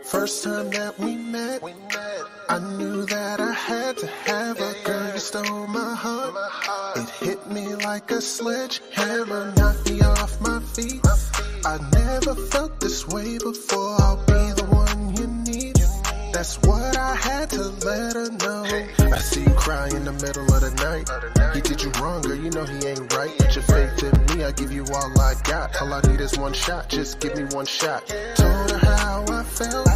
[SPEAKER 12] First time that we met, I knew that I had to have a girl. You stole my heart. It hit me like a sledgehammer, knocked me off my feet. I never felt this way before. I'll be the one you need. That's what I had to let her know. I see you cry in the middle of the night. He did you wrong, girl, you know he ain't right. Put your faith in me, I give you all I got. All I need is one shot, just give me one shot. Told her how I felt.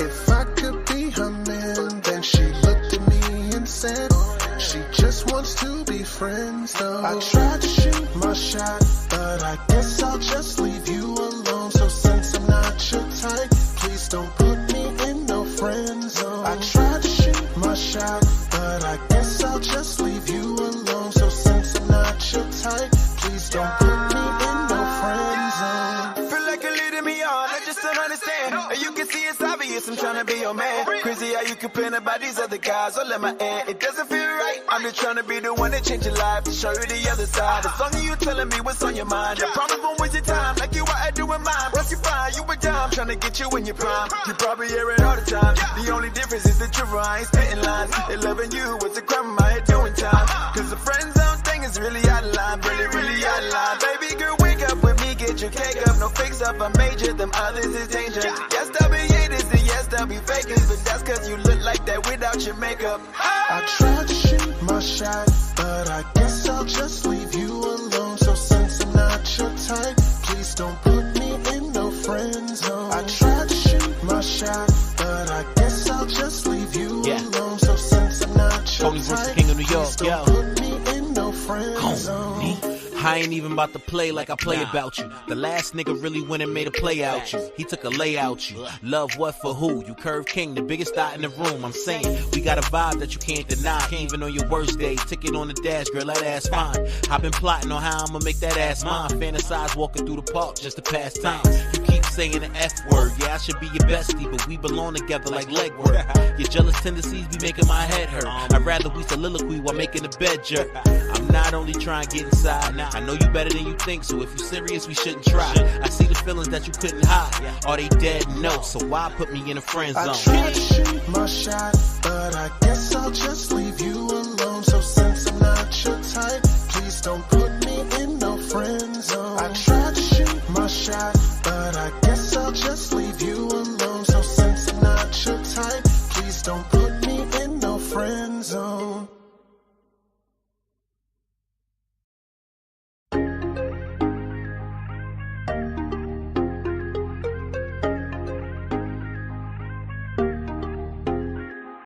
[SPEAKER 12] If I could be her man, then she looked at me and said she just wants to be friends though. I tried to shoot my shot, but I guess I'll just leave you alone. So since I'm not your type, please don't put me in no friend zone. I tried to shoot my shot, but I guess I'll just leave you alone. So since I'm not your type, please don't put me in no friend zone.
[SPEAKER 13] Feel like you're leading me on, I just don't understand. You can see it's obvious, I'm trying to be your man. Crazy how you complain about these other guys all in my end. It doesn't feel right, I'm just trying to be the one that change your life, to show you the other side. As long as you telling me what's on your mind, I promise won't waste your time, like you out doing mine. Once you find you a dime, trying to get you in your prime. You probably hear it all the time, the only difference is the truth, I ain't spitting lines. They loving you, what's the crime in my head doing time? Cause the friend zone thing is really out of line, really, really out of line. Baby girl, wake up with me, get your cake up, no fix up, I major, them others is danger. Yes, they'll be haters and yes, they'll be fakers, but that's cause you look like that without your makeup.
[SPEAKER 12] I tried to shoot my shot, but I guess I'll just leave you alone. So since I'm not your type, please don't put me in no friend zone. I tried to shoot my shot, but I guess I'll just leave you alone. So since I'm not your type, King of New York, please don't put me in no friend zone.
[SPEAKER 14] I ain't even about to play like I play about you. The last nigga really went and made a play out you. He took a lay out you. Love what for who? You Curve King, the biggest thought in the room. I'm saying, we got a vibe that you can't deny. Even on your worst day, ticket on the dash, girl, that ass fine. I've been plotting on how I'ma make that ass mine. Fantasize walking through the park just to pass time. You keep saying the F word, yeah, I should be your bestie, but we belong together like leg work. Your jealous tendencies be making my head hurt. I'd rather we soliloquy while making the bed jerk. I'm not only trying to get inside, I know you better than you think, so if you serious, we shouldn't try. I see the feelings that you couldn't hide. Are they dead? No, so why put me in a friend zone?
[SPEAKER 12] I tried to shoot my shot, but I guess I'll just leave you alone. So since I'm not your type, please don't put me in no friend zone. I tried to shoot my shot, but I guess I'll just leave you alone. So since I'm not your type, please don't put me in no friend